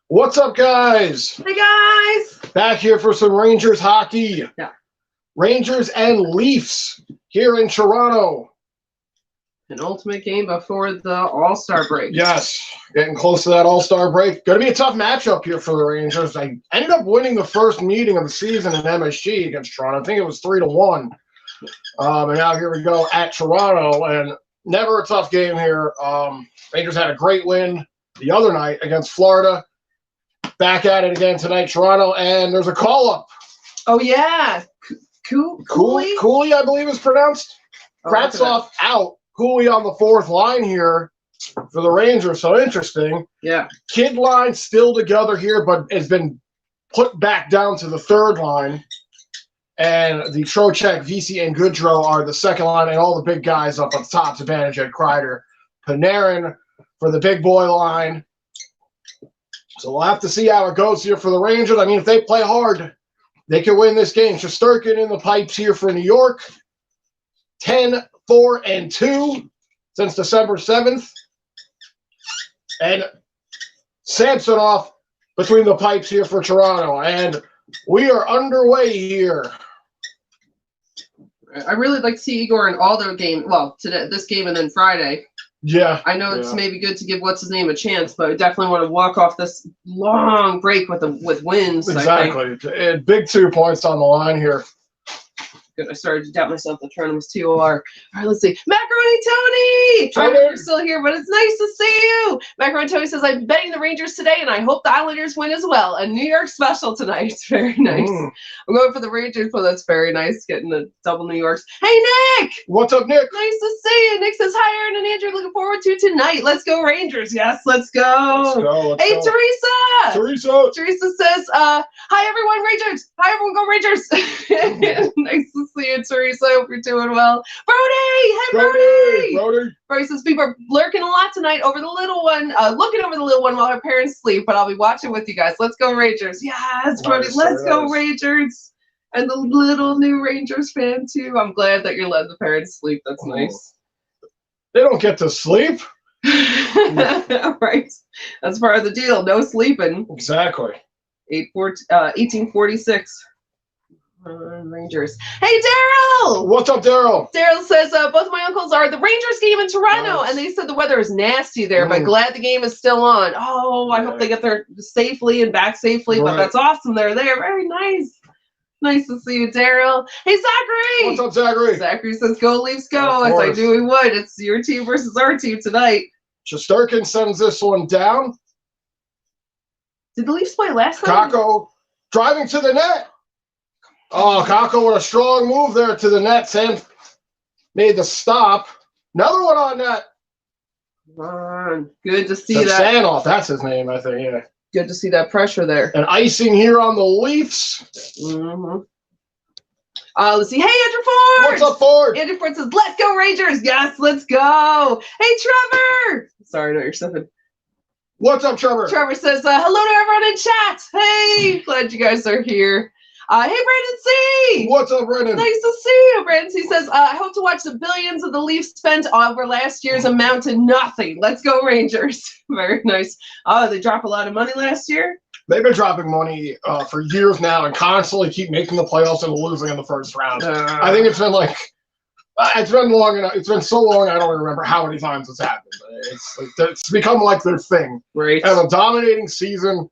What's up, guys? Hey, guys. Back here for some Rangers hockey. Yeah. Rangers and Leafs here in Toronto. An ultimate game before the All-Star break. Yes, getting close to that All-Star break. Going to be a tough matchup here for the Rangers. They ended up winning the first meeting of the season in MSG against Toronto. I think it was 3-1. And now here we go at Toronto, and never a tough game here. Rangers had a great win the other night against Florida. Back at it again tonight, Toronto, and there's a call-up. Oh, yeah. Cooley, I believe is pronounced. Kravtsov out. Cooley on the fourth line here for the Rangers, so interesting. Yeah. Kid line still together here, but has been put back down to the third line. And the Trocheck, Vesey, and Goodrow are the second line, and all the big guys up at the top, Zibanejad, Kreider, Panarin for the big boy line. So we'll have to see how it goes here for the Rangers. I mean, if they play hard, they can win this game. Shesterkin in the pipes here for New York. 10-4-2 since December 7th. And Samsonov between the pipes here for Toronto. And we are underway here. I really like to see Igor in all the games. Well, today, this game and then Friday. Yeah. I know it's maybe good to give what's-his-name a chance, but I definitely want to walk off this long break with wins. Exactly. Big 2 points on the line here. Good. I started to doubt myself. The turn was 2-0. All right, let's see. Macaroni Tony! I know you're still here, but it's nice to see you. Macaroni Tony says, I'm betting the Rangers today, and I hope the Islanders win as well. A New York special tonight. Very nice. I'm going for the Rangers, but that's very nice, getting the double New Yorks. Hey, Nick! What's up, Nick? Nice to see you. Nick says, hi, Aaron and Andrew. Looking forward to tonight. Let's go, Rangers. Yes, let's go. Let's go. Teresa! Teresa says, hi, everyone, Rangers. Hi, everyone, go Rangers. Nice to see you, Teresa. I hope you're doing well. Brody! Hey, Brody! Brody says, people are lurking a lot tonight over the little one, looking over the little one while her parents sleep, but I'll be watching with you guys. Let's go, Rangers. Yes, Brody, let's go, Rangers. And the little new Rangers fan, too. I'm glad that you're letting the parents sleep. That's nice. They don't get to sleep. Right. That's part of the deal. No sleeping. Exactly. 1846. Rangers. Hey, Daryl! What's up, Daryl? Daryl says, both my uncles are at the Rangers game in Toronto, and they said the weather is nasty there, but glad the game is still on. Oh, I hope they get there safely and back safely, but that's awesome. They're there. Very nice. Nice to see you, Daryl. Hey, Zachary! What's up, Zachary? Zachary says, go Leafs, go, as I knew he would. It's your team versus our team tonight. Shesterkin sends this one down. Did the Leafs play last night? Kakko driving to the net. Oh, Kakko with a strong move there to the net. Sam made the stop. Another one on net. Good to see that. Sanoff, that's his name, I think, yeah. Good to see that pressure there. And icing here on the Leafs. Let's see. Hey, Andrew Ford! What's up, Ford? Andrew Ford says, let's go, Rangers. Yes, let's go. Hey, Trevor! Sorry, no, you're stepping. What's up, Trevor? Trevor says, hello to everyone in chat. Hey, glad you guys are here. Hey, Brandon C. What's up, Brandon? Nice to see you, Brandon C. says, I hope to watch the billions of the Leafs spent over last year's amount to nothing. Let's go, Rangers. Very nice. Oh, they dropped a lot of money last year? They've been dropping money for years now and constantly keep making the playoffs and losing in the first round. I think it's been it's been long enough. It's been so long, I don't even remember how many times it's happened. It's become like their thing. Right. And a dominating season.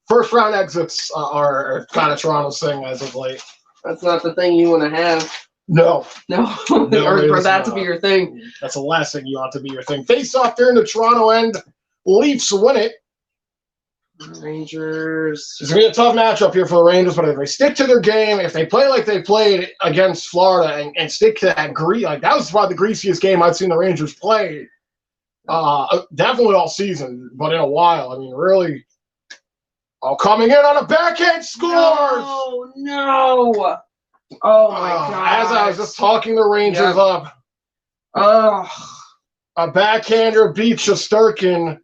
First round exits are kind of Toronto's thing as of late. That's not the thing you want to have. No. Or for that to be your thing. That's the last thing you want to be your thing. Face off there in the Toronto end. Leafs win it. Rangers. It's going to be a tough matchup here for the Rangers, but if they stick to their game, if they play like they played against Florida and stick to that that was probably the greasiest game I've seen the Rangers play. Definitely all season, but in a while. I mean, really. Oh, coming in on a backhand scores! Oh, no. Oh, my God. As I was just talking the Rangers up. Oh. A backhander beats Shesterkin.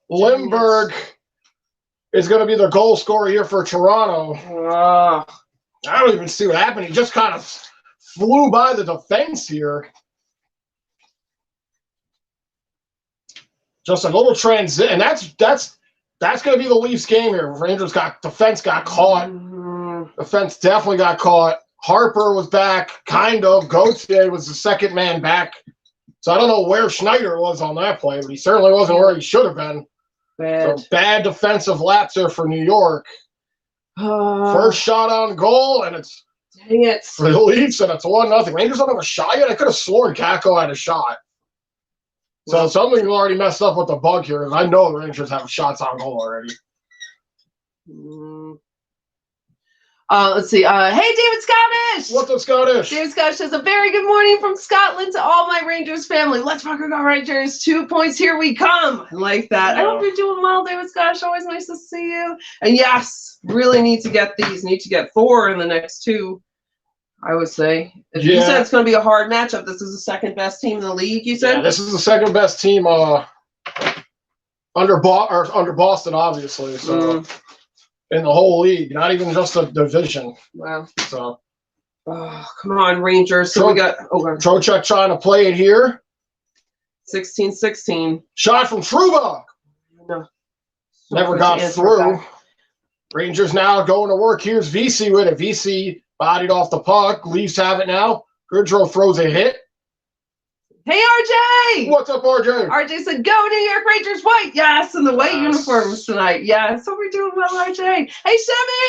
Lindbergh is going to be the goal scorer here for Toronto. I don't even see what happened. He just kind of flew by the defense here. just a little transit, and that's going to be the Leafs game here. Rangers defense got caught. Defense definitely got caught. Harper was back, kind of. Gauthier was the second man back. So I don't know where Schneider was on that play, but he certainly wasn't where he should have been. Bad. So bad defensive lapse there for New York. First shot on goal, and it's dang it for the Leafs, and it's 1-0. Rangers don't have a shot yet. I could have sworn Kakko had a shot. So something already messed up with the bug here. I know the Rangers have shots on goal already. Let's see. Hey, David Scottish. What's up, Scottish? David Scottish says, a very good morning from Scotland to all my Rangers family. Let's fucking go Rangers. 2 points, here we come. I like that. I hope you're doing well, David Scottish. Always nice to see you. And yes, really need to get these. Need to get 4 in the next 2, I would say. If you said it's going to be a hard matchup, this is the second best team in the league, you said? Yeah, this is the second best team under Boston, obviously. So. In the whole league, not even just a division. Wow. So, come on, Rangers. So we got Trocheck trying to play it here. 16-16. Shot from Trouba. No. Never got through. Rangers now going to work. Here's VC with it. VC bodied off the puck. Leafs have it now. Goodrow throws a hit. Hey, RJ! What's up, RJ? RJ said, go New York Rangers white! Yes, in the white uniforms tonight. Yeah, so we're doing well, RJ. Hey,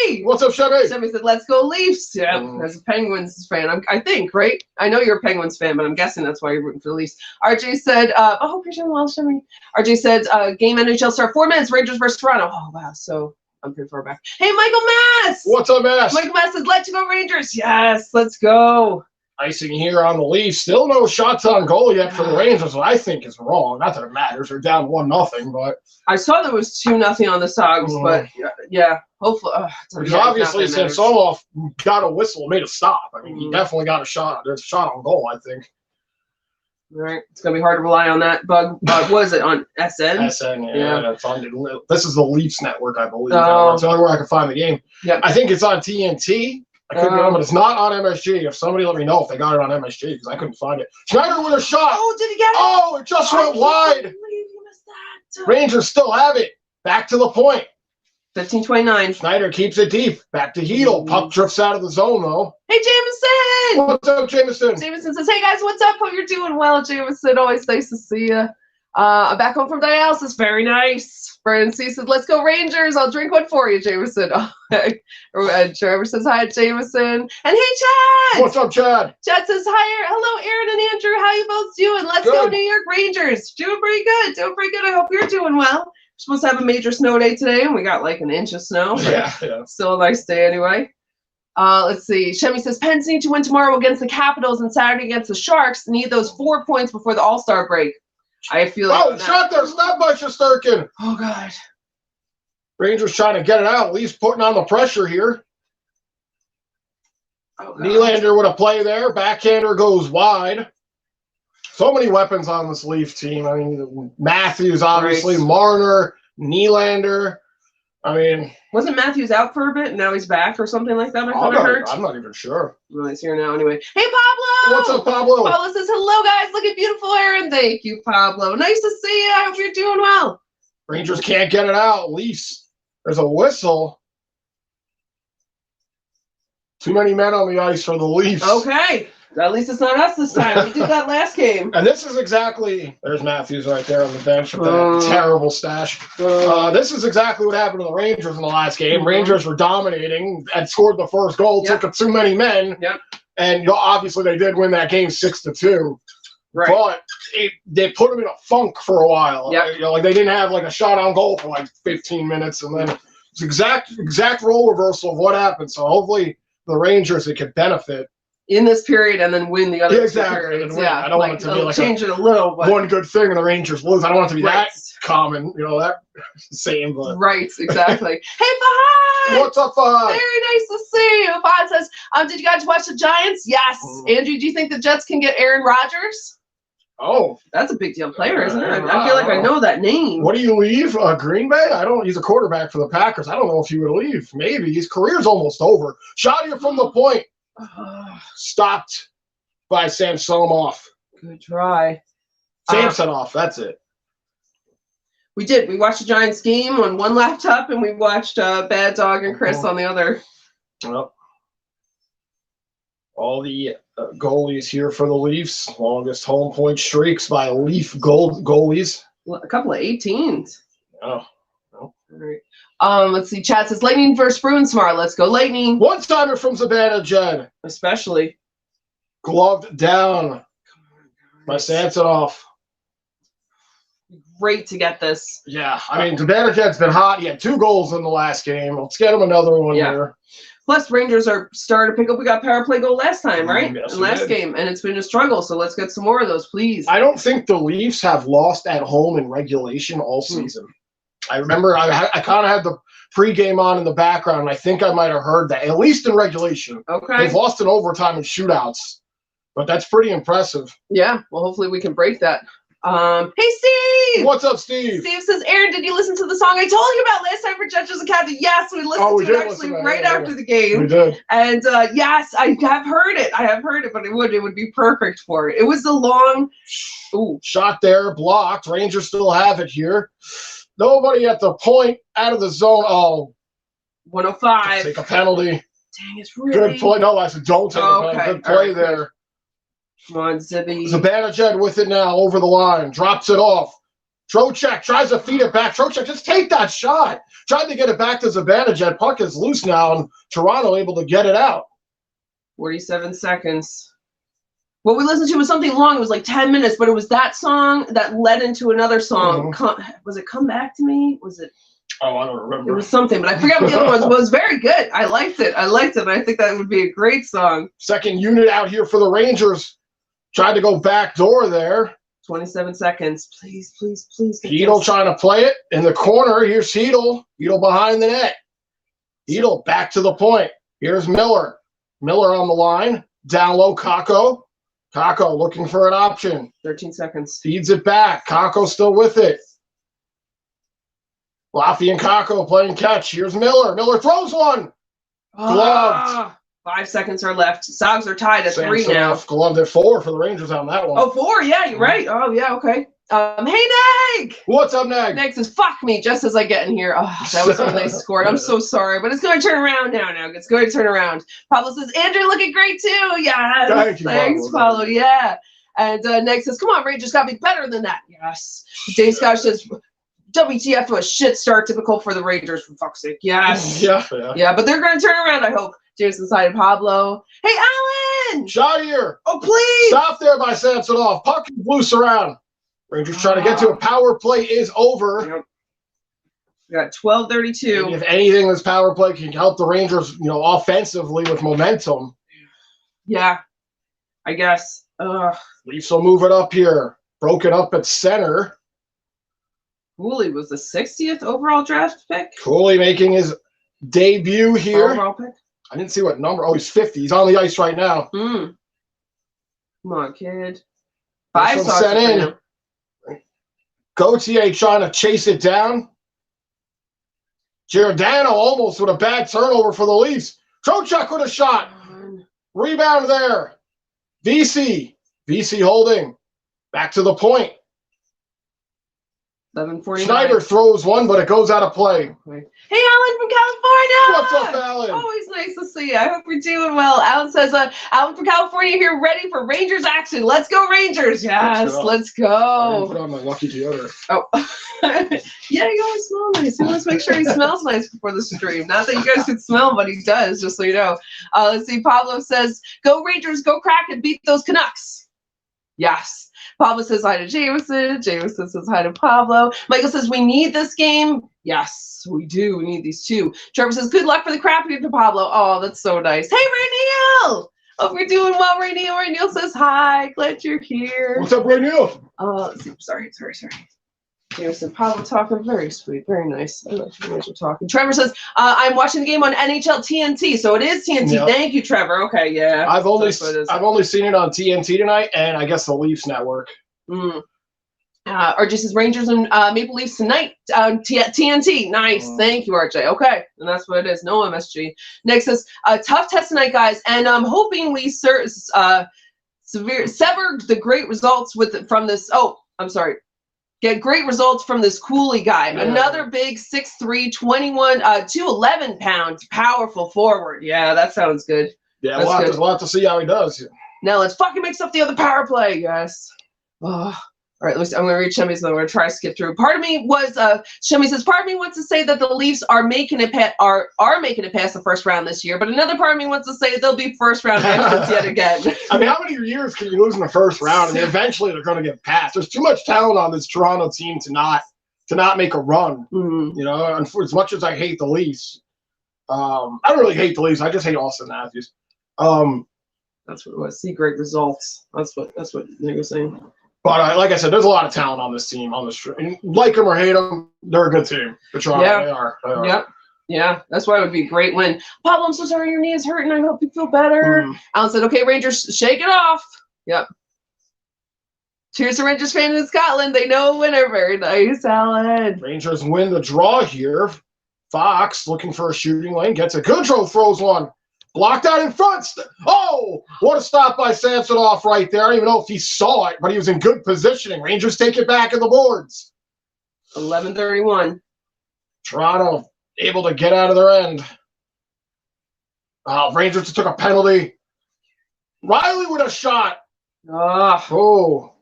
Chevy! What's up, Chevy? Chevy said, let's go Leafs. Yeah, as a Penguins fan, I think, right? I know you're a Penguins fan, but I'm guessing that's why you're rooting for the Leafs. RJ said, I hope you're doing well, Chevy. RJ said, game NHL start 4 minutes, Rangers versus Toronto. Oh, wow, so I'm pretty far back. Hey, Michael Mass! What's up, Mass? Michael Mass says, let's go Rangers. Yes, let's go. Icing here on the Leafs. Still no shots on goal yet for the Rangers, what I think is wrong. Not that it matters. They're down 1-0, but I saw there was 2-0 on the Sogs, but yeah, hopefully. Because obviously Samsonov got a whistle, made a stop. I mean, he definitely got a shot. There's a shot on goal, I think. All right, it's gonna be hard to rely on that bug. What is it on SN? SN, yeah. It's on this is the Leafs network, I believe. It's the only where I can find the game. Yeah, I think it's on TNT. I couldn't remember, but it's not on MSG. If somebody let me know if they got it on MSG, because I couldn't find it. Schneider with a shot. Oh, did he get it? Oh, it just went wide. Believe you missed that. Rangers still have it. Back to the point. 15-29. Schneider keeps it deep. Back to Hedel. Puck drifts out of the zone, though. Hey, Jameson. What's up, Jameson? Jameson says, hey, guys, what's up? Hope you're doing well, Jameson. Always nice to see you. I'm back home from dialysis. Very nice. Francie said, let's go Rangers. I'll drink one for you, Jameson. And Trevor says, hi, Jameson. And hey, Chad. What's up, Chad? Chad says, hi, hello, Aaron and Andrew. How you both doing? Let's go New York Rangers. Doing pretty good. Doing pretty good. I hope you're doing well. We're supposed to have a major snow day today, and we got like an inch of snow. Yeah. Still a nice day anyway. Let's see. Shemi says, Pens need to win tomorrow against the Capitals and Saturday against the Sharks. Need those 4 points before the All-Star break. I feel like shot there, snap by Shesterkin. Oh God. Rangers trying to get it out, at least putting on the pressure here. Nylander with a play there. Backhander goes wide. So many weapons on this Leaf team. I mean, Matthews, obviously, Marner, Nylander. I mean, wasn't Matthews out for a bit and now he's back or something like that? I'm not even sure. Well, he's here now anyway. Hey, Pablo! What's up, Pablo? Pablo says, hello, guys. Look at beautiful Aaron. Thank you, Pablo. Nice to see you. I hope you're doing well. Rangers can't get it out. Leafs. There's a whistle. Too many men on the ice for the Leafs. Okay. At least it's not us this time. We did that last game. And this is exactly, there's Matthews right there on the bench with that terrible stash. This is exactly what happened to the Rangers in the last game. Rangers were dominating and scored the first goal, took it too many men. And obviously they did win that game 6-2. Right. But they put them in a funk for a while. Like they didn't have like a shot on goal for like 15 minutes. And then it's exact role reversal of what happened. So hopefully the Rangers, it could benefit in this period and then win the other periods. I don't want it to be like change it a little, but one good thing and the Rangers lose. I don't want it to be that common, that same. But right, exactly. Hey, Fahad! What's up, Fahad? Very nice to see you. Fahad says, did you guys watch the Giants? Yes. Andrew, do you think the Jets can get Aaron Rodgers? Oh, that's a big deal player, isn't it? I feel like I know that name. What do you leave? Green Bay? He's a quarterback for the Packers. I don't know if he would leave. Maybe. His career's almost over. Shot here from the point. Stopped by Samsonov. Good try. Samsonov, that's it. We did. We watched the Giants game on one laptop, and we watched Bad Dog and Chris on the other. Well, all the goalies here for the Leafs. Longest home point streaks by Leaf goalies. A couple of 18s. Oh. All right. Let's see. Chat says Lightning versus Bruins tomorrow. Let's go Lightning. One-timer from Zibanejad. Especially. Gloved down by Samsonov. Great to get this. Yeah, I mean, Zibanejad's been hot. He had 2 goals in the last game. Let's get him another one here. Plus, Rangers are starting to pick up. We got power play goal last time, right? Yes, in last game, and it's been a struggle. So let's get some more of those, please. I don't think the Leafs have lost at home in regulation all season. I remember I kind of had the pregame on in the background, and I think I might have heard that, at least in regulation. Okay. They've lost in overtime and shootouts, but that's pretty impressive. Yeah, well, hopefully we can break that. Hey, Steve! What's up, Steve? Steve says, Aaron, did you listen to the song I told you about last time for Judges Academy? Yes, we listened to it actually right after the game. We did. And yes, I have heard it. But it would be perfect for it. It was a long shot there, blocked. Rangers still have it here. Nobody at the point, out of the zone. Oh, 105. Take a penalty. Dang, it's really good play. No, I said don't take a penalty. Good play there. Come on, Zibby. Zibanejad with it now, over the line, drops it off. Trocheck tries to feed it back. Trocheck, just take that shot. Tried to get it back to Zibanejad. Puck is loose now, and Toronto able to get it out. 47 seconds. What we listened to was something long. It was like 10 minutes, but it was that song that led into another song. Was it Come Back to Me? Was it? Oh, I don't remember. It was something, but I forgot what the other one was. But it was very good. I liked it. And I think that would be a great song. Second unit out here for the Rangers. Tried to go back door there. 27 seconds. Please, please, please. Hedl trying to play it in the corner. Here's Hedl. Hedl behind the net. Hedl back to the point. Here's Miller. Miller on the line. Down low, Kakko. Kakko looking for an option. 13 seconds. Feeds it back. Kakko still with it. Laffy and Kakko playing catch. Here's Miller. Miller throws one. Gloved. 5 seconds are left. Sogs are tied at 3 now. Gloved at 4 for the Rangers on that one. Oh, 4? Yeah, you're right. Oh, yeah, okay. Hey, Nag! What's up, Nag? Nag says, fuck me, just as I get in here. Oh, that was a nice score. I'm so sorry, but it's going to turn around now, Nag. It's going to turn around. Pablo says, Andrew looking great, too. Yes. Thank you, Thanks, Pablo. Yeah. And Nag says, come on, Rangers got to be better than that. Yes. Dave Scott says, WTF to a shit start, typical for the Rangers, for fuck's sake. Yes. Yeah, but they're going to turn around, I hope. Jason side Pablo. Hey, Alan! Shot here. Oh, please! Stop there by Samsonov. Puck loose around. Rangers trying to get to a power play is over. Yep. We got 12:32. If anything, this power play can help the Rangers, offensively with momentum. Yeah, I guess. Leafs will move it up here. Broken up at center. Cooley was the 60th overall draft pick. Cooley making his debut here. Overall pick? I didn't see what number. Oh, he's 50. He's on the ice right now. Come on, kid. 5 stars set in. Gauthier trying to chase it down. Giordano almost with a bad turnover for the Leafs. Trocheck with a shot. Rebound there. VC holding. Back to the point. 11:49. Schneider throws one, but it goes out of play. Hey, Alan from California. What's up, Alan? Always nice to see you. I hope you're doing well. Alan says, Alan from California here, ready for Rangers action. Let's go, Rangers. Yes, let's go. Put on my lucky deodorant. Oh, yeah, you always smell nice. He wants to make sure he smells nice before the stream. Not that you guys can smell, but he does, just so you know. Let's see. Pablo says, go Rangers, go crack and beat those Canucks. Yes. Pablo says hi to Jameson. Jameson says hi to Pablo. Michael says, we need this game. Yes, we do. We need these two. Trevor says, good luck for the crap to Pablo. Oh, that's so nice. Hey, Rainiel. Hope you're doing well, Rainiel. Rainiel says hi. Glad you're here. What's up, Rainiel? Let's see. Sorry. Jameson, Pablo talking. Very sweet. Very nice. I like you guys are talking. Trevor says, I'm watching the game on NHL TNT. So it is TNT. Yep. Thank you, Trevor. Okay, yeah. I've only seen it on TNT tonight, and I guess the Leafs Network. RJ says Rangers and Maple Leafs tonight on TNT. Nice. Thank you, RJ. Okay. And that's what it is. No MSG. Next says, tough test tonight, guys. And I'm hoping we sever the great results from this. Oh, I'm sorry. get great results from this Cooley guy. Yeah. Another big 6'3", 211 pounds, powerful forward. Yeah, that sounds good. Yeah, there's a lot to see how he does. Now let's fucking mix up the other power play, yes. Oh. All right, I'm going to read Shemmy's, and I'm going to try to skip through. Part of me was, Shemmy says, part of me wants to say that the Leafs are making it past the first round this year, but another part of me wants to say they'll be first round entrants yet again. I mean, how many years can you lose in the first round? I mean, eventually they're going to get past. There's too much talent on this Toronto team to not make a run. Mm-hmm. You know, and for as much as I hate the Leafs, I don't really hate the Leafs. I just hate Austin Matthews. That's what it was. See great results. That's what Nick was saying. But like I said, there's a lot of talent on this team. And like them or hate them, they're a good team. The Toronto, yeah. They are. Yep. Yeah, that's why it would be a great win. Pablo, I'm so sorry your knee is hurting. I hope you feel better. Alan said, okay, Rangers, shake it off. Yep. Cheers to Rangers fans in Scotland. They know a winner. Very nice, Alan. Rangers win the draw here. Fox looking for a shooting lane. Gets a Goodrow, throws one. Blocked out in front. Oh, what a stop by Samsonov right there. I don't even know if he saw it, but he was in good positioning. Rangers take it back in the boards. 11:31. Toronto able to get out of their end. Rangers just took a penalty. Riley with a shot. Oh,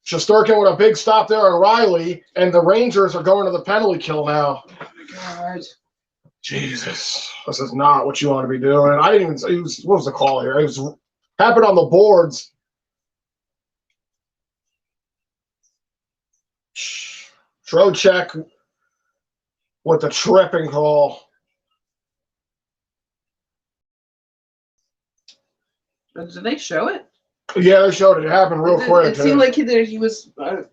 Shesterkin with a big stop there on Riley, and the Rangers are going to the penalty kill now. Oh, my God. Jesus, this is not what you want to be doing. I didn't even. What was the call here? It was happened on the boards. Trocheck with the tripping call. Did they show it? Yeah, they showed it. It happened real quick. It seemed like he was.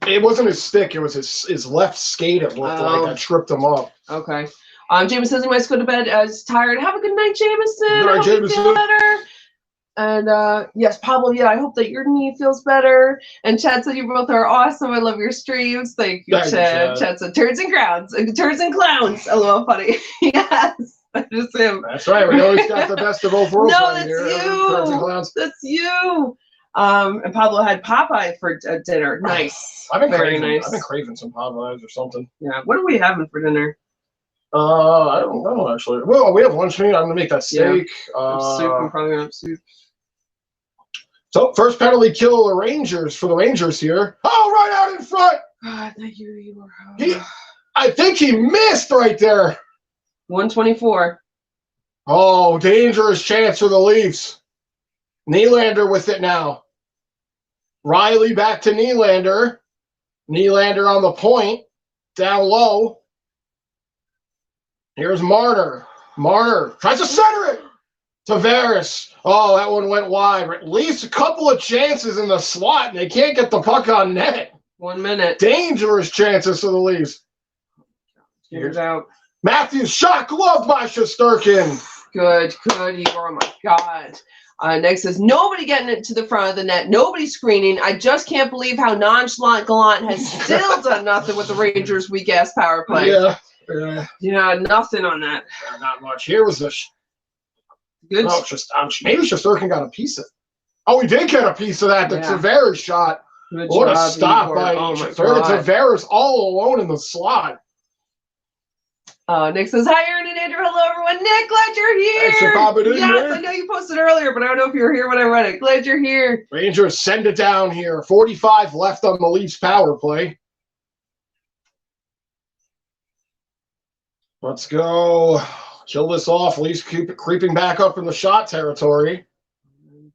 It wasn't his stick. It was his left skate. It looked like that tripped him up. Okay. Jameson says he might go to bed as tired. Have a good night, Jameson. Good night, Jameson. Feel better. And yes, Pablo, yeah, I hope that your knee feels better. And Chad said you both are awesome. I love your streams. Thank you, Chad. Chad said turds and crowns, turds and clowns. LOL, funny. Yes, that is him. That's right. We always got the best of both worlds. No, right that's here. you. Turds and clowns. That's you. And Pablo had Popeye for dinner. Nice. Very nice. I've been craving some Popeyes or something. Yeah. What are we having for dinner? I don't know actually. Well, we have lunch meat. I'm gonna make that steak. Yeah. Soup. I'm probably gonna have soup. So first penalty kill for the Rangers here. Oh, right out in front. God, thank you. I think he missed right there. 124. Oh, dangerous chance for the Leafs. Nylander with it now. Riley back to Nylander. Nylander on the point. Down low. Here's Marner. Marner tries to center it. Tavares. Oh, that one went wide. At least a couple of chances in the slot, and they can't get the puck on net. 1 minute. Dangerous chances for the Leafs. Here's out. Matthews shot gloved by Shesterkin. Good, Igor. Oh my God. Next says nobody getting it to the front of the net. Nobody screening. I just can't believe how nonchalant Gallant has still done nothing with the Rangers' weak ass power play. Yeah, nothing on that. Not much. Here was the good. Oh, maybe Shesterkin got a piece of it. Oh, he did get a piece of that. The Tavares shot. Good what job, a stop by Tavares all alone in the slot. Nick says, hi, Aaron and Andrew. Hello, everyone. Nick, glad you're here. Thanks for popping in, yes, Nick. I know you posted earlier, but I don't know if you were here when I read it. Glad you're here. Rangers send it down here. 45 left on the Leafs power play. Let's go. Kill this off. Leafs keep creeping back up in the shot territory.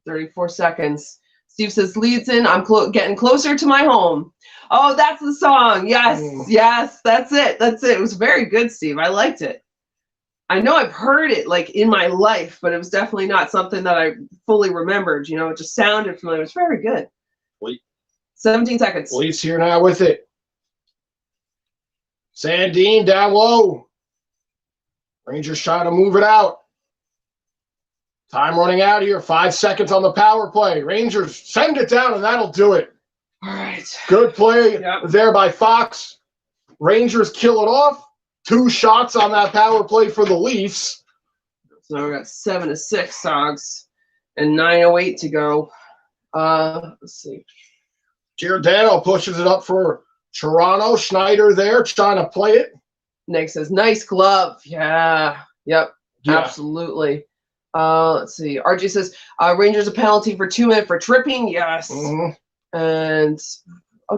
34 seconds. Steve says, leads in. I'm getting closer to my home. Oh, that's the song. Yes, yes, that's it. That's it. It was very good, Steve. I liked it. I know I've heard it like in my life, but it was definitely not something that I fully remembered. You know, it just sounded familiar. It was very good. 17 seconds. Leafs here now with it. Sandin down low. Rangers trying to move it out. Time running out here. 5 seconds on the power play. Rangers send it down, and that'll do it. All right. Good play there by Fox. Rangers kill it off. 2 shots on that power play for the Leafs. So we got 7-6 Sogs and 9:08 to go. Let's see. Giordano pushes it up for Toronto, Schneider there trying to play it. Nick says, nice glove. Yeah. Yep. Yeah. Absolutely. Let's see. RJ says, Rangers a penalty for 2 minutes for tripping. Yes. And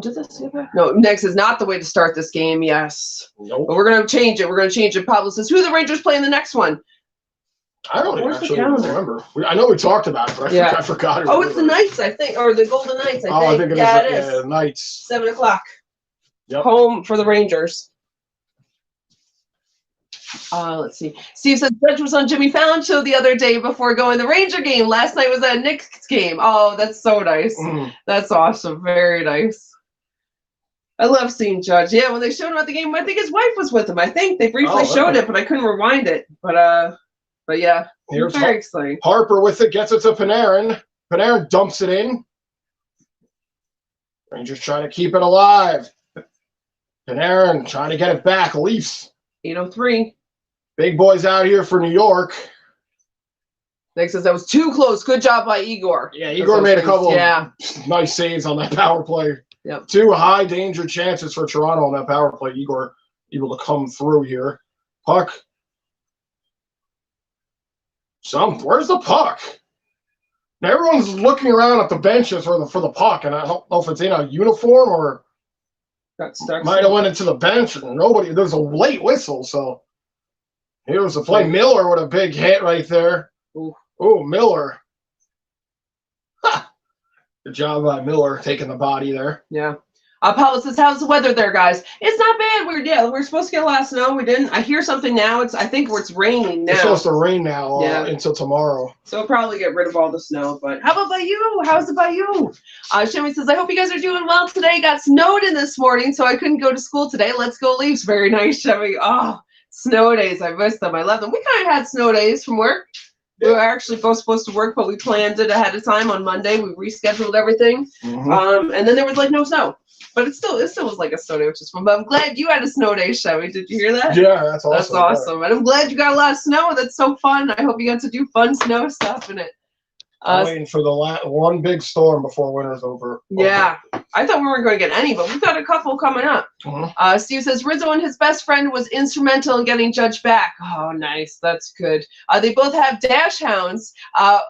did this? No, Nick says, not the way to start this game. Yes. Nope. But we're going to change it. Pablo says, who are the Rangers playing the next one? I don't actually remember. I know we talked about it, but I forgot it. Oh, it's the Knights, I think, or the Golden Knights, I think. I think it is. Yeah, it is. Yeah, Knights. 7 o'clock. Yep. Home for the Rangers. Let's see. Steve says, Judge was on Jimmy Fallon's show the other day before going to the Ranger game. Last night was at Nick's game. Oh, that's so nice. That's awesome. Very nice. I love seeing Judge. Yeah, when they showed him at the game, I think his wife was with him. I think they briefly showed it, but I couldn't rewind it. But yeah, here's very exciting. Harper with it, gets it to Panarin. Panarin dumps it in. Rangers trying to keep it alive. Panarin trying to get it back. Leafs. 8:03. Big boys out here for New York. Nick says that was too close. Good job by Igor. Yeah, Igor made a couple of nice saves on that power play. Yep. 2 high danger chances for Toronto on that power play. Igor able to come through here. Puck. Where's the puck? Everyone's looking around at the benches for the puck, and I don't know if it's in a uniform or might have went into the bench. And there's a late whistle, so here's the play. Miller with a big hit right there. Ooh, Miller. Ha! Good job by Miller taking the body there. Yeah. Paulo says, how's the weather there, guys? It's not bad. We're supposed to get a lot of snow. We didn't. I hear something now. I think it's raining now. It's supposed to rain now until tomorrow. So we'll probably get rid of all the snow. But how about by you? How's it by you? Shimmy says, I hope you guys are doing well today. Got snowed in this morning, so I couldn't go to school today. Let's go Leafs. Very nice, Shimmy. Oh, snow days. I missed them. I love them. We kind of had snow days from work. We were actually both supposed to work, but we planned it ahead of time on Monday. We rescheduled everything. And then there was no snow. But it still was like a snow day, which is fun. But I'm glad you had a snow day, Chevy. Did you hear that? Yeah, that's awesome. That's awesome. And I'm glad you got a lot of snow. That's so fun. I hope you got to do fun snow stuff in it. I'm waiting for the one big storm before winter's over. Yeah. I thought we weren't going to get any, but we've got a couple coming up. Steve says, Rizzo and his best friend was instrumental in getting Judge back. Oh, nice. That's good. They both have dash hounds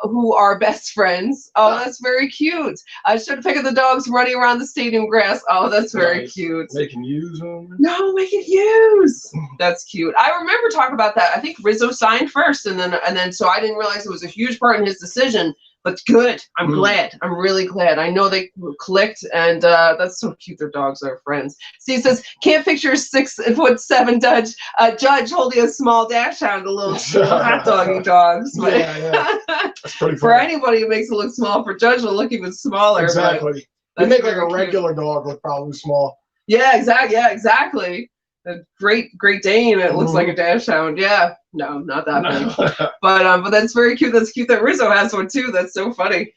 who are best friends. Oh, that's very cute. I showed a pic of the dogs running around the stadium grass. Oh, that's very cute. Making use of them? No, making use. That's cute. I remember talking about that. I think Rizzo signed first, and then so I didn't realize it was a huge part in his decision. But good. I'm glad. I'm really glad. I know they clicked, and that's so cute. Their dogs are friends. Steve says, can't picture 6'7" Judge holding a small dash hound, a little hot doggy dogs. But yeah. That's pretty funny. For anybody who makes it look small, for Judge it'll look even smaller. Exactly. You make like a regular dog look probably small. Yeah, exactly. Yeah, exactly. A Great Dane. It looks like a dash hound. Yeah. No, not that big. But that's very cute. That's cute that Rizzo has one too. That's so funny.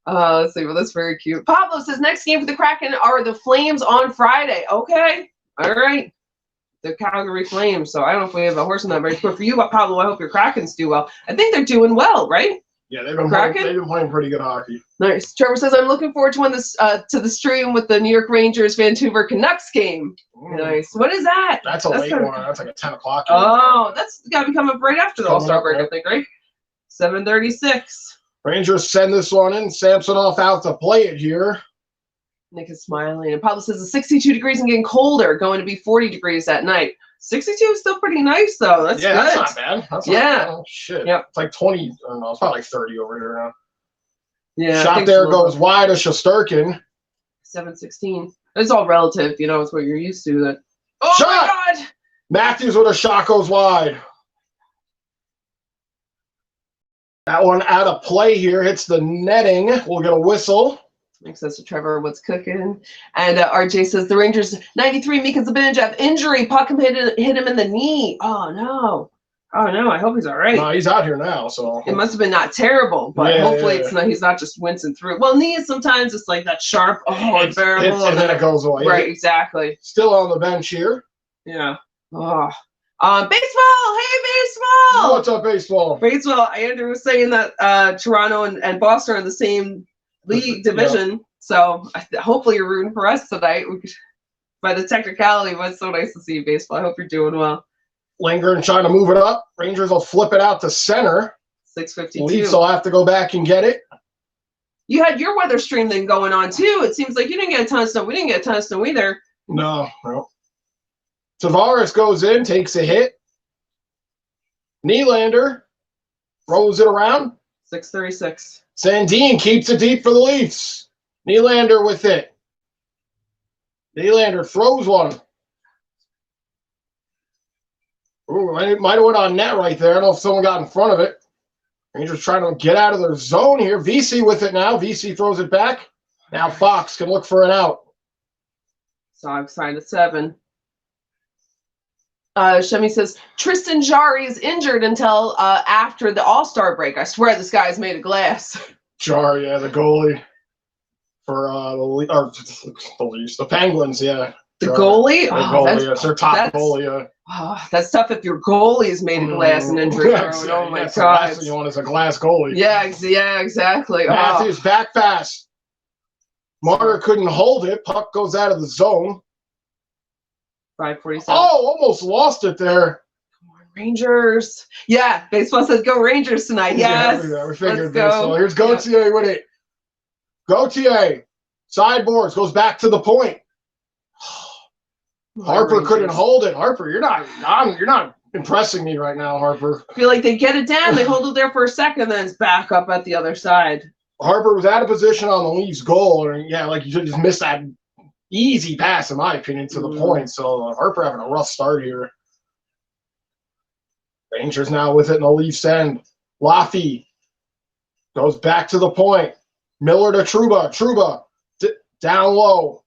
Let's see. Well, that's very cute. Pablo says next game for the Kraken are the Flames on Friday. Okay. All right. The Calgary Flames. So I don't know if we have a horse in that race, but for you, Pablo, I hope your Krakens do well. I think they're doing well, right? Yeah, they've been playing pretty good hockey. Nice. Trevor says, I'm looking forward to to the stream with the New York Rangers Vancouver Canucks game. Nice. What is that? That's a late one. That's like a 10 o'clock game. Oh, that's got to be coming up right after the All-Star break, I think, right? 7:36. Rangers send this one in. Samsonov out to play it here. Nick is smiling. And Pablo says it's 62 degrees and getting colder, going to be 40 degrees at night. 62 is still pretty nice, though. That's good. That's not bad. That's not bad. Oh, shit. Yep. It's like 20. I don't know. It's probably like 30 over here now. Yeah. Shot there goes wide of Shesterkin. 7:16. It's all relative. You know, it's what you're used to. That. Oh, shot! my God! Matthews with a shot goes wide. That one out of play here. Hits the netting. We'll get a whistle. Makes sense to Trevor. What's cooking? And RJ says the Rangers 93 Mika Zibanejad injury. Puck hit him in the knee. Oh no! Oh no! I hope he's all right. No, he's out here now. So it must have been not terrible, but hopefully it's not. He's not just wincing through it. Well, knees sometimes it's like that sharp, unbearable, and then it goes away. Right, exactly. Still on the bench here. Yeah. Oh. Baseball! Hey, baseball! What's up, baseball? Baseball. Andrew was saying that Toronto and Boston are in the same league division, so hopefully you're rooting for us tonight. by the technicality, but it's so nice to see you, baseball. I hope you're doing well. Lingering trying to move it up. Rangers will flip it out to center. 6:52. Leafs will have to go back and get it. You had your weather stream thing going on too. It seems like you didn't get a ton of snow. We didn't get a ton of snow either. No. Tavares goes in, takes a hit. Nylander throws it around. 6:36. Sandin keeps it deep for the Leafs. Nylander with it. Nylander throws one. Ooh, it might have went on net right there. I don't know if someone got in front of it. Rangers trying to get out of their zone here. VC with it now. VC throws it back. Now Fox can look for an out. Sogs signed at 7. Shemi says, Tristan Jarry is injured until after the All-Star break. I swear this guy's made of glass. Jarry, yeah, the goalie for the Leafs. The Penguins, yeah. The goalie? That's their top goalie, yeah. Oh, that's tough if your goalie is made of glass and injury prone. Oh my god! The last thing you want is a glass goalie. Yeah, exactly. Matthews back pass. Marner couldn't hold it. Puck goes out of the zone. 5:47. Oh, almost lost it there. Come on, Rangers. Yeah, baseball says go Rangers tonight. Yes. Yeah, we figured this. So here's Gauthier with it. Gauthier sideboards goes back to the point. Harper couldn't hold it. Harper, you're not impressing me right now, Harper. I feel like they get it down, they hold it there for a second, then it's back up at the other side. Harper was out of position on the Leafs goal, and yeah, like you should just miss that easy pass, in my opinion, to the point. So Harper having a rough start here. Rangers now with it in the Leafs end. Laffy goes back to the point. Miller to Trouba. Trouba down low.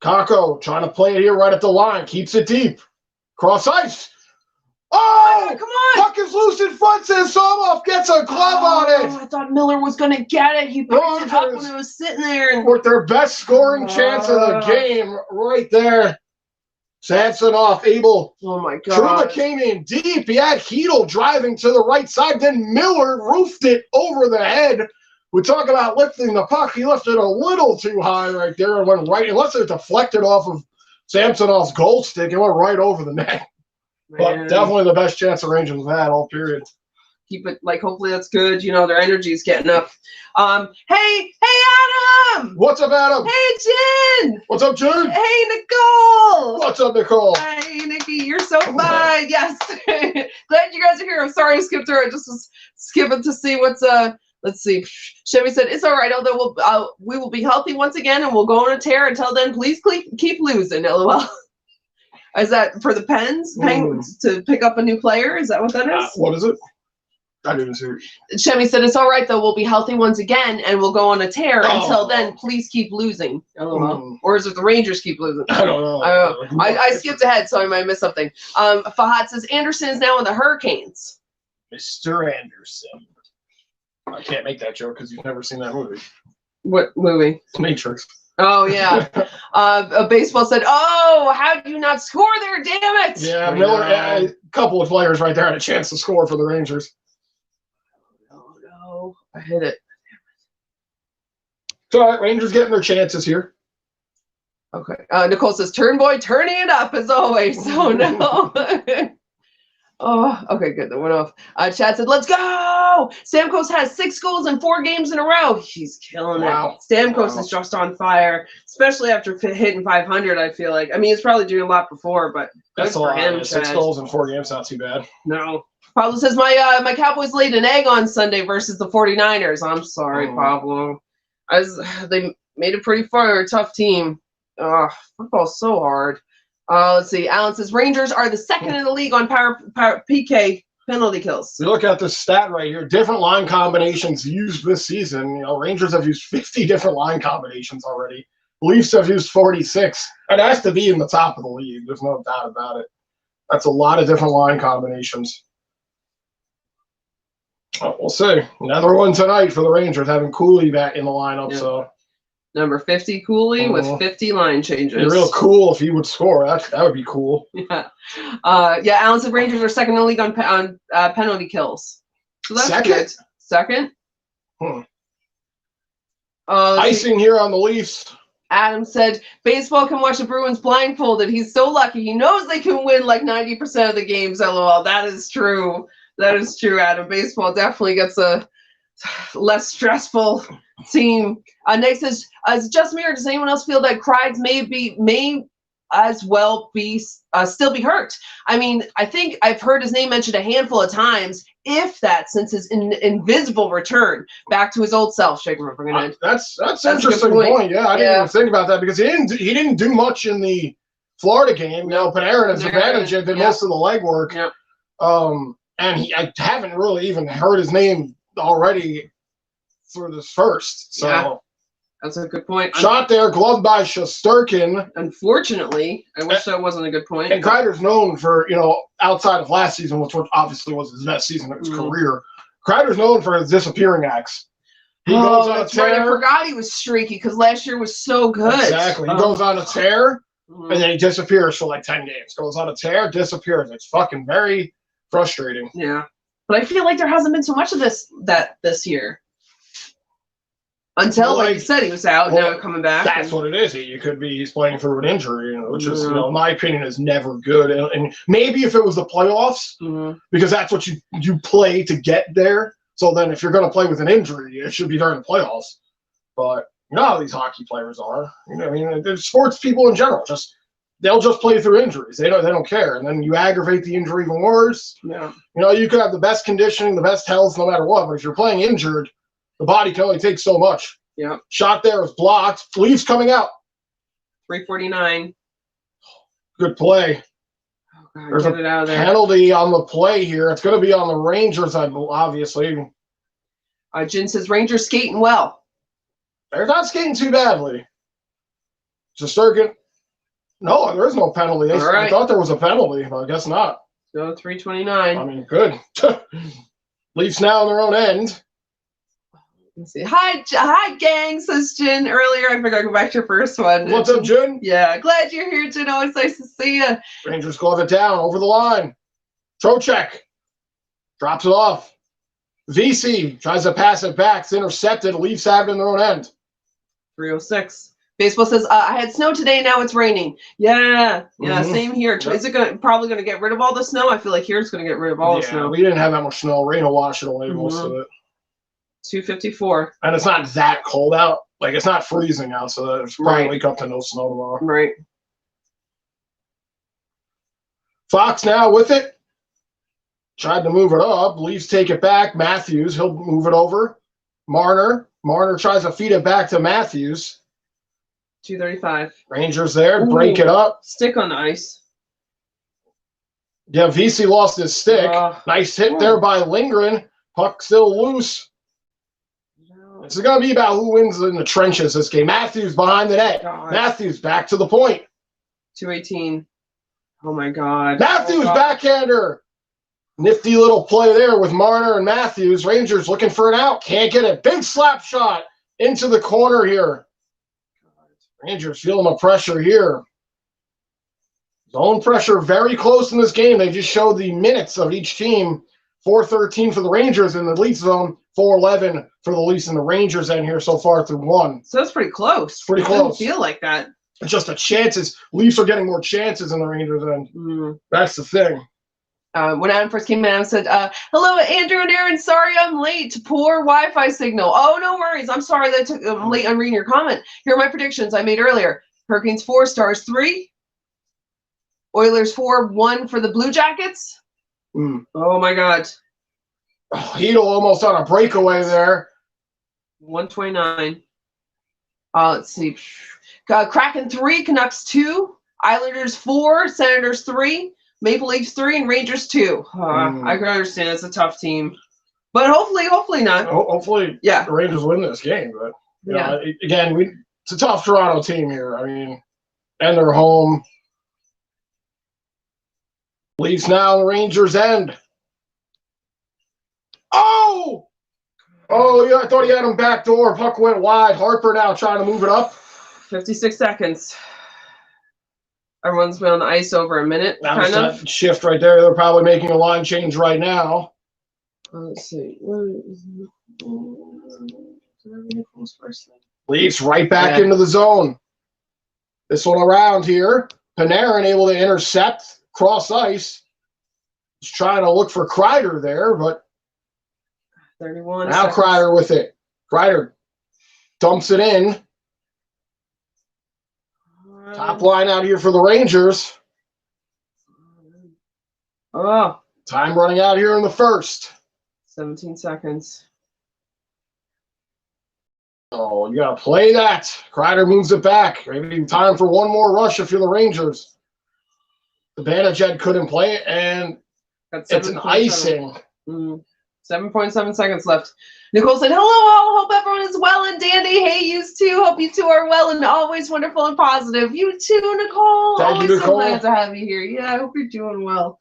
Kakko trying to play it here right at the line. Keeps it deep. Cross ice. Oh! Come on! Puck is loose in front. Samsonov gets a glove on it. I thought Miller was going to get it. He picked it up when it was sitting there. With their best scoring chance of the game right there. Samsonov able. Oh, my God. Trouba came in deep. He had Hedel driving to the right side. Then Miller roofed it over the head. We talk about lifting the puck. He lifted a little too high right there and went right. Unless it deflected off of Samsonov's goal stick, it went right over the net. Man. But definitely the best chance the Rangers have had all period. Keep it, like, hopefully that's good. You know, their energy's getting up. Hey, Adam! What's up, Adam? Hey, Jen! What's up, Jen? Hey, Nicole! What's up, Nicole? Hey, Nikki, you're so fine. Yes. Glad you guys are here. I'm sorry I skipped through. I just was skipping to see what's, let's see. Chevy said, it's all right, although we will be healthy once again, and we'll go on a tear. Until then, please keep losing, LOL. Is that for the Penguins to pick up a new player? Is that what that is? What is it? I didn't see it. Chevy said, it's all right, though. We'll be healthy once again, and we'll go on a tear. Until then, please keep losing. LOL. Or is it the Rangers keep losing? I don't know. I skipped ahead, so I might miss something. Fahad says, Anderson is now in the Hurricanes. Mr. Anderson. I can't make that joke because you've never seen that movie. What movie? Matrix. Oh, yeah. Baseball said, oh, how do you not score there? Damn it. Yeah, Miller, a couple of players right there had a chance to score for the Rangers. Oh, no. I hit it. It's all right. Rangers getting their chances here. Okay. Nicole says, turn boy, turning it up as always. Oh, no. Oh, okay, good. That went off. Chad said, let's go! Stamkos has 6 goals in 4 games in a row. He's killing it. Stamkos is just on fire, especially after hitting 500, I feel like. I mean, he's probably doing a lot before, but that's good for him, 6 goals in 4 games, not too bad. No. Pablo says, my Cowboys laid an egg on Sunday versus the 49ers. I'm sorry, Pablo. They made it pretty far. A tough team. Football's so hard. Let's see. Alan says Rangers are the second in the league on power PK penalty kills. You look at this stat right here. Different line combinations used this season. You know, Rangers have used 50 different line combinations already. Leafs have used 46. It has to be in the top of the league. There's no doubt about it. That's a lot of different line combinations. We'll see. Another one tonight for the Rangers, having Cooley back in the lineup. Yeah. So. Number 50 Cooley with 50 line changes. It'd be real cool if he would score. That would be cool. Yeah. Alan said Rangers are second in the league on penalty kills. So that's good. Second? Icing here on the Leafs. Adam said, baseball can watch the Bruins blindfolded. He's so lucky. He knows they can win like 90% of the games, LOL. That is true. That is true, Adam. Baseball definitely gets a less stressful team. Next says, just mirror, does anyone else feel that Crides may as well be still be hurt? I mean, I think I've heard his name mentioned a handful of times, if that, since his invisible return back to his old self. That's an interesting point. Yeah, I didn't even think about that, because he didn't do much in the Florida game. You know, Panarin as advantage did most of the legwork. Yep. And I haven't really even heard his name already through this first. So. Yeah. That's a good point. Shot there, gloved by Shesterkin. Unfortunately, I wish that wasn't a good point. And Kreider's known for, outside of last season, which obviously was his best season of his career, Kreider's known for his disappearing acts. He goes on a tear. Right. I forgot he was streaky, because last year was so good. Exactly. He goes on a tear, and then he disappears for like 10 games. Goes on a tear, disappears. It's fucking very frustrating. Yeah. But I feel like there hasn't been so much of this year. Until, like you said, he was out, now coming back. That's what it is. He's playing through an injury, which is, in my opinion, is never good. And maybe if it was the playoffs, because that's what you play to get there. So then if you're going to play with an injury, it should be during the playoffs. But you know how these hockey players are. They're sports people in general. They'll just play through injuries. They don't care. And then you aggravate the injury even worse. Yeah. You could have the best conditioning, the best health, no matter what. But if you're playing injured, the body can only take so much. Yeah. Shot there is blocked. Leafs coming out. 3:49. Good play. Oh, God, there's get it out of there. Penalty on the play here. It's going to be on the Rangers, obviously. Jin says Rangers skating well. They're not skating too badly. Shesterkin. No, there is no penalty. I thought there was a penalty, but I guess not. So 3:29. Good. Leafs now on their own end. Let's see. Hi, gang, says Jen earlier. I forgot to go back to your first one. What's up, Jen? Yeah, glad you're here, Jen. Always nice to see you. Rangers glove it down over the line. Trocheck drops it off. VC tries to pass it back. It's intercepted. Leafs have it in their own end. 3:06. Baseball says, I had snow today, now it's raining. Yeah, same here. Yep. Is it probably going to get rid of all the snow? I feel like here it's going to get rid of all the snow. We didn't have that much snow. Rain will wash it away most of it. 2:54. And it's not that cold out. Like, it's not freezing out, so there's probably wake up to no snow tomorrow. Right. Fox now with it. Tried to move it up. Leafs take it back. Matthews, he'll move it over. Marner tries to feed it back to Matthews. 2:35. Rangers there. Break it up. Stick on the ice. Yeah, VC lost his stick. Nice hit there by Lindgren. Puck still loose. This is going to be about who wins in the trenches this game. Matthews behind the net. Matthews back to the point. 2:18. Oh, my God. Matthews backhander. Nifty little play there with Marner and Matthews. Rangers looking for an out. Can't get it. Big slap shot into the corner here. Rangers feeling the pressure here. Zone pressure very close in this game. They just showed the minutes of each team. 4:13 for the Rangers in the Leafs zone. 4:11 for the Leafs and the Rangers end here so far through one. So that's pretty close. Pretty close. It doesn't feel like that. It's just the chances. Leafs are getting more chances in the Rangers end. That's the thing. When Adam first came in, Adam said, hello, Andrew and Aaron. Sorry I'm late. Poor Wi-Fi signal. Oh, no worries. I'm sorry that I'm late on reading your comment. Here are my predictions I made earlier. Hurricanes 4, Stars 3. Oilers 4, 1 for the Blue Jackets. Oh, my God. Hedl almost on a breakaway there. 129. Let's see. Kraken 3, Canucks 2. Islanders 4, Senators 3. Maple Leafs 3 and Rangers 2. I can understand it's a tough team, but hopefully not. Hopefully, the Rangers win this game. But you know, again, it's a tough Toronto team here. I mean, and they're home. Leafs now, the Rangers end. Oh, yeah! I thought he had him back door. Puck went wide. Harper now trying to move it up. 56 seconds. Everyone's been on the ice over a minute, kind of. That shift right there. They're probably making a line change right now. Let's see. Leafs right back into the zone. This one around here. Panarin able to intercept cross ice. He's trying to look for Kreider there, but 31 now seconds. Kreider with it. Kreider dumps it in. Top line out here for the Rangers. Oh. Time running out here in the first. 17 seconds. Oh, you got to play that. Kreider moves it back. Maybe time for one more rush if you're the Rangers. The Banter couldn't play it, and it's an icing. 7.7 seconds left. Nicole said, hello all. Hope everyone is well and dandy. Hey, you too. Hope you two are well and always wonderful and positive. You too, Nicole. Thank always you, Nicole. So glad to have you here. Yeah, I hope you're doing well.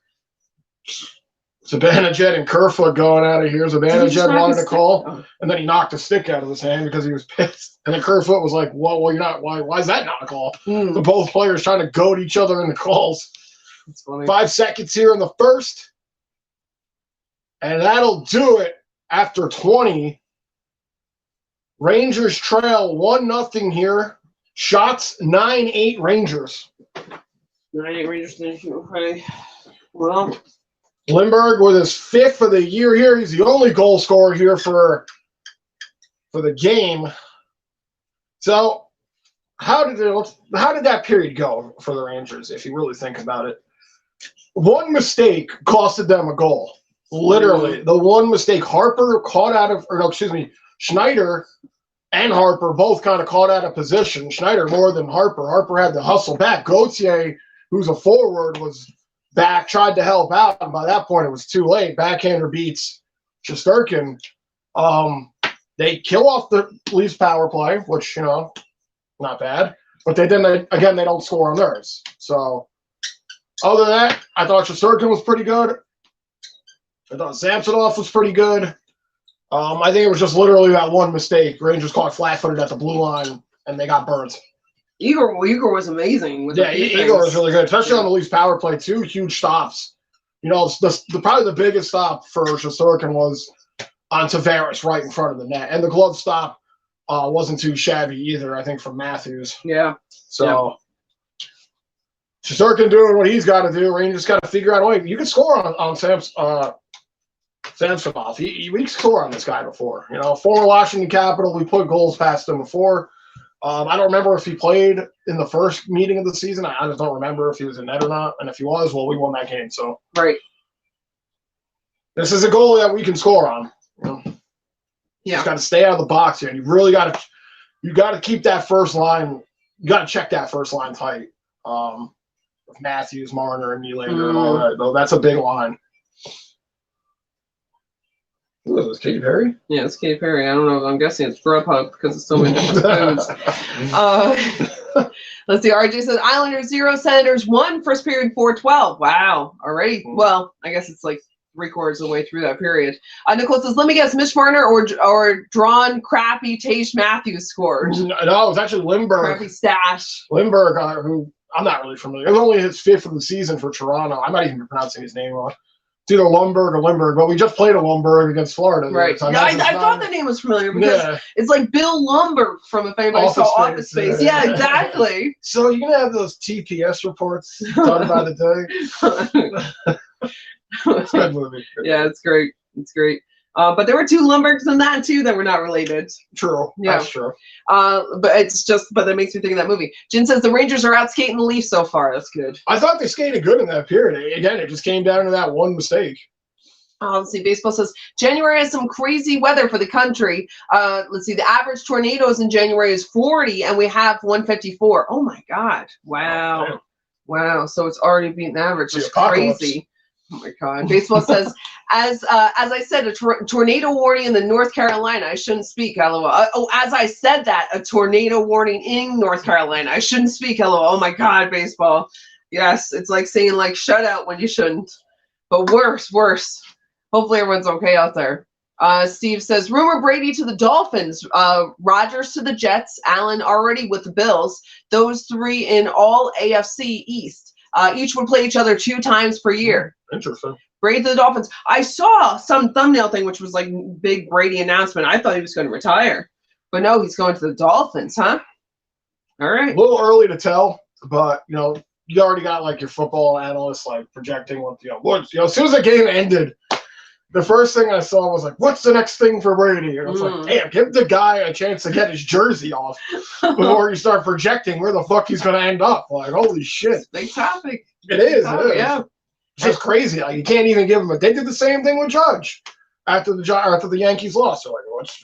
Zibanejad and Kerfoot going out of here. Zibanejad wanted to call, and then he knocked a stick out of his hand because he was pissed. And then Kerfoot was like, well, you're not. Why is that not a call? The both players trying to goad each other in the calls. That's funny. 5 seconds here in the first. And that'll do it after 20. Rangers trail 1-0 here. Shots 9-8 Rangers. 9-8 Rangers. Okay. Well, Lindbergh with his 5th of the year here. He's the only goal scorer here for the game. So how did that period go for the Rangers, if you really think about it? One mistake costed them a goal. Literally, the one mistake. Harper caught out of, or no, excuse me, Schneider and Harper both kind of caught out of position. Schneider more than Harper. Harper had to hustle back. Gauthier, who's a forward, was back, tried to help out, and by that point it was too late. Backhander beats Shesterkin. They kill off the Leafs power play, which, not bad. But they don't score on theirs. So other than that, I thought Shesterkin was pretty good. I thought Samsonov was pretty good. I think it was just literally that one mistake. Rangers caught flat-footed at the blue line, and they got burnt. Igor was amazing. Igor was really good, especially on the Leafs power play. 2 huge stops. Probably the biggest stop for Shesterkin was on Tavares right in front of the net. And the glove stop wasn't too shabby either, I think, from Matthews. Yeah. So Shesterkin doing what he's got to do. Rangers got to figure out a way. You can score on Samsonov. We can score on this guy before. Former Washington Capital, we put goals past him before. I don't remember if he played in the first meeting of the season. I just don't remember if he was in net or not. And if he was, well, we won that game. So right. This is a goalie that we can score on. Yeah. Just got to stay out of the box here. And you really got to keep that first line. You got to check that first line tight. With Matthews, Marner, and Nylander and all that. Though that's a big line. Who is this, Katy Perry? Yeah, it's Katy Perry. I don't know. I'm guessing it's Grubhub because it's so many different foods. Let's see. RJ says Islanders 0, Senators 1. First period 4-12. Wow. All right. Well, I guess it's like 3/4 of the way through that period. Nicole says, let me guess, Mitch Marner or drawn crappy Tage Matthews scored. No, it was actually Lindbergh. Crappy stash. Lindbergh, who I'm not really familiar. It was only his 5th of the season for Toronto. I might even be pronouncing his name wrong. It's either Lundberg or Lindbergh, but we just played a Lundbergh against Florida. Right. Yeah, I thought the name was familiar because it's like Bill Lumbergh from, if anybody saw Office Space. Yeah, exactly. So you're going to have those TPS reports done by the day? It's a good movie. Yeah, it's great. It's great. But there were 2 Lumberghs in that too that were not related. True. Yeah. That's true. But that makes me think of that movie. Jen says the Rangers are out skating the Leafs so far. That's good. I thought they skated good in that period. Again, it just came down to that one mistake. Let's see. Baseball says January has some crazy weather for the country. Let's see. The average tornadoes in January is 40, and we have 154. Oh my God! Wow, oh, wow. So it's already beaten the average. It's crazy. Oh my God. Baseball says, as I said, a tornado warning in the North Carolina. I shouldn't speak, LOL. As I said that, a tornado warning in North Carolina. I shouldn't speak, LOL. Oh my God, baseball. Yes, it's like saying like shutout when you shouldn't. But worse. Hopefully everyone's okay out there. Steve says, rumor Brady to the Dolphins, Rodgers to the Jets, Allen already with the Bills. Those 3 in all AFC East. Each would play each other 2 times per year. Interesting. Brady to the Dolphins. I saw some thumbnail thing which was like big Brady announcement. I thought he was going to retire, but no, he's going to the Dolphins, huh? All right. A little early to tell, but you already got like your football analysts like projecting what as soon as the game ended, the first thing I saw was like, what's the next thing for Brady? And it's like, damn, give the guy a chance to get his jersey off before you start projecting where the fuck he's gonna end up. Like, holy shit. Big topic. It is. Yeah. It's just crazy. Like, you can't even give him they did the same thing with Judge after the Yankees lost. They're like, what's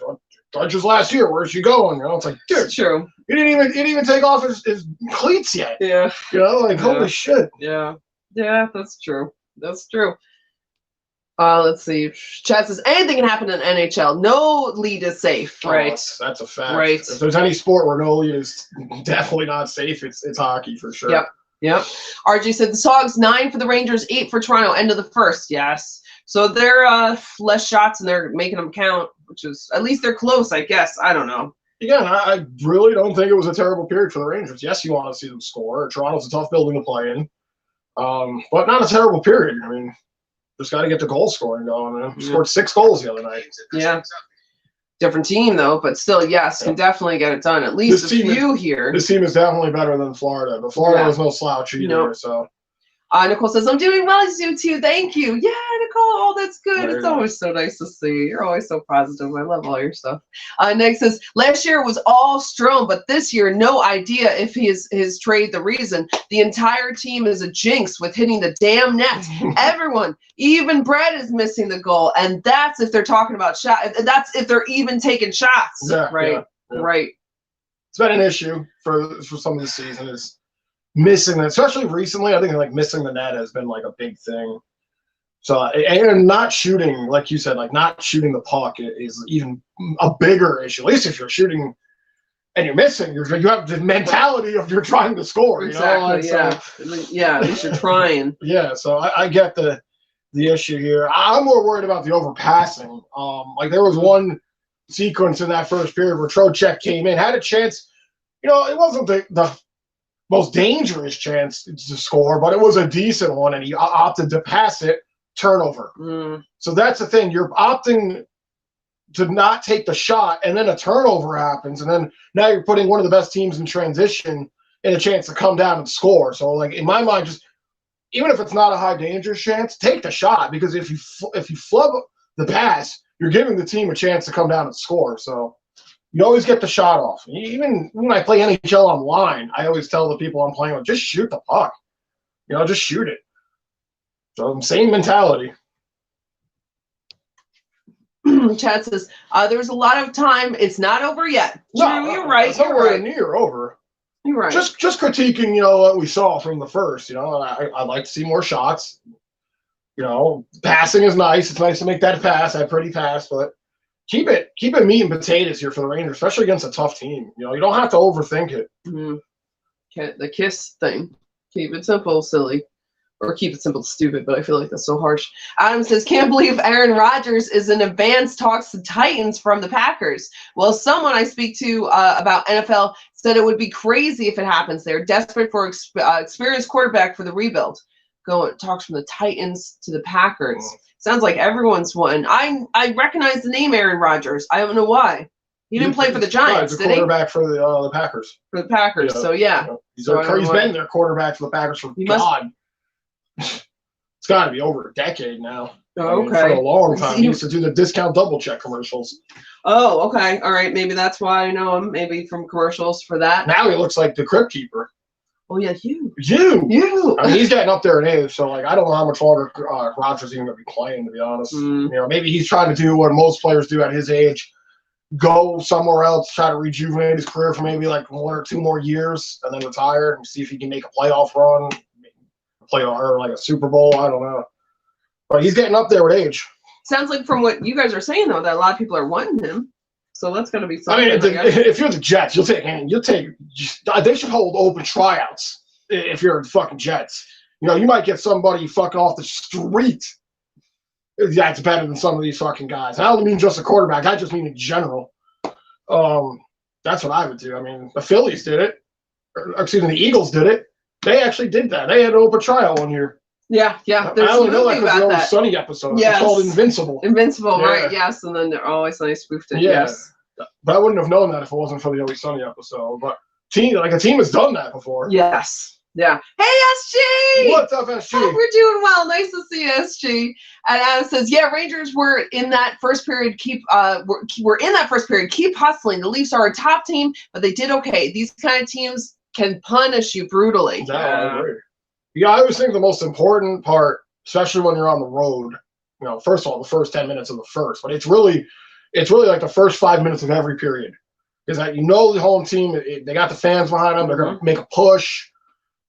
Judge's last year? Where's she going? It's like, dude, it's true. He didn't even take off his cleats yet. Yeah. Holy shit. Yeah. Yeah, that's true. That's true. Let's see. Chad says anything can happen in NHL. No lead is safe. Right. That's a fact. Right. If there's any sport where no lead is definitely not safe, it's hockey for sure. Yep. RG said the Sogs 9 for the Rangers, 8 for Toronto. End of the first. Yes. So they're less shots and they're making them count, which is at least they're close, I guess. I don't know. Again, I really don't think it was a terrible period for the Rangers. Yes, you want to see them score. Toronto's a tough building to play in, but not a terrible period. I mean, just got to get the goal scoring going. Scored 6 goals the other night. Yeah. Different team, though, but still, yes, can definitely get it done. At least a few here. This team is definitely better than Florida, but Florida was no slouch either. So. Nicole says, I'm doing well as you too. Thank you. Yeah, Nicole. Oh, that's good. It's always so nice to see. You're always so positive. I love all your stuff. Nick says, last year was all Strome, but this year, no idea if his trade the reason. The entire team is a jinx with hitting the damn net. Everyone, even Brett is missing the goal. And that's if they're talking about shots. That's if they're even taking shots. Yeah, right. It's been an issue for some of the season is missing it, especially recently. I think like missing the net has been like a big thing. So and not shooting, like you said, like not shooting the puck is even a bigger issue. At least if you're shooting and you're missing, you have the mentality of you're trying to score. Exactly. Yeah. At least you're trying. Yeah. So I get the issue here. I'm more worried about the overpassing. Like there was one sequence in that first period where Trocheck came in, had a chance. It wasn't the most dangerous chance to score, but it was a decent one, and he opted to pass it, turnover. So that's the thing. You're opting to not take the shot, and then a turnover happens, and then now you're putting one of the best teams in transition in a chance to come down and score. So, like, in my mind, just even if it's not a high danger chance, take the shot, because if you flub the pass, you're giving the team a chance to come down and score. So you always get the shot off. Even when I play NHL online, I always tell the people I'm playing with, just shoot the puck. Just shoot it. So same mentality. Chad says, there's a lot of time. It's not over yet. No, you're right. It's nowhere near over. You're right. Just critiquing, what we saw from the first. I'd like to see more shots. Passing is nice. It's nice to make that pass, that pretty pass, but keep it meat and potatoes here for the Rangers, especially against a tough team. You don't have to overthink it. The kiss thing. Keep it simple, silly. Or keep it simple, stupid, but I feel like that's so harsh. Adam says, can't believe Aaron Rodgers is in advanced talks to Titans from the Packers. Well, someone I speak to about NFL said it would be crazy if it happens. They're desperate for experienced quarterback for the rebuild. Talks from the Titans to the Packers. Sounds like everyone's one. I recognize the name Aaron Rodgers. I don't know why. He didn't play for the Giants, did he? Quarterback for the Packers. For the Packers, so yeah. He's been their quarterback for the Packers for it's got to be over a decade now. Okay. For a long time. He used to do the discount double check commercials. Oh, okay. All right. Maybe that's why I know him. Maybe from commercials for that. Now he looks like the Crypt Keeper. Oh, yeah, you. I mean, he's getting up there in age, so I don't know how much longer Rodgers is even going to be playing, to be honest. Maybe he's trying to do what most players do at his age, go somewhere else, try to rejuvenate his career for maybe 1 or 2 more years, and then retire and see if he can make a playoff run, or a Super Bowl. I don't know. But he's getting up there with age. Sounds like from what you guys are saying, though, that a lot of people are wanting him. So that's going to be something. I mean, if you're the Jets, they should hold open tryouts if you're the fucking Jets. You might get somebody fucking off the street that's better than some of these fucking guys. I don't mean just a quarterback. I just mean in general. That's what I would do. I mean, the Phillies did it. The Eagles did it. They actually did that. They had an open tryout one year. Yeah. There's I only know that because the Always Sunny episode. Yes. It's called Invincible. Right, yes. And then they're Always Sunny spoofed it. Yeah. Yes. But I wouldn't have known that if it wasn't for the Always Sunny episode. But team has done that before. Yes. Yeah. Hey, SG! What's up, SG? Oh, we're doing well. Nice to see you, SG. And Adam says, yeah, Rangers were in that first period. We're in that first period. Keep hustling. The Leafs are a top team, but they did okay. These kind of teams can punish you brutally. No, I agree. Yeah, I always think the most important part, especially when you're on the road, first of all, the first 10 minutes of the first, but it's really like the first 5 minutes of every period. Is that the home team, they got the fans behind them. They're going to make a push.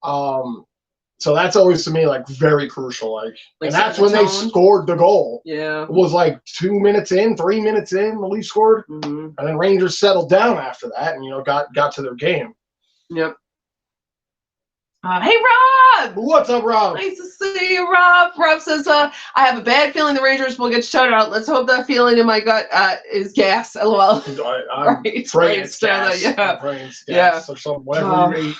So that's always to me like very crucial. And that's when they scored the goal. Yeah, it was like 3 minutes in, the Leafs scored, and then Rangers settled down after that, and got to their game. Yep. Hey, Rob! What's up, Rob? Nice to see you, Rob. Rob says, I have a bad feeling the Rangers will get shut out. Let's hope that feeling in my gut is gas. LOL. I'm praying it's gas. Yeah. I'm praying it's gas or something, whatever you eat.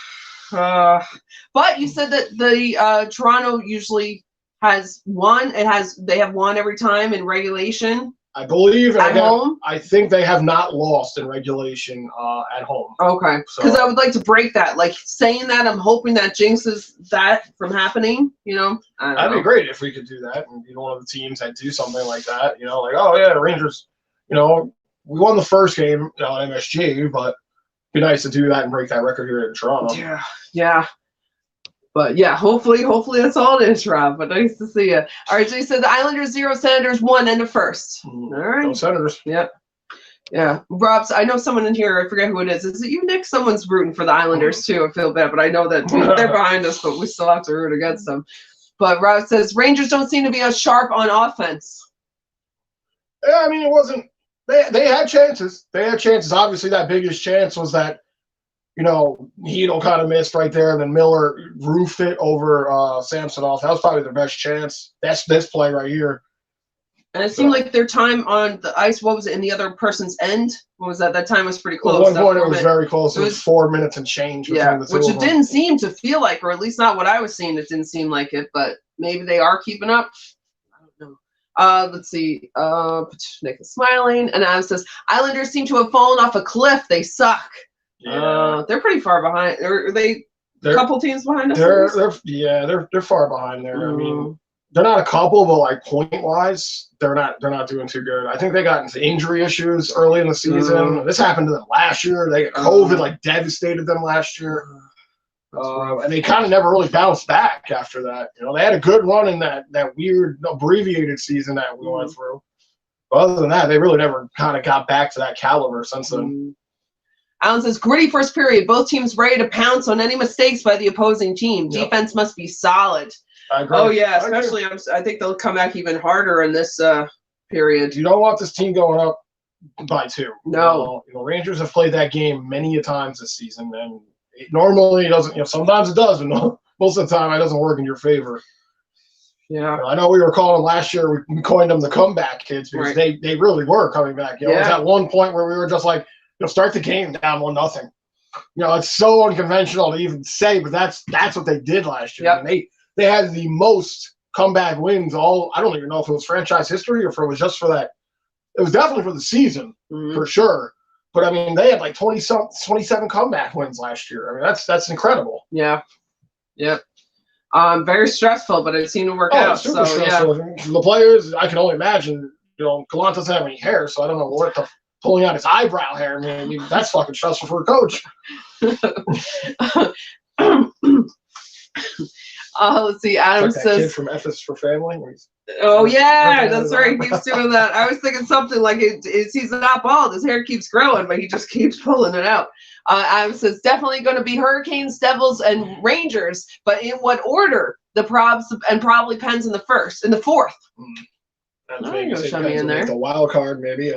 But you said that the Toronto usually has one. They have one every time in regulation. I believe at home. I think they have not lost in regulation at home. Okay, because I would like to break that. Like saying that, I'm hoping that jinxes that from happening. That'd be great if we could do that and be one of the teams that do something like that. Like, oh yeah, the Rangers. We won the first game at MSG, but it'd be nice to do that and break that record here in Toronto. Yeah. But yeah, hopefully that's all it is, Rob. But nice to see you. All right, so you said the Islanders 0, Senators 1, end of first. All right. No Senators. Yep. Yeah. Rob's, I know someone in here, I forget who it is. Is it you, Nick? Someone's rooting for the Islanders too. I feel bad, but I know that they're behind us, but we still have to root against them. But Rob says Rangers don't seem to be as sharp on offense. Yeah, I mean, it wasn't. They had chances. Obviously, that biggest chance was that. Hedl kind of missed right there, and then Miller roofed it over Samsonov. That was probably their best chance. That's this play right here. And it seemed like their time on the ice, what was it, in the other person's end? What was that? That time was pretty close. At one point, it was very close. It was 4 minutes and change between the two which of it them. didn't seem to feel like, or at least not what I was seeing. It didn't seem like it, but maybe they are keeping up. I don't know. Let's see. Nick is smiling. And Adam says, Islanders seem to have fallen off a cliff. They suck. Yeah. They're pretty far behind. Are they a couple teams behind us? They're far behind there. I mean, they're not a couple, but like point wise, they're not doing too good. I think they got into injury issues early in the season. This happened to them last year. They got COVID devastated them last year. And they kind of never really bounced back after that. They had a good run in that weird abbreviated season that we went through. But other than that, they really never kind of got back to that caliber since then. Alan says, gritty first period. Both teams ready to pounce on any mistakes by the opposing team. Yep. Defense must be solid. I agree. Oh, yeah, especially I think they'll come back even harder in this period. You don't want this team going up by 2. No. Rangers have played that game many a times this season, and it normally doesn't. Sometimes it does, but most of the time it doesn't work in your favor. Yeah. I know we were calling them last year. We coined them the comeback kids because they really were coming back. It was at one point where we were just like, start the game down 1-0. It's so unconventional to even say, but that's what they did last year. Yep. And they had the most comeback wins. I don't even know if it was franchise history or if it was just for that. It was definitely for the season for sure. But I mean, they had like 27 comeback wins last year. I mean, that's incredible. Yeah. Yep. Very stressful, but it seemed to work out. Super stressful. Yeah. The players, I can only imagine. Gallant doesn't have any hair, so I don't know what the. Pulling out his eyebrow hair, man. That's fucking stressful for a coach. Let's see. Adam like that says, kid from F is for Family. Oh yeah, that's right. He keeps doing that. I was thinking something like he's not bald. His hair keeps growing, but he just keeps pulling it out. Adam says definitely going to be Hurricanes, Devils, and Rangers, but in what order? The Probs and probably Pens in the fourth. Show me in there. The wild card, maybe.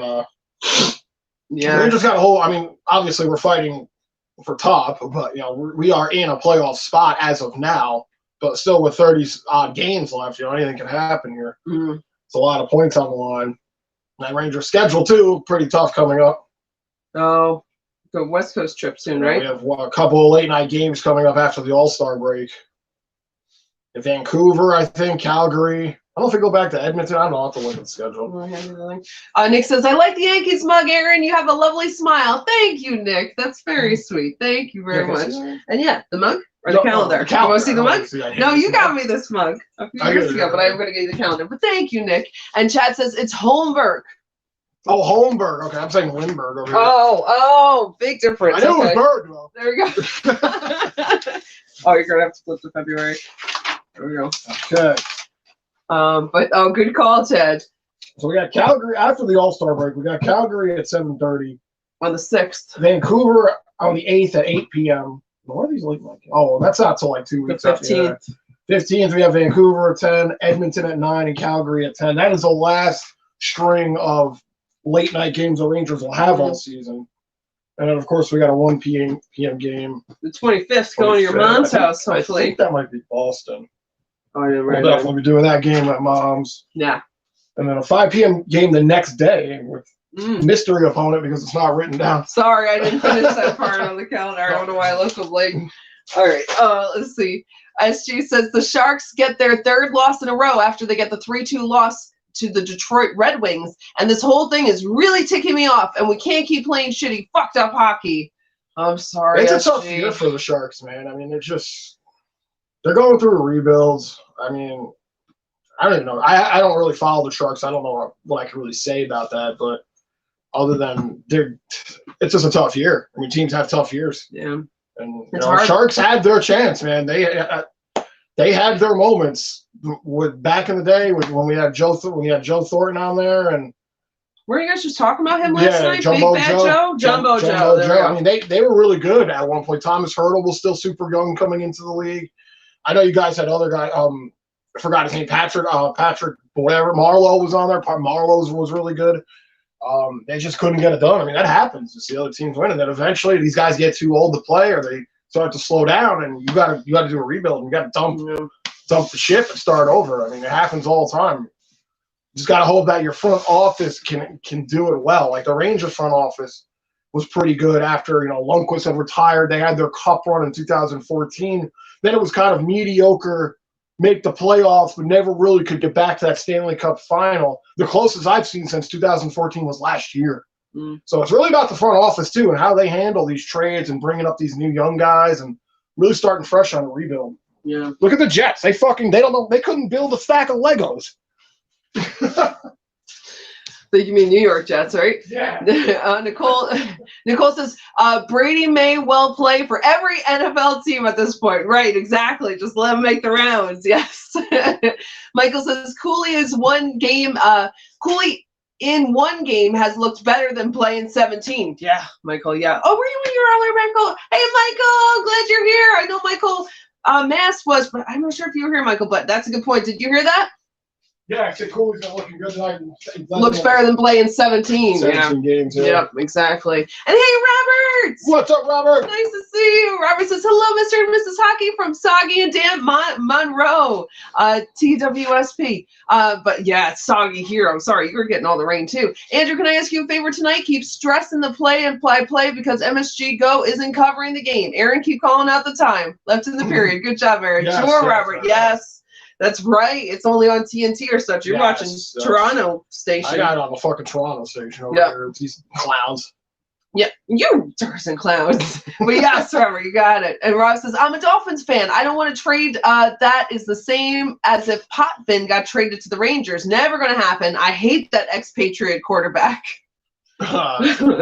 Yeah. Rangers got a whole. I mean, obviously we're fighting for top, but we are in a playoff spot as of now. But still, with 30 odd games left, anything can happen here. It's a lot of points on the line. That Rangers schedule too, pretty tough coming up. Oh, the West Coast trip soon, right? We have a couple of late night games coming up after the All-Star break. Vancouver, I think, Calgary, I don't know if we go back to Edmonton. I don't know. I'll have to look at the schedule. Nick says, I like the Yankees mug, Aaron. You have a lovely smile. Thank you, Nick. That's very sweet. Thank you very much. And yeah, the mug or the calendar. You want to see the mug? No, you got me this mug a few years ago, but I'm going to get you the calendar. But thank you, Nick. And Chad says, it's Holmberg. Oh, Holmberg. Okay, I'm saying Lindbergh over here. Oh, big difference. I know it was Berg, though. There we go. Oh, you're going to have to flip to February. There we go. Okay. But good call, Ted. So we got Calgary after the All-Star break. We got Calgary at 7:30 on the 6th. Vancouver on the 8th at 8 p.m. What are these late like? Oh, well, that's not till like 2 weeks. The 15th. 15th we have Vancouver at 10, Edmonton at 9, and Calgary at 10. That is the last string of late night games the Rangers will have all season. And then of course we got a 1 p.m. game. The 25th going to your mom's house, hopefully. I think that might be Boston. Oh, yeah, right. We'll definitely be doing that game at Mom's. Yeah. And then a 5 p.m. game the next day with mystery opponent because it's not written down. Sorry, I didn't finish that part on the calendar. I don't know why I looked so late. All right. Let's see. SG says the Sharks get their 3rd loss in a row after they get the 3-2 loss to the Detroit Red Wings. And this whole thing is really ticking me off. And we can't keep playing shitty, fucked up hockey. I'm sorry. It's a tough year for the Sharks, man. I mean, they're going through rebuilds. I mean, I don't even know. I don't really follow the Sharks. I don't know what I can really say about that. But other than it's just a tough year. I mean, teams have tough years. Yeah. And Sharks had their chance, man. They had their moments with back in the day when we had Joe Thornton on there, and were you guys just talking about him last night? Jumbo Big Bad Joe? Jumbo Joe. I mean, they were really good at one point. Thomas Hertel was still super young coming into the league. I know you guys had other guys. I forgot his name. Patrick, whatever. Marlowe was on there. Marlowe was really good. They just couldn't get it done. I mean, that happens. You see other teams win, and then eventually these guys get too old to play, or they start to slow down, and you got to do a rebuild. And you got to dump the ship and start over. I mean, it happens all the time. You just got to hope that your front office can do it well. Like the Rangers front office was pretty good after Lundqvist had retired. They had their cup run in 2014. Then it was kind of mediocre, make the playoffs, but never really could get back to that Stanley Cup final. The closest I've seen since 2014 was last year. So it's really about the front office too and how they handle these trades and bringing up these new young guys and really starting fresh on a rebuild. Yeah. Look at the Jets. They don't know. They couldn't build a stack of Legos. You mean New York Jets, right? Yeah. Nicole says, Brady may well play for every NFL team at this point. Right, exactly. Just let him make the rounds. Yes. Michael says, Cooley in one game has looked better than playing 17. Yeah, Michael, yeah. Oh, were you in your earlier, Michael? Hey, Michael, glad you're here. I know Michael Mass was, but I'm not sure if you were here, Michael, but that's a good point. Did you hear that? Yeah, I said Cooley's been looking good tonight. Looks better than playing 17. 17 games, yeah. Yep, exactly. And hey, Robert! What's up, Robert? Nice to see you. Robert says, hello, Mr. and Mrs. Hockey from Soggy and Dan Monroe, TWSP. But yeah, it's soggy here. I'm sorry, you were getting all the rain too. Andrew, can I ask you a favor tonight? Keep stressing the play and play because MSG Go isn't covering the game. Aaron, keep calling out the time. Left in the period. Good job, Aaron. Yes, sure, yes, Robert. Yes. That's right. It's only on TNT or such. You're watching Toronto station. I got it on the fucking Toronto station over here. These clowns. Yeah, you dirts and clowns. But yes, Robert, you got it. And Rob says, I'm a Dolphins fan. I don't want to trade. That is the same as if Potvin got traded to the Rangers. Never going to happen. I hate that expatriate quarterback. Right,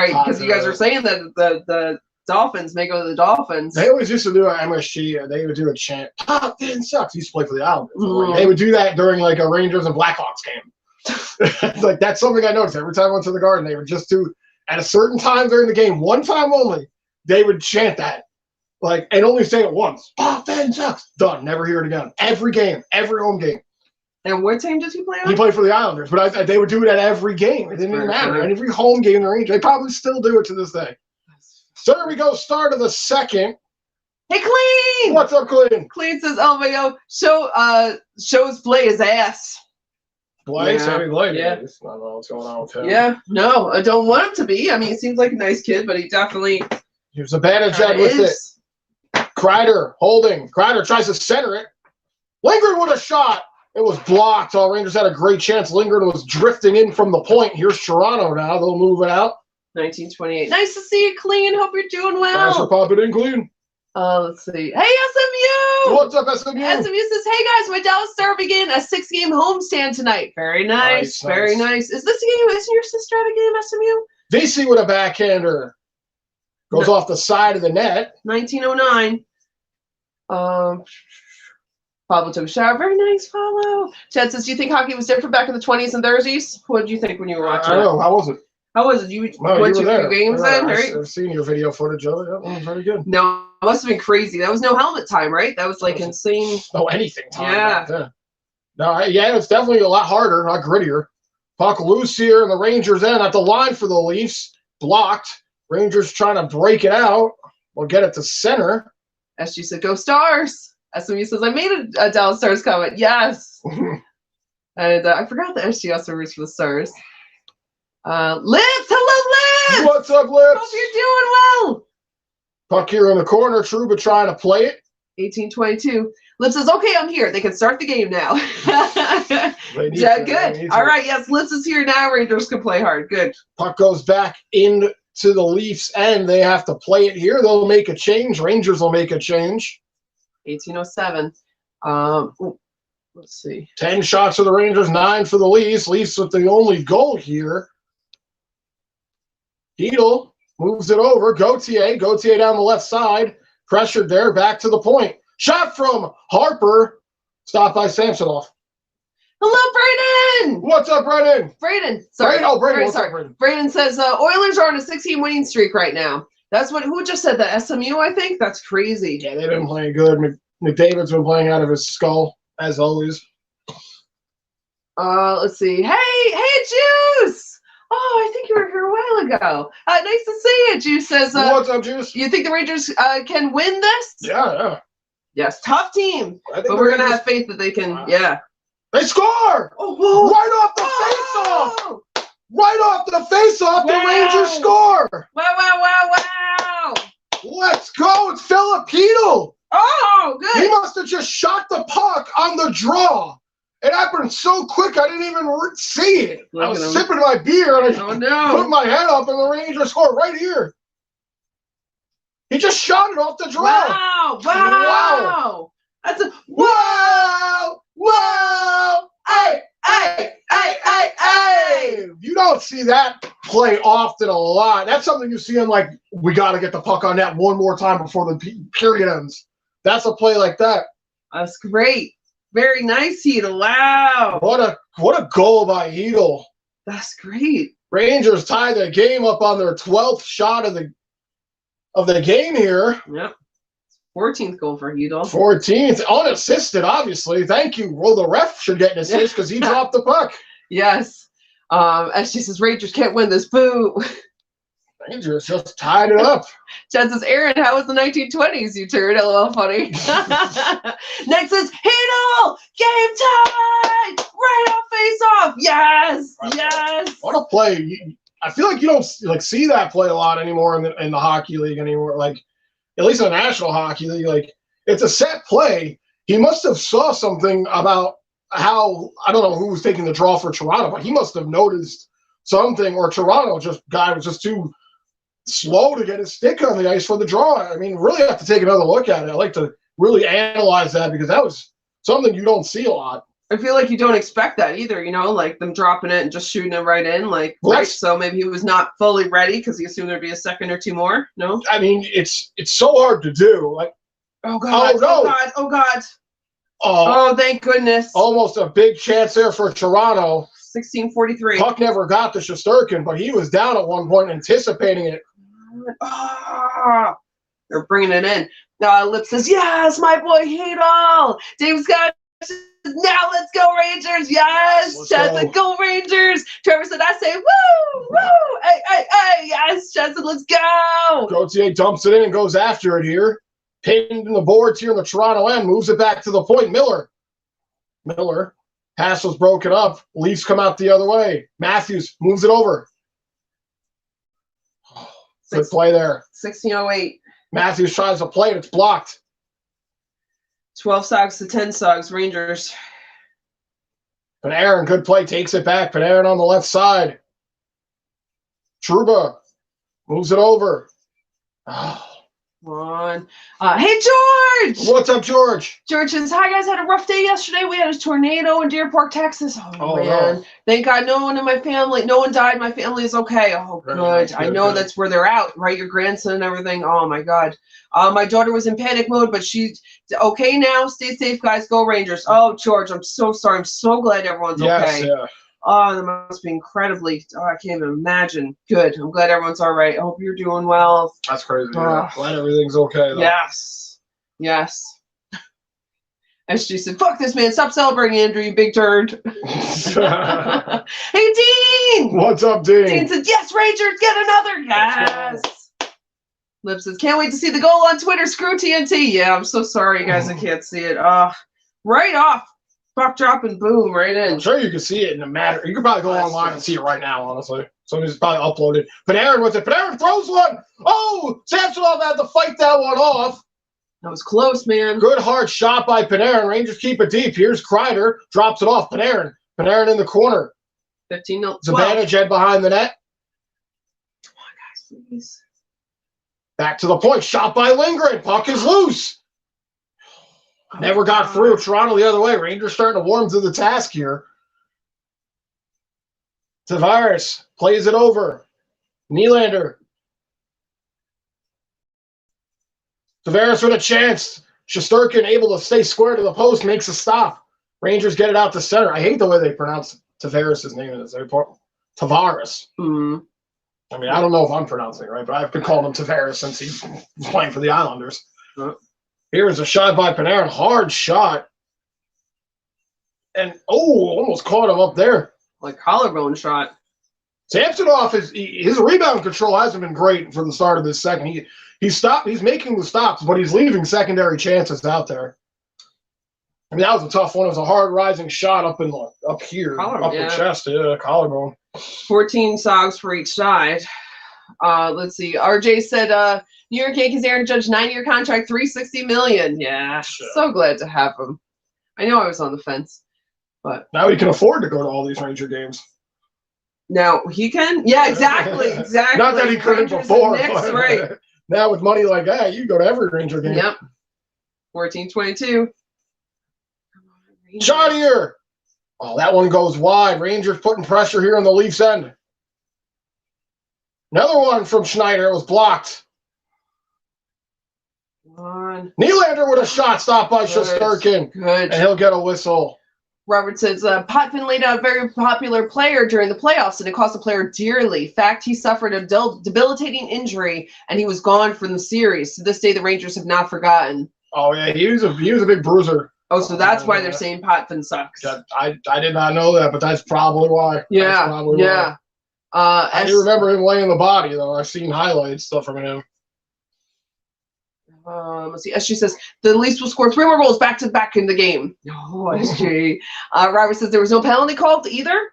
because you guys are saying that the Dolphins may go to the Dolphins. They always used to do an MSG. They would do a chant. Potvin sucks. He used to play for the Islanders. They would do that during like a Rangers and Blackhawks game. Like that's something I noticed every time I went to the Garden. They would just do at a certain time during the game, one time only. They would chant that, like, and only say it once. Potvin sucks. Done. Never hear it again. Every game, every home game. And what team does he play on? He played for the Islanders, but they would do it at every game. It didn't even matter. And every home game, the Rangers, they probably still do it to this day. So there we go, start of the second. Hey, Clean! What's up, Clean? Clean says, oh, my God, shows play his ass. Blay? Sammy Blay? Yeah. I don't know what's going on with him. Yeah, no, I don't want him to be. I mean, he seems like a nice kid, but he definitely He was a bandage with it. Kreider, holding. Kreider tries to center it. Lindgren with a shot. It was blocked. All Rangers had a great chance. Lindgren was drifting in from the point. Here's Toronto now. They'll move it out. 1928. Nice to see you clean. Hope you're doing well. Thanks for popping in, clean. Let's see. Hey, SMU! What's up, SMU? SMU says, hey guys, my Dallas Star begin a 6-game homestand tonight. Very nice. Very nice. Is this a game? Isn't your sister at a game, SMU? VC with a backhander. Goes off the side of the net. 1909. Pablo took a shower. Very nice, Pablo. Chad says, do you think hockey was different back in the 20s and 30s? What did you think when you were watching I don't know. How was it? How was it? You went to a few games then, right? I've seen your video footage of it. That was very good. No, it must have been crazy. That was no helmet time, right? That was like insane. No anything time. Yeah. No, yeah, it's definitely a lot harder, not grittier. Puck loose here, and the Rangers end at the line for the Leafs. Blocked. Rangers trying to break it out. We'll get it to center. SG said, go Stars. SMU says, I made a Dallas Stars comment. Yes. And I forgot that SG also roots for the Stars. Lips! Hello, Lips! What's up, Lips? Hope you're doing well. Puck here in the corner. Trouba trying to play it. 1822. Lips says, okay, I'm here. They can start the game now. Yeah, good. All right, yes, Lips is here now. Rangers can play hard. Good. Puck goes back into the Leafs end. They have to play it here. They'll make a change. Rangers will make a change. 1807. Let's see. 10 shots for the Rangers, 9 for the Leafs. Leafs with the only goal here. Heedle moves it over. Gauthier down the left side. Pressured there. Back to the point. Shot from Harper. Stopped by Samsonov. Hello, Brayden! What's up, Brayden? Brayden. Sorry. Brayden. What's Sorry. up, Brayden? Brayden says, Oilers are on a 16 winning streak right now. That's who just said that? SMU, I think? That's crazy. Yeah, they've been playing good. McDavid's been playing out of his skull, as always. Let's see. Hey, Juice! Oh, I think you were here a while ago. Nice to see you. Juice says, what's up, Juice? You think the Rangers can win this? Yeah. Yes, tough team. But we're going to have faith that they can, They score! Oh, right off the face-off! Right off the face-off, the Rangers score! Wow. Let's go! It's Filipino! Oh, good. He must have just shot the puck on the draw. It happened so quick, I didn't even see it. I was sipping my beer, and I put my head up, and the Rangers scored right here. He just shot it off the draw. Wow. That's a wow. Hey. You don't see that play often a lot. That's something you see in, like, we got to get the puck on net one more time before the period ends. That's a play like that. That's great. Very nice, Heedle. Wow. What a goal by Heedle. That's great. Rangers tie the game up on their 12th shot of the game here. Yep. 14th goal for Heedle. 14th. Unassisted, obviously. Thank you. Well, the ref should get an assist because he dropped the puck. Yes. As she says, Rangers can't win this. Boo. Rangers just tied it up. Chad says, Aaron, how was the 1920s, you turd? LOL, funny. Next is Heedle! Game time! Right off face-off! Yes! What a play. I feel like you don't see that play a lot anymore in the hockey league anymore. Like, at least in the National Hockey League, like, it's a set play. He must have saw something about how, I don't know who was taking the draw for Toronto, but he must have noticed something, or Toronto guy was just too slow to get his stick on the ice for the draw. I mean, really have to take another look at it. I like to really analyze that because that was something you don't see a lot. I feel like you don't expect that either, like them dropping it and just shooting it right in. Right. So maybe he was not fully ready because he assumed there'd be a second or two more. No? I mean, it's so hard to do. Like, oh, God. Oh, God. Oh, thank goodness. Almost a big chance there for Toronto. 1643. Puck never got to Shesterkin, but he was down at one point anticipating it. They're bringing it in. Lip says, yes, my boy Heedle. Dave Scott says, now let's go Rangers. Yes. Chad said, go Rangers. Trevor said, I say, woo. Hey. Yes. Chad said, let's go. Gauthier dumps it in and goes after it here. Pinned in the boards here in the Toronto end. Moves it back to the point. Miller. Pass was broken up. Leafs come out the other way. Matthews moves it over. Good play there. 1608. Matthews tries to play it. It's blocked. 12 Sogs to 10 Sogs. Rangers. Panarin, good play, takes it back. Panarin on the left side. Trouba moves it over. Oh. Come on. Hey, George! What's up, George? George says, hi, guys. Had a rough day yesterday. We had a tornado in Deer Park, Texas. Oh man. No. Thank God no one in my family, no one died. My family is okay. Oh, good. Nice, I know good. That's where they're out, right? Your grandson and everything. Oh, my God. My daughter was in panic mode, but she's okay now. Stay safe, guys. Go Rangers. Oh, George, I'm so sorry. I'm so glad everyone's okay. Yeah. Oh, that must be incredibly, I can't even imagine. Good. I'm glad everyone's all right. I hope you're doing well. That's crazy. Yeah. Glad everything's okay, though. Yes. Yes. SG said, fuck this, man. Stop celebrating, Andrew, you big turd. Hey, Dean! What's up, Dean? Dean said, yes, Rangers, get another. Yes. Lip says, can't wait to see the goal on Twitter. Screw TNT. Yeah, I'm so sorry, you guys. I can't see it. Right off. Buck drop and boom, right in. I'm sure you can see it in a matter. You could probably go online and see it right now, honestly. Somebody's probably uploaded. Panarin with it. Panarin throws one. Oh, Samsonov had to fight that one off. That was close, man. Good hard shot by Panarin. Rangers keep it deep. Here's Kreider. Drops it off. Panarin. Panarin in the corner. 15-0. Zibanejad behind the net. Come on, guys, please. Back to the point. Shot by Lindgren. Puck is loose. Never got through. Toronto the other way. Rangers starting to warm to the task here. Tavares plays it over. Nylander. Tavares with a chance. Shesterkin able to stay square to the post. Makes a stop. Rangers get it out to center. I hate the way they pronounce Tavares' name in this airport. Tavares. Mm-hmm. I mean, I don't know if I'm pronouncing it right, but I've been calling him Tavares since he was playing for the Islanders. Here's a shot by Panarin. Hard shot. And, almost caught him up there. Like collarbone shot. Samsonov, his rebound control hasn't been great for the start of this second. He's making the stops, but he's leaving secondary chances out there. I mean, that was a tough one. It was a hard rising shot up here, the chest, collarbone. 14 sogs for each side. Let's see. RJ said, New York Yankees Aaron Judge 9-year contract, $360 million. Yeah, sure. So glad to have him. I know I was on the fence, but now he can afford to go to all these Ranger games. Now he can. Yeah, exactly. Not that he couldn't before. Knicks, right. Now with money like that, you go to every Ranger game. Yep. 14-22. Shot here. Oh, that one goes wide. Rangers putting pressure here on the Leafs end. Another one from Schneider. It was blocked. Nylander with a shot stopped by Shesterkin. Good. And he'll get a whistle. Robert says, Potvin laid out a very popular player during the playoffs, and it cost the player dearly. Fact, he suffered a debilitating injury, and he was gone from the series. To this day, the Rangers have not forgotten. Oh, yeah, he was a big bruiser. Oh, so that's why they're saying Potvin sucks. I did not know that, but that's probably why. Yeah, yeah. I do remember him laying the body, though. I've seen highlights stuff from him. Let's see. SG says the Leafs will score 3 more goals back to back in the game. Oh, SG. Robert says there was no penalty called either.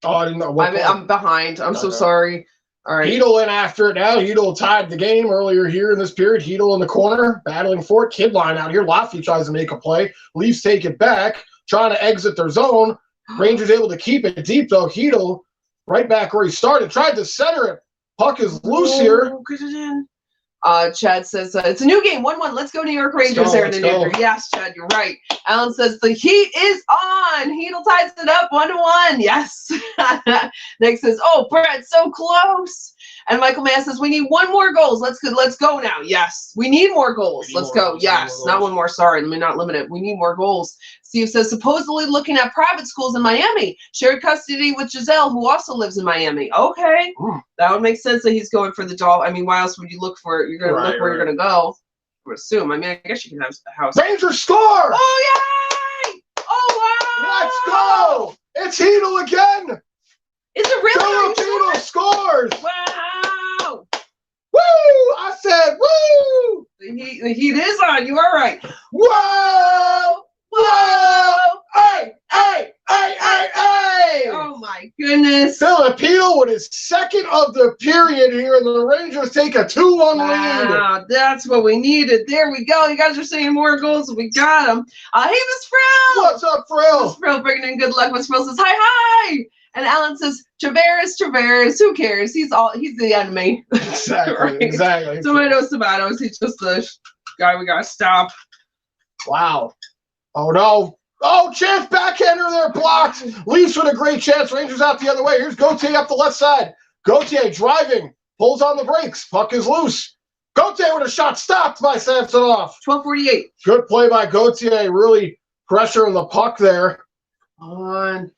Oh, I didn't know. I'm behind. I'm so sorry. All right. Hedl in after it now. Hedl tied the game earlier here in this period. Hedl in the corner, battling for it. Kid line out here. Lafley tries to make a play. Leafs take it back, trying to exit their zone. Rangers able to keep it deep, though. Hedl right back where he started. Tried to center it. Puck is loose here. Get it in. Chad says, it's a new game, 1-1. Let's go New York Rangers there in the New York. Yes, Chad, you're right. Alan says, the heat is on. Hedl ties it up 1-1. Yes. Nick says, oh, Brett, so close. And Michael Mann says, we need 1 more goals. Let's go now. Yes. We need more goals. Let's go. Yes. Not 1 more. Sorry. Let me not limit it. We need more goals. Steve says, supposedly looking at private schools in Miami. Shared custody with Giselle, who also lives in Miami. Okay. That would make sense that he's going for the doll. I mean, why else would you look for it? You're going to look where you're going to go. I would assume. I mean, I guess you can have a house. Rangers score! Oh, yay! Oh, wow! Let's go! It's Hedl again! Is it really? Hedl scores! Wow! Woo! I said woo! The heat is on. You are right. Whoa! Whoa! Hey! Hey! Hey! Hey! Hey! Oh my goodness. Filipino with his second of the period here, and the Rangers take a 2-1 lead. Wow, that's what we needed. There we go. You guys are saying more goals. We got them. Hey, Miss Frill. What's up, Frill? Miss Frill bringing in good luck. Miss Frill says, hi. And Alan says, Tavares, who cares? He's the enemy. Exactly, Right? exactly. Tomatoes. He's just the guy we got to stop. Wow. Oh, no. Oh, chance backhander there, blocked. Leafs with a great chance. Rangers out the other way. Here's Gauthier up the left side. Gauthier driving. Pulls on the brakes. Puck is loose. Gauthier with a shot stopped by Samsonov. 12:48. Good play by Gauthier. Really pressuring the puck there. On.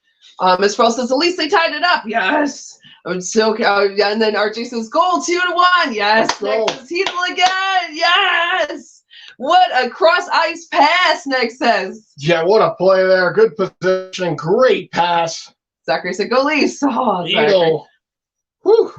Miss Frill says, at least they tied it up. Yes. I'm so and then RJ says, goal 2-1. Yes. Next is Heedle again. Yes. What a cross ice pass, Nick says. Yeah, what a play there. Good positioning. Great pass. Zachary said, go Leafs. Oh, Zachary. Whew.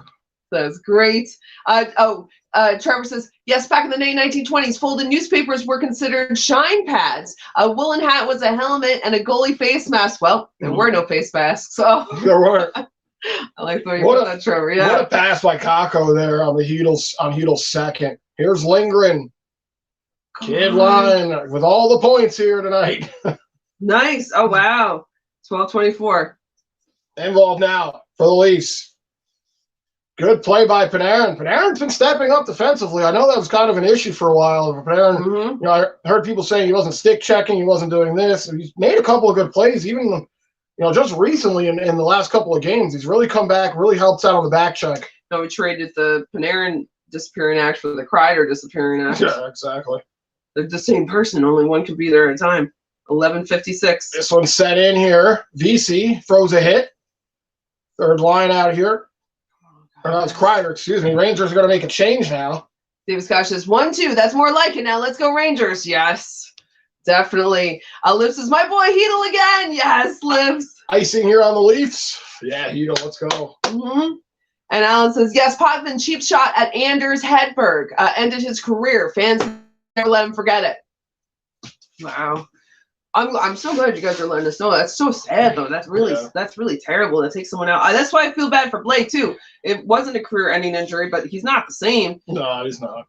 That's great. Trevor says, yes, back in the 1920s, folded newspapers were considered shine pads. A woolen hat was a helmet and a goalie face mask. Well, there were no face masks, so. There weren't. I like the way you put that, Trevor. Yeah. What a pass by Kakko there on Heedle's second. Here's Lindgren. Kid line with all the points here tonight. Nice. Oh, wow. 12:24. Involved now for the Leafs. Good play by Panarin. Panarin's been stepping up defensively. I know that was kind of an issue for a while. Panarin, you know, I heard people saying he wasn't stick checking, he wasn't doing this. He's made a couple of good plays, even, you know, just recently in the last couple of games. He's really come back, really helps out on the back check. No, we traded the Panarin disappearing act for the Kreider disappearing act. Yeah, exactly. They're the same person. Only one can be there at a time. 11:56. This one's set in here. VC throws a hit. Third line out here. Or no, it's Kreider, excuse me. Rangers are going to make a change now. David Scott says 1-2. That's more like it now. Let's go Rangers. Yes, definitely. Liv says, my boy Heedle again. Yes, Livs. Icing here on the Leafs. Yeah, Heedle, let's go. And Alan says, yes, Potvin cheap shot at Anders Hedberg. Ended his career. Fans never let him forget it. Wow. I'm so glad you guys are letting us know. That's so sad though. That's really terrible to take someone out. That's why I feel bad for Blake too. It wasn't a career-ending injury, but he's not the same. No, he's not.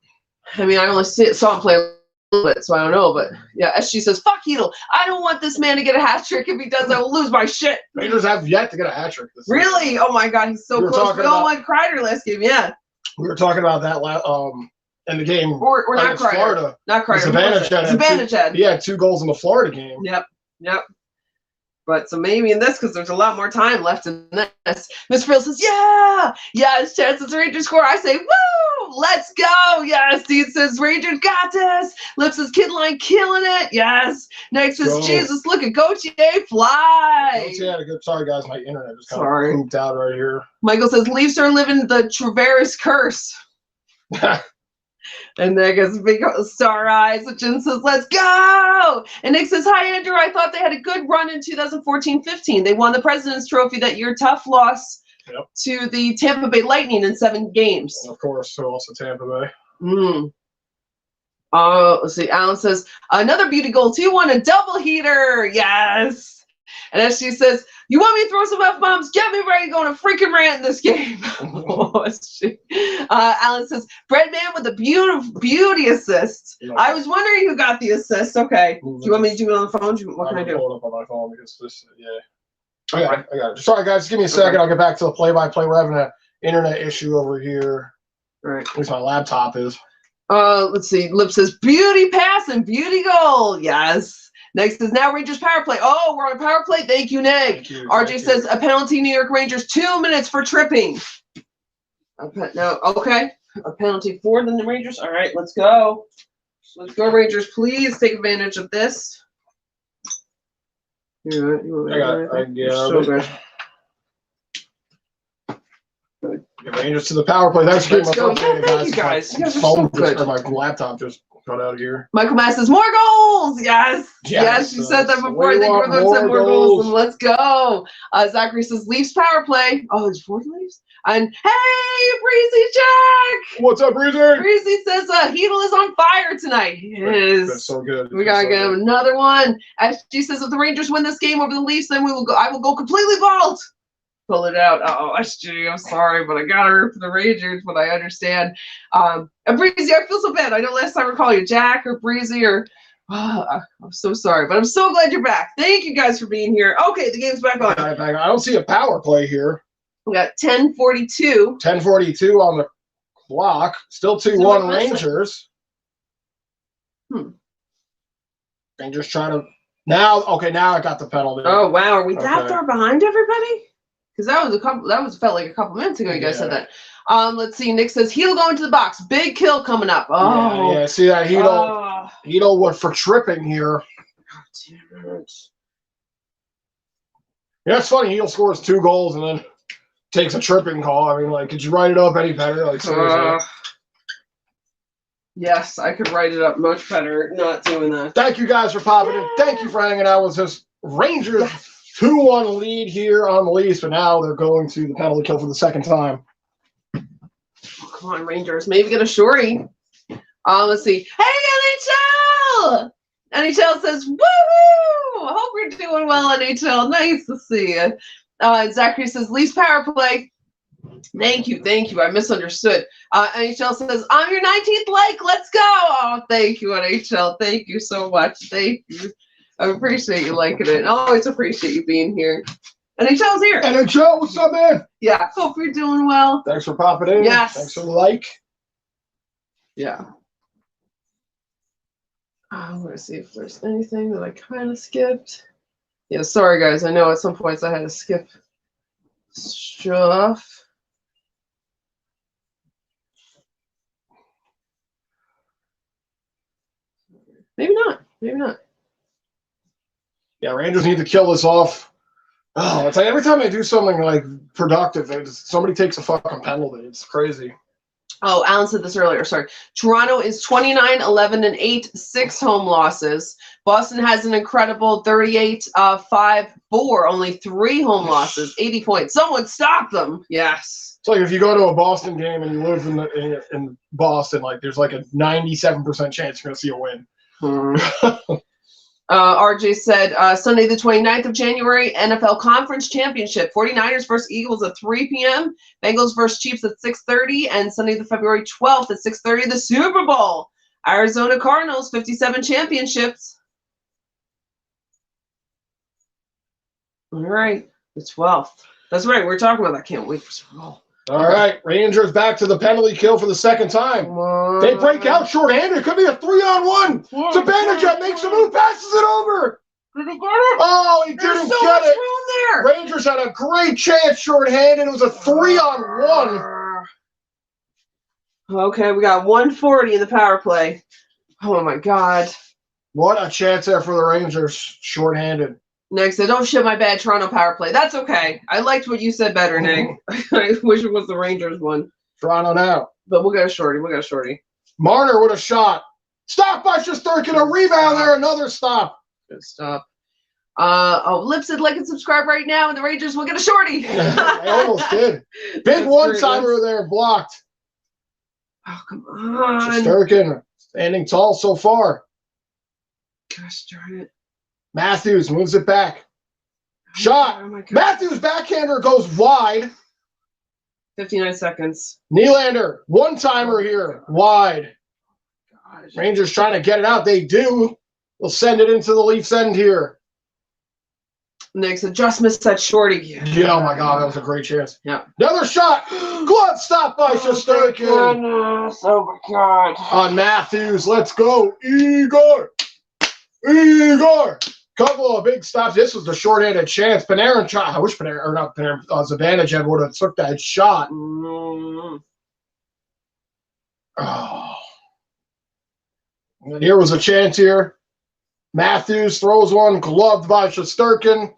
I mean, I only saw him play a little bit, so I don't know. But yeah, SG says, fuck Heedle. I don't want this man to get a hat trick. If he does, I will lose my shit. Rangers have yet to get a hat trick this season. Really? Oh my God, he's so close. We all won Kreider last game. Yeah. We were talking about that in the game. Or not Kreider. Florida. Not Kreider. Zibanejad. He had 2 goals in the Florida game. Yep. But so maybe in this, because there's a lot more time left in this. Miss Frill says, yeah, yes, chances Rangers score. I say, woo, let's go. Yes, Steve says, Rangers got this. Lips says, kid line killing it. Yes. Next says, Jesus, look at Gauthier fly. Gauthier had a good, sorry guys, my internet just kind of pooped out right here. Michael says, Leafs are living the Tavares curse. And there goes big star eyes. Jen says, let's go. And Nick says, hi, Andrew. I thought they had a good run in 2014-15. They won the President's Trophy that year. Tough loss to the Tampa Bay Lightning in 7 games. Of course, so also Tampa Bay. Let's see. Alan says, another beauty goal. 2-1, a double heater. Yes. And as she says, you want me to throw some F-bombs? Get me ready to go on a freaking rant in this game. Alan says, Breadman with a beauty assist. I was wondering who got the assist. Okay. Do you want me to do it on the phone? What can I do? Hold up on my phone because this, I got it. Sorry, guys. Just give me a second. I'll get back to the play-by-play. We're having an internet issue over here. All right. At least my laptop is. Let's see. Lip says, beauty pass and beauty goal. Yes. Next is now Rangers power play. Oh, we're on power play. Thank you, Nick. RJ says a penalty, New York Rangers, 2 minutes for tripping. No, okay. A penalty for the Rangers. All right, let's go. Let's go, Rangers. Please take advantage of this. I got it. Yeah. So good. Rangers to the power play. Thanks for getting my thank you guys. You guys are so good. My laptop just got out of here. Michael Mass says more goals. Yes. Yes, you said that before. I think we're going to say more goals. And let's go. Zachary says Leafs power play. Oh, there's 4 Leafs. And hey, Breezy Jack. What's up, Breezy? Breezy says Heedle is on fire tonight. He is. That's so good. We gotta get him another one. SG says if the Rangers win this game over the Leafs, then I will go completely vault. pull it out. Oh, SG, I'm sorry, but I got her for the Rangers, but I understand. And Breezy, I feel so bad. I know last time we called you Jack or Breezy or I'm so sorry, but I'm so glad you're back. Thank you guys for being here. Okay, the game's back on. I don't see a power play here. We got 10:42. 10:42 on the clock. Still 2-1 Rangers. Rangers trying to now. Okay, now I got the penalty. Oh wow, are we that far behind everybody? Because that was felt like a couple minutes ago. You guys said that. Let's see. Nick says he'll go into the box. Big kill coming up. Oh yeah. See that Hedo what for tripping here. Oh, Yeah, it's funny. Hedo scores 2 goals and then takes a tripping call. I mean, like, could you write it up any better? Like, seriously. Yes, I could write it up much better. Not doing that. Thank you guys for popping in. Thank you for hanging out with us. Rangers 2-1 lead here on the Leafs, but now they're going to the penalty kill for the second time. Oh, come on, Rangers. Maybe get a shorty. Let's see. Hey, NHL! NHL says, woohoo! Hope you're doing well, NHL. Nice to see you. Zachary says, Leafs power play. Thank you. I misunderstood. NHL says, I'm your 19th like. Let's go. Oh, thank you, NHL. Thank you so much. Thank you. I appreciate you liking it. I always appreciate you being here. NHL's here. NHL, what's up, man? Yeah. Hope you're doing well. Thanks for popping in. Yes. Thanks for the like. Yeah. I'm going to see if there's anything that I kind of skipped. Yeah, sorry, guys. I know at some points I had to skip stuff. Maybe not. Yeah, Rangers need to kill this off. Oh, it's like every time I do something like productive, somebody takes a fucking penalty. It's crazy. Oh, Alan said this earlier. Sorry. Toronto is 29-11-8, 6 home losses. Boston has an incredible 38-5-4, only 3 home losses, 80 points. Someone stop them. Yes. It's like if you go to a Boston game and you live in Boston, like there's like a 97% chance you're going to see a win. RJ said Sunday the 29th of January, NFL Conference Championship. 49ers versus Eagles at 3 p.m. Bengals versus Chiefs at 6:30. And Sunday the February 12th at 6:30, the Super Bowl. Arizona Cardinals, 57 championships. All right, the 12th. That's right, we're talking about that. Can't wait for Super Bowl. All right, Rangers back to the penalty kill for the second time. They break out shorthanded. It could be a 3-on-1. Zibanejad makes a move, passes it over. Did he get it? Oh, he didn't get it. Room there. Rangers had a great chance shorthanded. It was a 3-on-1. Okay, we got 140 in the power play. Oh, my God. What a chance there for the Rangers shorthanded. Nick said, don't shit my bad Toronto power play. That's okay. I liked what you said better, Nick. I wish it was the Rangers one. Toronto now. But we'll get a shorty. Marner with a shot. Stop by Shesterkin. A rebound there. Another stop. Good stop. Lip said like and subscribe right now, and the Rangers will get a shorty. I almost did. Big one-timer there blocked. Oh, come on. Shesterkin standing tall so far. Gosh darn it. Matthews moves it back. Shot. Oh my God. Matthews backhander goes wide. 59 seconds. Nylander, one-timer here, wide. Gosh. Rangers trying to get it out. They do. They'll send it into the Leafs end here. Nick said, just missed that shorty. Yeah, oh my God, that was a great chance. Yeah. Another shot. Glove stop by Shesterkin. Oh my God. On Matthews, let's go. Igor. Couple of big stops. This was the short-handed chance. Panarin shot. I wish Zibanejad would have took that shot. Oh. And here was a chance here. Matthews throws one, gloved by Shesterkin.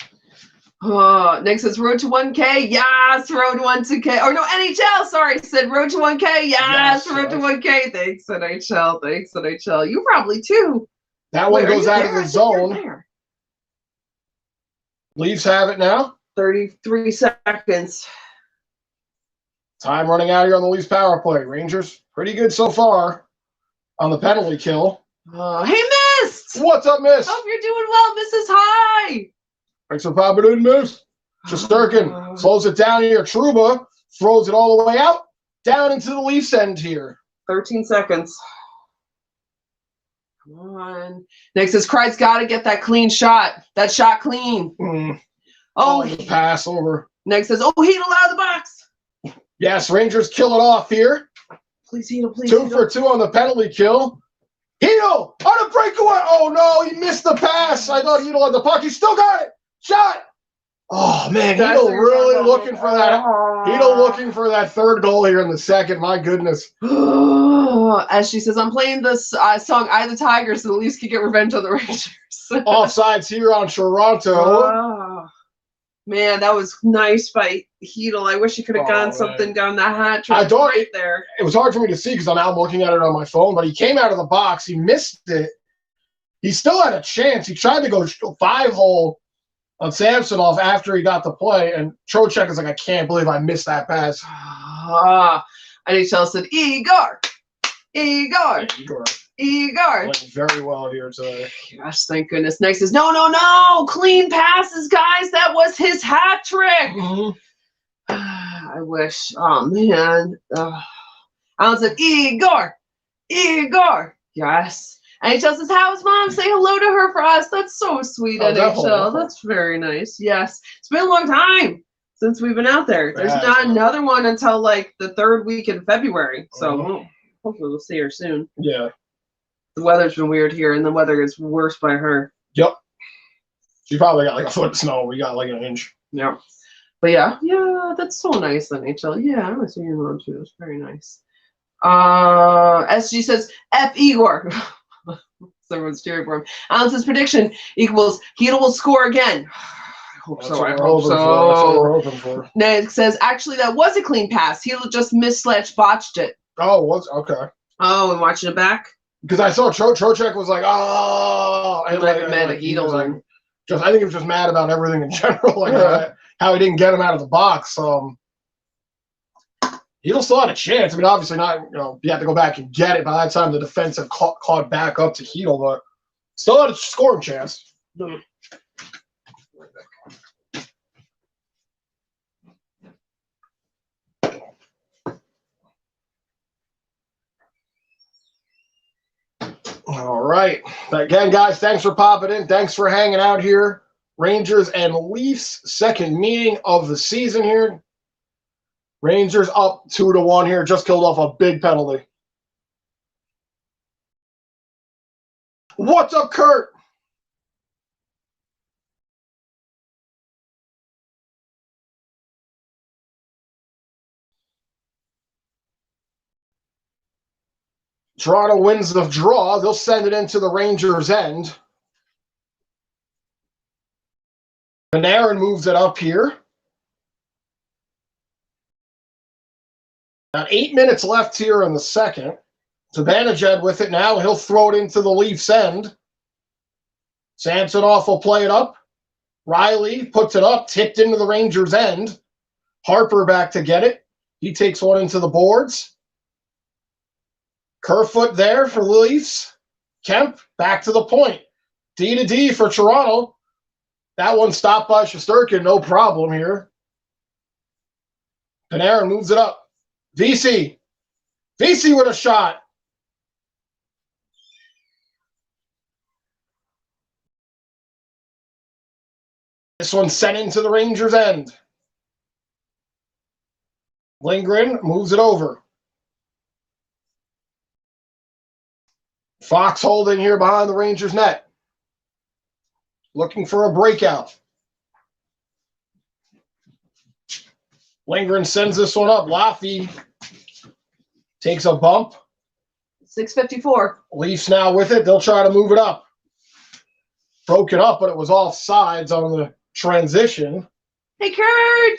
Nick says road to 1K. Yes, road to 1K. Or no, NHL. Sorry, said road to 1K. Yes, road to 1K. Thanks, NHL. You probably too. That one goes out of the zone. Leafs have it now. 33 seconds. Time running out here on the Leafs power play. Rangers pretty good so far on the penalty kill. Hey, Mist! What's up, Miss? Hope you're doing well. Mrs. Hi. Thanks for popping in, Miss. Shesterkin slows it down here. Trouba throws it all the way out, down into the Leafs end here. 13 seconds. Come on. Next is Kreitz got to get that clean shot. That shot clean. Oh, pass over. Next says, oh, Hedel out of the box. Yes, Rangers kill it off here. Please, Hedel, please. 2 for 2 on the penalty kill. Hedel on a breakaway. Oh, no, he missed the pass. I thought Hedel had the puck. He still got it. Shot. Oh, man, Hedel really looking for that. Hedel looking for that third goal here in the second. My goodness. As she says, I'm playing this song, I the Tigers, so the Leafs can get revenge on the Rangers. Offsides here on Toronto. Man, that was nice by Hedel. I wish he could have gotten something down that hat trick right there. It was hard for me to see because I'm now looking at it on my phone, but he came out of the box. He missed it. He still had a chance. He tried to go 5-hole on Samsonov after he got the play, and Trocheck is like, I can't believe I missed that pass. NHL said, Igor. Playing very well here today. Gosh, thank goodness. Next is no. Clean passes, guys. That was his hat trick. I wish. Oh, man. I said, Igor. Yes. NHL says, how's mom? Say hello to her for us. That's so sweet, NHL. Definitely. That's very nice. Yes. It's been a long time since we've been out there. There's not another one until like the 3rd week in February. So hopefully we'll see her soon. Yeah. The weather's been weird here, and the weather gets worse by her. Yep. She probably got like a foot of snow. We got like an inch. Yeah. But yeah, that's so nice, NHL. Yeah, I want to see your mom too. It's very nice. SG says, F Igor. Someone's cheering for him. Alan says, prediction equals Hedel will score again. I hope so. I hope so. That's what we're hoping for. Nick says, actually, that was a clean pass. Hedel just botched it. Oh, okay. Oh, and watching it back? Because I saw Trocheck was like, oh. And mad at Hedel. I think he was just mad about everything in general, like how he didn't get him out of the box. Hedel still had a chance. I mean, obviously not, you have to go back and get it. By that time, the defense had caught back up to Hedel, but still had a scoring chance. All right. Again, guys, thanks for popping in. Thanks for hanging out here. Rangers and Leafs, second meeting of the season here. Rangers up 2-1 here. Just killed off a big penalty. What's up, Kurt? Toronto wins the draw. They'll send it into the Rangers' end. Panarin moves it up here. About 8 minutes left here in the second. Zibanejad with it now. He'll throw it into the Leafs' end. Samsonov will play it up. Riley puts it up, tipped into the Rangers' end. Harper back to get it. He takes one into the boards. Kerfoot there for Leafs. Kemp back to the point. D for Toronto. That one stopped by Shesterkin, no problem here. Panarin moves it up. VC with a shot. This one sent into the Rangers' end. Lindgren moves it over. Fox holding here behind the Rangers' net. Looking for a breakout. Lindgren sends this one up. Laffy takes a bump. 6:54. Leafs now with it. They'll try to move it up. Broke it up, but it was offsides on the transition. Hey, Kurt!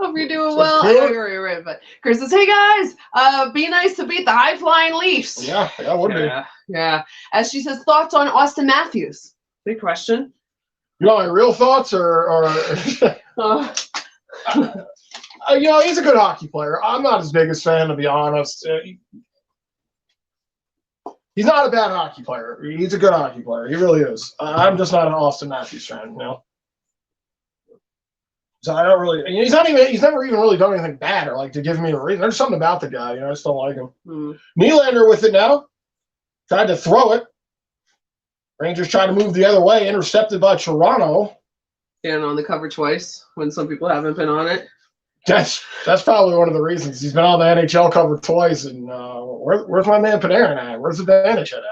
Hope you're doing well. I know you're right, but Kurt says, hey, guys, be nice to beat the high-flying Leafs. Yeah, that would be. Yeah. As she says, thoughts on Austin Matthews? Big question. You know my real thoughts or he's a good hockey player. I'm not his biggest fan, to be honest. He's not a bad hockey player. He's a good hockey player. He really is. I'm just not an Austin Matthews fan, So I don't really. He's never even really done anything bad or like to give me a reason. There's something about the guy, I just don't like him. Nylander with it now. Tried to throw it. Rangers try to move the other way. Intercepted by Toronto. And on the cover twice when some people haven't been on it. That's probably one of the reasons. He's been on the NHL cover twice. And where's my man Panarin at? Where's the advantage at it?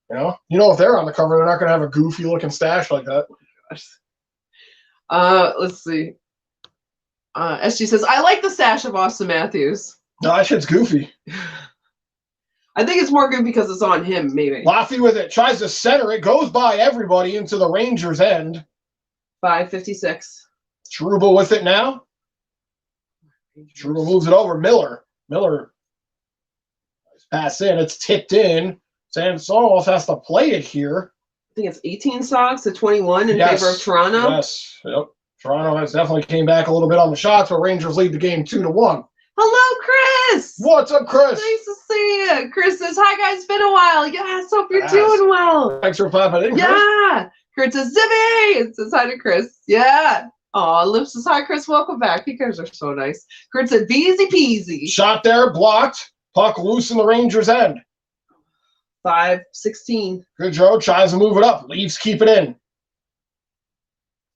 If they're on the cover, they're not going to have a goofy looking stash like that. Let's see. SG says, I like the stash of Austin Matthews. No, that shit's goofy. I think it's more good because it's on him, maybe. Laffy with it. Tries to center it. Goes by everybody into the Rangers' end. 5:56. Trouba with it now. Trouba moves it over. Miller. Pass in. It's tipped in. Samsonov has to play it here. I think it's 18 Sox to 21 in favor of Toronto. Yes. Yep. Toronto has definitely came back a little bit on the shots, but Rangers lead the game 2-1. Hello, Chris. What's up, Chris? Nice to see you. Chris says, hi, guys. It's been a while. Yes, hope you're doing well. Thanks for popping in, Chris. Yeah. Chris says, Zippy. It says hi to Chris. Yeah. Aw, Liv says, hi, Chris. Welcome back. You guys are so nice. Chris said, easy peasy. Shot there, blocked. Puck loose in the Rangers' end. 5:16. Goodrow tries to move it up. Leafs keep it in.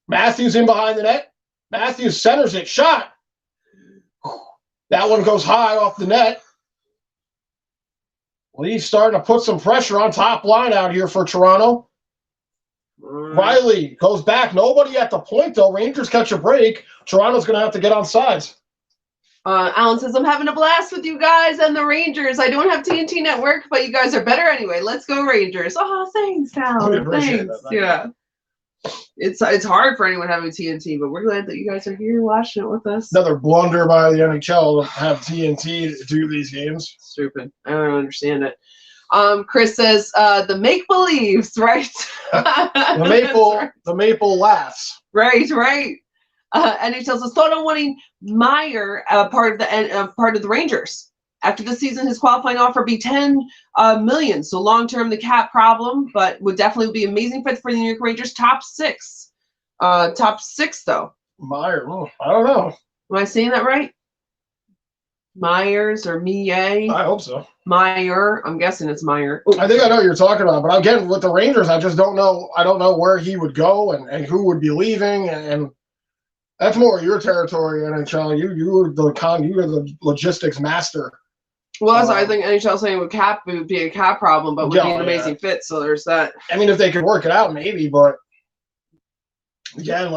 Matthews in behind the net. Matthews centers it. Shot. That one goes high off the net. Leafs starting to put some pressure on top line out here for Toronto. Riley goes back. Nobody at the point, though. Rangers catch a break. Toronto's going to have to get on sides. Alan says, I'm having a blast with you guys and the Rangers. I don't have TNT Network, but you guys are better anyway. Let's go Rangers. Oh, thanks, Alan. Thanks. Yeah. It's hard for anyone having TNT, but we're glad that you guys are here watching it with us. Another blunder by the NHL to have TNT do these games. Stupid. I don't understand it. Chris says the make-believes, right? the maple laughs. Right. NHL says thought on wanting Meyer part of the Rangers. After the season, his qualifying offer be $10 million. So long term, the cap problem, but would definitely be an amazing fit for the New York Rangers. Top six though. Meyer, I don't know. Am I saying that right? Myers or Millet? I hope so. Meyer, I'm guessing it's Meyer. Oh, I think I know what you're talking about, but again, with the Rangers, I just don't know. I don't know where he would go and who would be leaving, and that's more your territory, NHL. You're the logistics master. Well, so I think NHL saying it would be a cap problem, but would be an amazing fit. So there's that. I mean, if they could work it out, maybe, but again,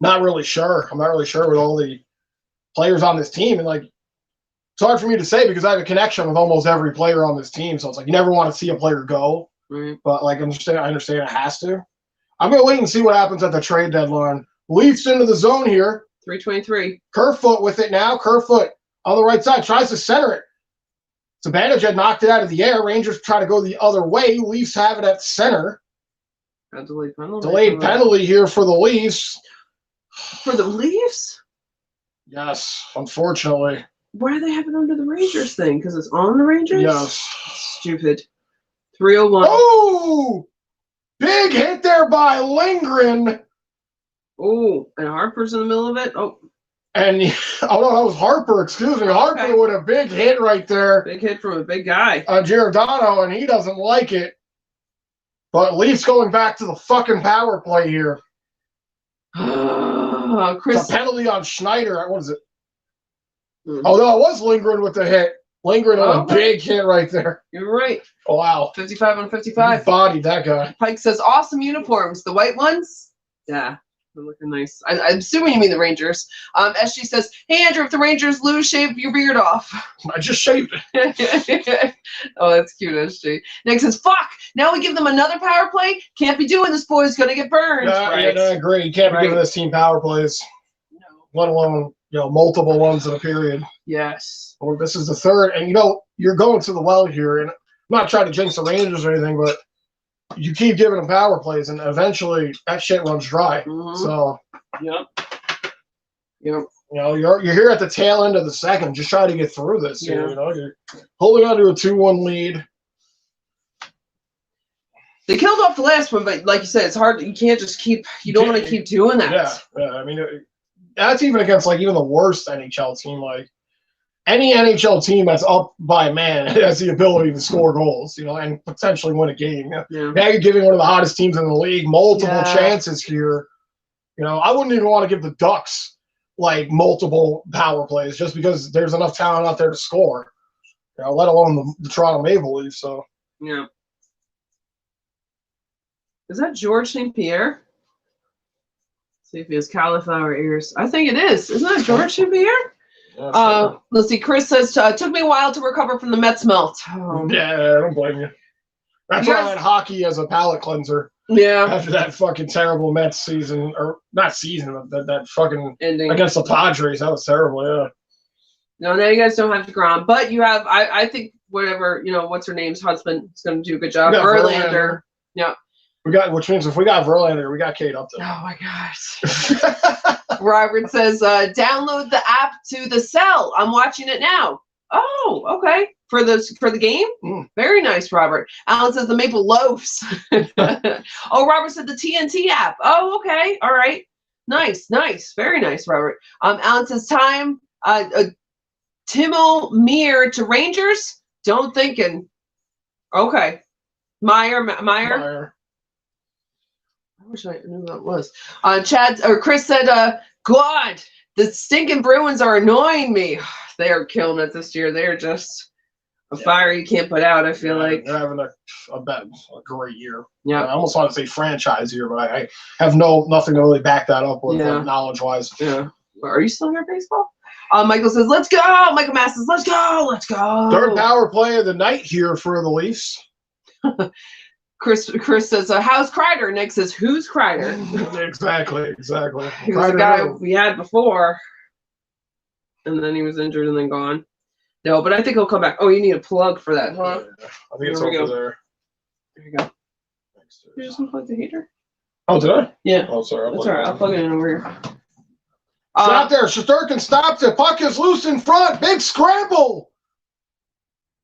not really sure. I'm not really sure with all the players on this team, and it's hard for me to say because I have a connection with almost every player on this team. So it's you never want to see a player go, but I understand it has to. I'm gonna wait and see what happens at the trade deadline. Leafs into the zone here. 3:23. Kerfoot with it now. Kerfoot on the right side tries to center it. Zibanejad knocked it out of the air. Rangers try to go the other way. Leafs have it at center. Delayed penalty. Delayed penalty here for the Leafs. For the Leafs? Yes, unfortunately. Why do they have it under the Rangers thing? Because it's on the Rangers? Yes. Stupid. 3:01. Oh! Big hit there by Lindgren. Oh, and Harper's in the middle of it? Oh. And, that was Harper. Excuse me. Harper with a big hit right there. Big hit from a big guy. Giordano, and he doesn't like it. But Leafs going back to the fucking power play here. Chris. It's a penalty on Schneider. What is it? Oh, no, it was Lindgren with the hit. Lindgren on a big hit right there. You're right. Oh, wow. 55 on 55. He bodied that guy. Pike says, awesome uniforms. The white ones? Yeah. They're looking nice. I'm assuming you mean the Rangers. SG says, hey, Andrew, if the Rangers lose, shave your beard off. I just shaved it. Oh, that's cute, SG. Nick says, fuck, now we give them another power play? Can't be doing this, boys. Going to get burned. I agree. You can't be giving this team power plays. No. Let alone, multiple ones in a period. Yes. Well, this is the third. And, you're going to the well here. And I'm not trying to jinx the Rangers or anything, but you keep giving them power plays, and eventually that shit runs dry. Mm-hmm. So, yep. You're here at the tail end of the second. Just try to get through this. Yeah. You're holding on to a 2-1 lead. They killed off the last one, but like you said, it's hard. You can't just keep. You don't want to keep doing that. Yeah. I mean, that's even against like even the worst NHL team. Like any NHL team that's up by a man has the ability to score goals, and potentially win a game. Yeah. Now you're giving one of the hottest teams in the league multiple chances here. I wouldn't even want to give the Ducks like multiple power plays just because there's enough talent out there to score. Let alone the Toronto Maple Leafs. So yeah. Is that George St. Pierre? See if he has cauliflower ears. I think it is. Isn't that George St. Pierre? Yeah, sure. Let's see. Chris says, took me a while to recover from the Mets melt. Oh. Yeah, I don't blame you. That's why I had hockey as a palate cleanser. Yeah. After that fucking terrible Mets season, or not season, but that fucking ending against the Padres. That was terrible, yeah. No, now you guys don't have DeGrom, but you have, I think, whatever, what's her name's husband is going to do a good job. Verlander. Yeah. Which means if we got Verlander, we got Kate Upton. Oh my gosh. Robert says, download the app to the cell. I'm watching it now. Oh, okay. For the game? Very nice, Robert. Alan says the Maple Loafs. Oh, Robert said the TNT app. Oh, okay. All right. Nice. Very nice, Robert. Alan says time. Timo Meir to Rangers? Don't thinking. Okay. Meyer. I wish I knew what it was. Chris said, God, the stinking Bruins are annoying me. They are killing it this year. They're just a fire you can't put out, I feel like. They're having a great year. Yeah. I almost want to say franchise year, but I have nothing to really back that up with knowledge-wise. Yeah. Are you still here, baseball? Michael says, let's go. Michael Mass says, let's go. Third power play of the night here for the Leafs. Chris says, how's Kreider? Nick says, who's Kreider? Exactly. He was the guy we had before. And then he was injured and then gone. No, but I think he'll come back. Oh, you need a plug for that, huh? Yeah, I think it's over there. There you go. You just unplugged the heater? Oh, did I? Yeah. Oh, sorry. That's all right. I'll plug it in over here. Stop there. Shesterkin stops it. Puck is loose in front. Big scramble.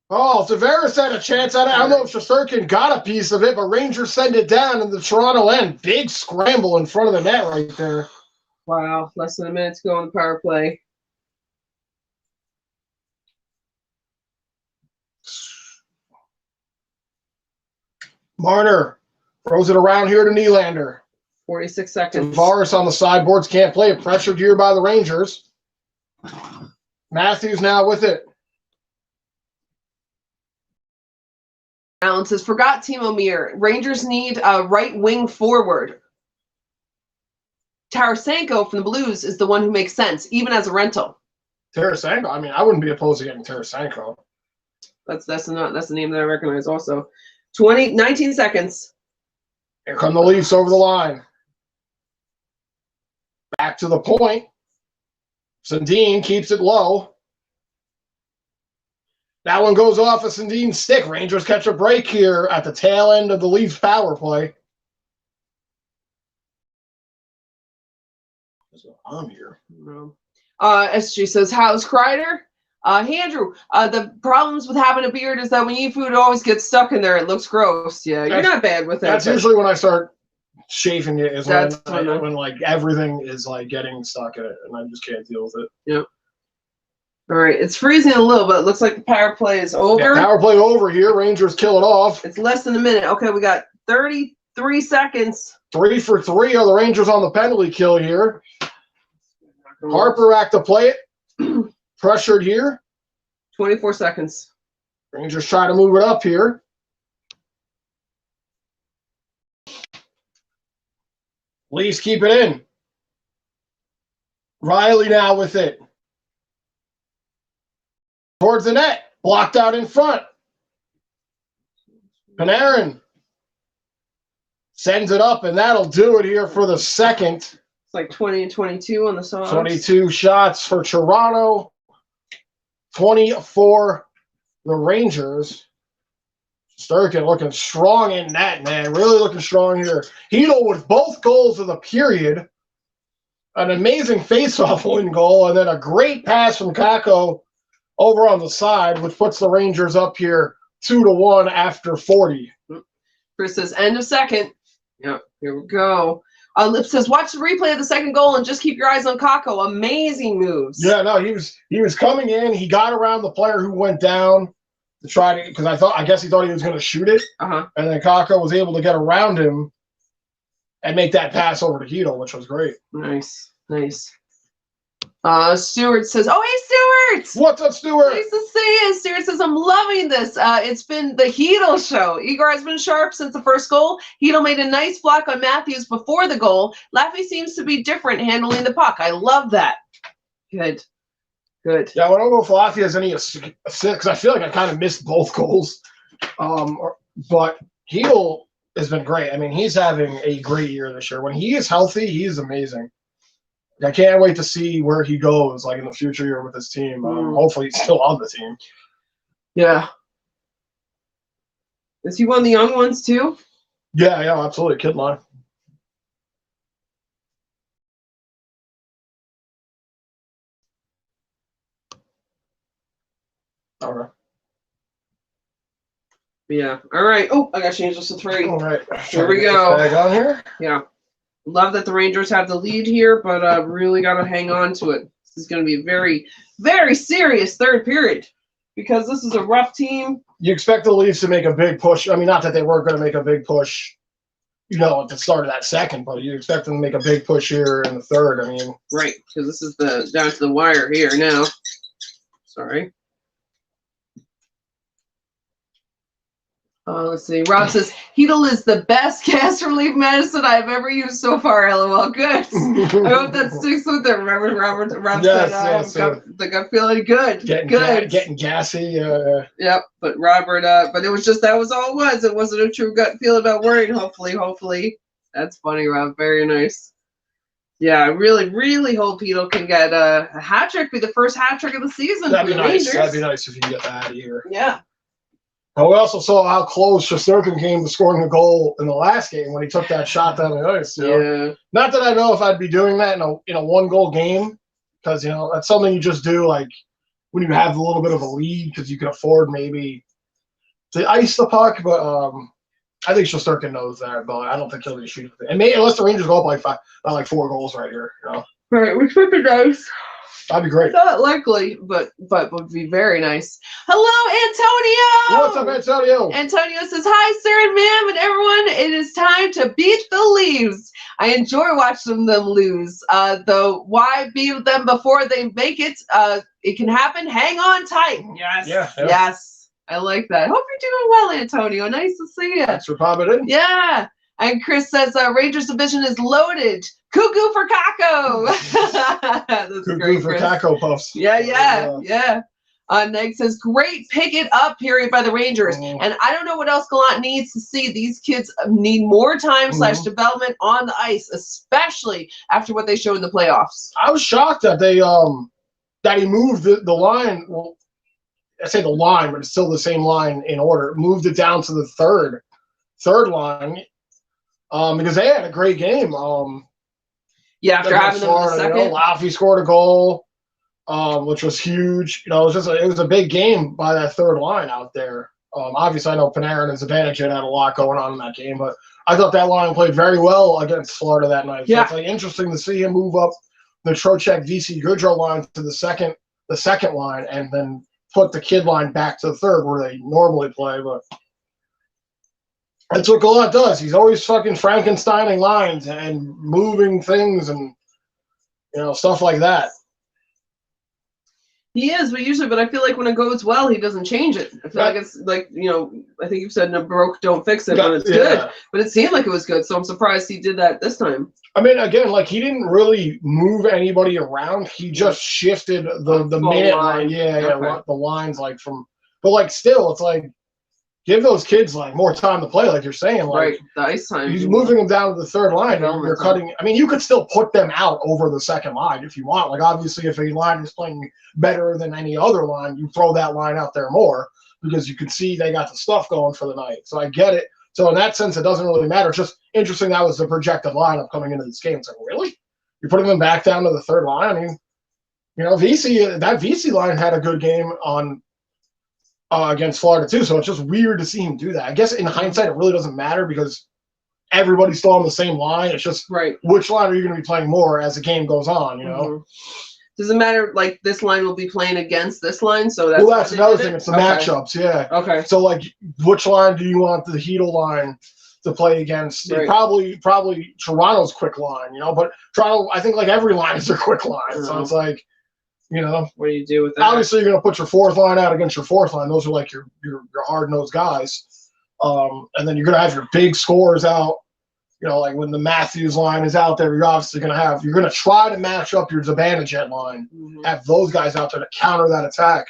Oh, Tavares had a chance at it. I don't know if Shesterkin got a piece of it, but Rangers send it down in the Toronto end. Big scramble in front of the net right there. Wow. Less than a minute to go on the power play. Marner throws it around here to Nylander. 46 seconds. Tavares on the sideboards can't play it. Pressured here by the Rangers. Matthews now with it. Alan says, forgot Timo Meir. Rangers need a right wing forward. Tarasenko from the Blues is the one who makes sense, even as a rental. Tarasenko? I mean, I wouldn't be opposed to getting Tarasenko. That's the name that I recognize also. 19 seconds. Here come the Leafs over the line. Back to the point. Sundin keeps it low. That one goes off of Sundin's stick. Rangers catch a break here at the tail end of the Leafs power play. I'm here. SG says, how's Kreider? Hey, Andrew, the problems with having a beard is that when you eat food, it always gets stuck in there. It looks gross. Yeah, you're not bad with that. That's usually when I start shaving it, is when like everything is like getting stuck in it, and I just can't deal with it. Yep. All right, it's freezing a little, but it looks like the power play is over. Yeah, power play over here. Rangers kill it off. It's less than a minute. Okay, we got 33 seconds. 3 for 3 are the Rangers on the penalty kill here. Harper back to play it. Pressured here. 24 seconds. Rangers try to move it up here. Leafs keep it in. Riley now with it. Towards the net. Blocked out in front. Panarin sends it up, and that'll do it here for the second. It's like 20 and 22 on the song. 22 shots for Toronto. 20 for the Rangers. Shesterkin looking strong in net, man. Really looking strong here. Hedl with both goals of the period. An amazing face-off win goal, and then a great pass from Kakko over on the side, which puts the Rangers up here 2-1 after 40. Chris says, end of second. Yep, here we go. Lip says, watch the replay of the second goal and just keep your eyes on Kako. Amazing moves. Yeah, no, he was coming in. He got around the player who went down to try to, because I guess he thought he was going to shoot it. Uh-huh. And then Kako was able to get around him and make that pass over to Heedle, which was great. Nice. Stuart says, oh, hey, Stuart! What's up, Stuart? Nice to see you. Stuart says, I'm loving this. It's been the Heedle show. Igor has been sharp since the first goal. Heedle made a nice block on Matthews before the goal. Laffy seems to be different handling the puck. I love that. Good. Yeah, I don't know if Laffy has any assists, because I feel like I kind of missed both goals. But Heedle has been great. I mean, he's having a great year this year. When he is healthy, he's amazing. I can't wait to see where he goes, like in the future year with his team. Hopefully, he's still on the team. Yeah. Is he one of the young ones too? Yeah, absolutely. Kid line. All right. Yeah. All right. Oh, I got to change this to 3. All right. Here we go. Back on here. Yeah. Love that the Rangers have the lead here, but really got to hang on to it. This is going to be a very, very serious third period because this is a rough team. You expect the Leafs to make a big push. I mean, not that they weren't going to make a big push, at the start of that second, but you expect them to make a big push here in the third. I mean, right, because this is down to the wire here now. Sorry. Let's see. Rob says, Heedle is the best gas relief medicine I've ever used so far, LOL. Good. I hope that sticks with it. Remember, Rob said, I'm feeling good. Getting gassy. Yep, but Robert, but it was just, that was all it was. It wasn't a true gut feel about worrying, hopefully. That's funny, Rob. Very nice. Yeah, I really, really hope Heedle can get a hat trick, be the first hat trick of the season. That'd be nice. That'd be nice if you can get that out of here. Yeah. And we also saw how close Shesterkin came to scoring a goal in the last game when he took that shot down the ice. Yeah. Not that I know if I'd be doing that in a one-goal game, because that's something you just do like when you have a little bit of a lead, because you can afford maybe to ice the puck. But I think Shesterkin knows that, but I don't think he'll be shooting it. And maybe unless the Rangers go up by 4 goals right here. Right, which would be nice. That'd be great. Not likely, but would be very nice. Hello, Antonio! What's up, Antonio? Antonio says, hi, sir and ma'am, and everyone. It is time to beat the Leafs. I enjoy watching them lose. Though, why beat them before they make it? It can happen. Hang on tight. Yes. Yeah. Yes. I like that. Hope you're doing well, Antonio. Nice to see you. Thanks for popping in. Yeah. And Chris says, Rangers division is loaded. Cuckoo for Kako. That's Cuckoo great, for Chris. Kako puffs. Yeah. Neg says, great pick it up period by the Rangers. And I don't know what else Gallant needs to see. These kids need more time / development on the ice, especially after what they showed in the playoffs. I was shocked that that he moved the line. Well, I say the line, but it's still the same line in order. Moved it down to the third line. Because they had a great game. After having them in the second. Laffy scored a goal, which was huge. It was a big game by that third line out there. Obviously, I know Panarin and Zibanejad had a lot going on in that game, but I thought that line played very well against Florida that night. So it's interesting to see him move up the Trocheck, VC, Goodrow line to the second line, and then put the kid line back to the third where they normally play, but. That's what Gallant does. He's always fucking Frankensteining lines and moving things and, stuff like that. He is, but I feel like when it goes well, he doesn't change it. I feel like it's like, I think you've said no broke, don't fix it, but it's good. But it seemed like it was good, so I'm surprised he did that this time. I mean, again, he didn't really move anybody around. He just shifted the minute line. The lines but still, it's like, give those kids more time to play, like you're saying. Right, the ice time. He's moving them down to the third line. You're cutting. I mean, you could still put them out over the second line if you want. Obviously, if a line is playing better than any other line, you throw that line out there more because you can see they got the stuff going for the night. So I get it. So in that sense, it doesn't really matter. It's just interesting that was the projected lineup coming into this game. It's like, really? You're putting them back down to the third line? I mean, that VC line had a good game on. Against Florida too, so it's just weird to see him do that. I guess in hindsight, it really doesn't matter because everybody's still on the same line. It's just right. Which line are you going to be playing more as the game goes on, you know? Mm-hmm. Does it matter, like, this line will be playing against this line? So that's another thing. It's the matchups, yeah. Okay. So, like, which line do you want the Heedle line to play against? Right. Probably Toronto's quick line, you know? But Toronto, I think, like, every line is their quick line. So it's like, you know. What do you do with that? Obviously, you're going to put your fourth line out against your fourth line. Those are, like, your hard-nosed guys. And then you're going to have your big scores out. You know, like when the Matthews line is out there, you're obviously going to try to match up your Zibanejad line, have those guys out there to counter that attack.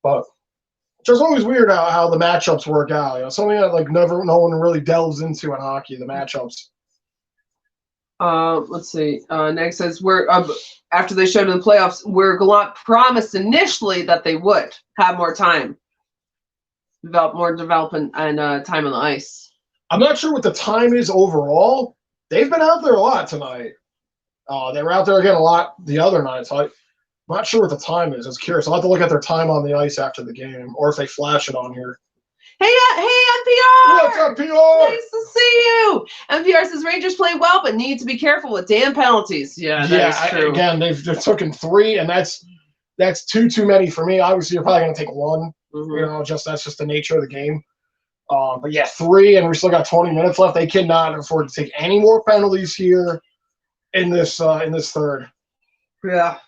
But it's just always weird how the matchups work out. You know, something that like no one really delves into in hockey, the matchups. Let's see. Next says after they showed in the playoffs, where Gallant promised initially that they would have more time, development and time on the ice. I'm not sure what the time is overall. They've been out there a lot tonight. They were out there again a lot the other night. So I'm not sure what the time is. I was curious. I'll have to look at their time on the ice after the game, or if they flash it on here. Hey, NPR! What's up, PR? Nice to see you. NPR says Rangers play well, but need to be careful with damn penalties. Yeah, that is true. Again, they've taken 3, and that's too many for me. Obviously, you're probably going to take 1. You know, that's just the nature of the game. But yeah, 3, and we still got 20 minutes left. They cannot afford to take any more penalties here in this third. Yeah.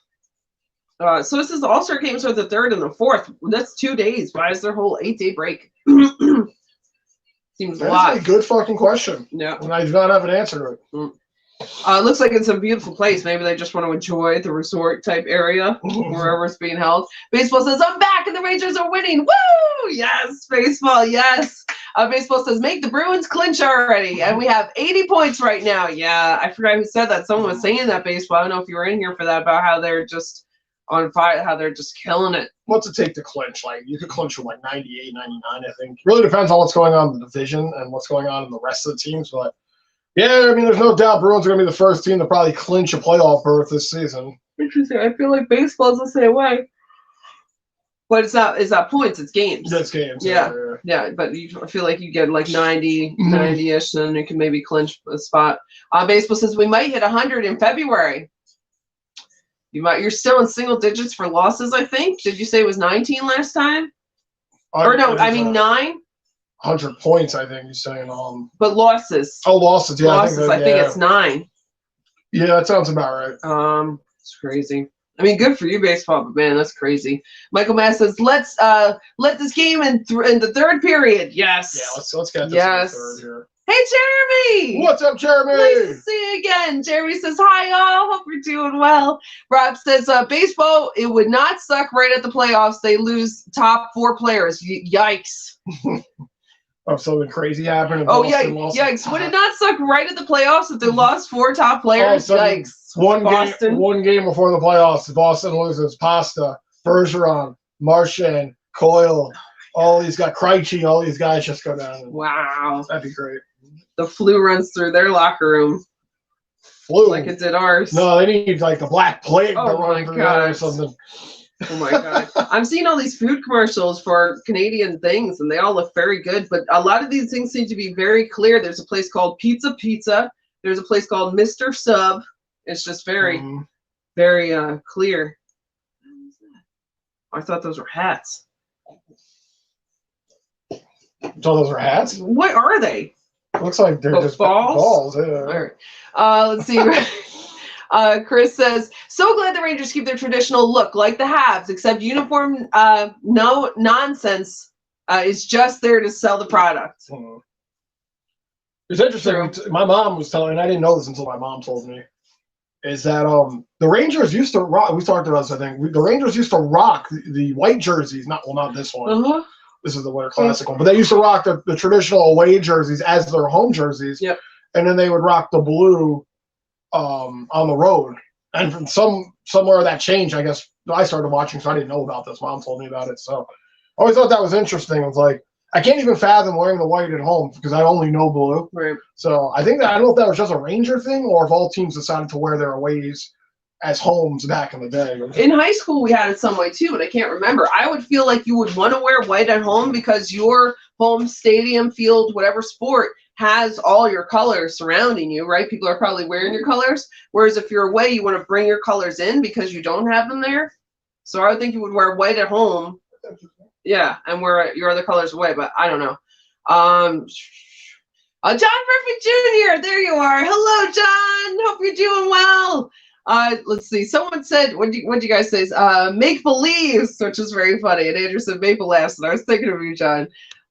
So it says the All-Star games are the 3rd and the 4th. That's 2 days. Why is their whole 8-day break? Seems a lot. That's a good fucking question. Yeah. And I do not have an answer to it. It looks like it's a beautiful place. Maybe they just want to enjoy the resort type area wherever it's being held. Baseball says, I'm back and the Rangers are winning. Woo! Yes, baseball, yes. Baseball says, make the Bruins clinch already. And we have 80 points right now. Yeah, I forgot who said that. Someone was saying that, baseball. I don't know if you were in here for that, about how they're just on fire, how they're just killing it. What's it take to clinch? Like, you could clinch from like 98, 99, I think. Really depends on what's going on in the division and what's going on in the rest of the teams. But yeah, I mean, there's no doubt Bruins are going to be the first team to probably clinch a playoff berth this season. Interesting. I feel like baseball's the same way. But it's not points, it's games. It's games. Yeah. But I feel like you get like 90-ish, and you can maybe clinch a spot. Baseball says we might hit 100 in February. You're still in single digits for losses, I think. Did you say it was 19 last time? Or no, I mean 9? 100 points, I think you're saying. But losses. Oh, losses. Yeah, losses. I think it's 9. Yeah, that sounds about right. It's crazy. I mean, good for you, baseball, but man, that's crazy. Michael Mass says, "Let's let this game in the 3rd period." Yes. Yeah, let's get this in the 3rd here. Hey, Jeremy. What's up, Jeremy? Nice to see you again. Jeremy says, "Hi, all. Hope you're doing well." Rob says, "Baseball, it would not suck right at the playoffs. They lose top 4 players. Yikes." Something crazy happened. Yikes. Would it not suck right at the playoffs if they lost 4 top players? Yikes. One game before the playoffs, Boston loses Pasta, Bergeron, Marchand, Coyle, all these guys, Krejci, all these guys just go down. Wow. That'd be great. The flu runs through their locker room. Flu? Like it did ours. No, they need like the Black Plague to run through there or something. Oh my God. I'm seeing all these food commercials for Canadian things, and they all look very good, but a lot of these things seem to be very clear. There's a place called Pizza. There's a place called Mr. Sub. It's just very, very clear. I thought those were hats. So those are hats? What are they? Looks like they're just balls. Yeah. All right. Let's see. Chris says, so glad the Rangers keep their traditional look like the Habs, except uniform, no nonsense is just there to sell the product. It's interesting. True. My mom was telling me, and I didn't know this until my mom told me, is that the Rangers used to rock, we talked about this, I think, the Rangers used to rock the white jerseys, not this one. This is the Winter Classic one, but they used to rock the traditional away jerseys as their home jerseys. Yep. And then they would rock the blue on the road. And from somewhere that changed, I guess I started watching, so I didn't know about this. Mom told me about it. So I always thought that was interesting. It's like, I can't even fathom wearing the white at home because I only know blue. Right. So I don't know if that was just a Ranger thing or if all teams decided to wear their aways as homes back in the day. In high school, we had it some way too, but I can't remember. I would feel like you would want to wear white at home because your home stadium, field, whatever sport has all your colors surrounding you, right? People are probably wearing your colors. Whereas if you're away, you want to bring your colors in because you don't have them there. So I would think you would wear white at home. Yeah, and wear your other colors away, but I don't know. John Murphy Jr., there you are. Hello, John. Hope you're doing well. Let's see. Someone said, what do you guys say? Make believes, which is very funny. And Andrew said maple laughs, and I was thinking of you, John.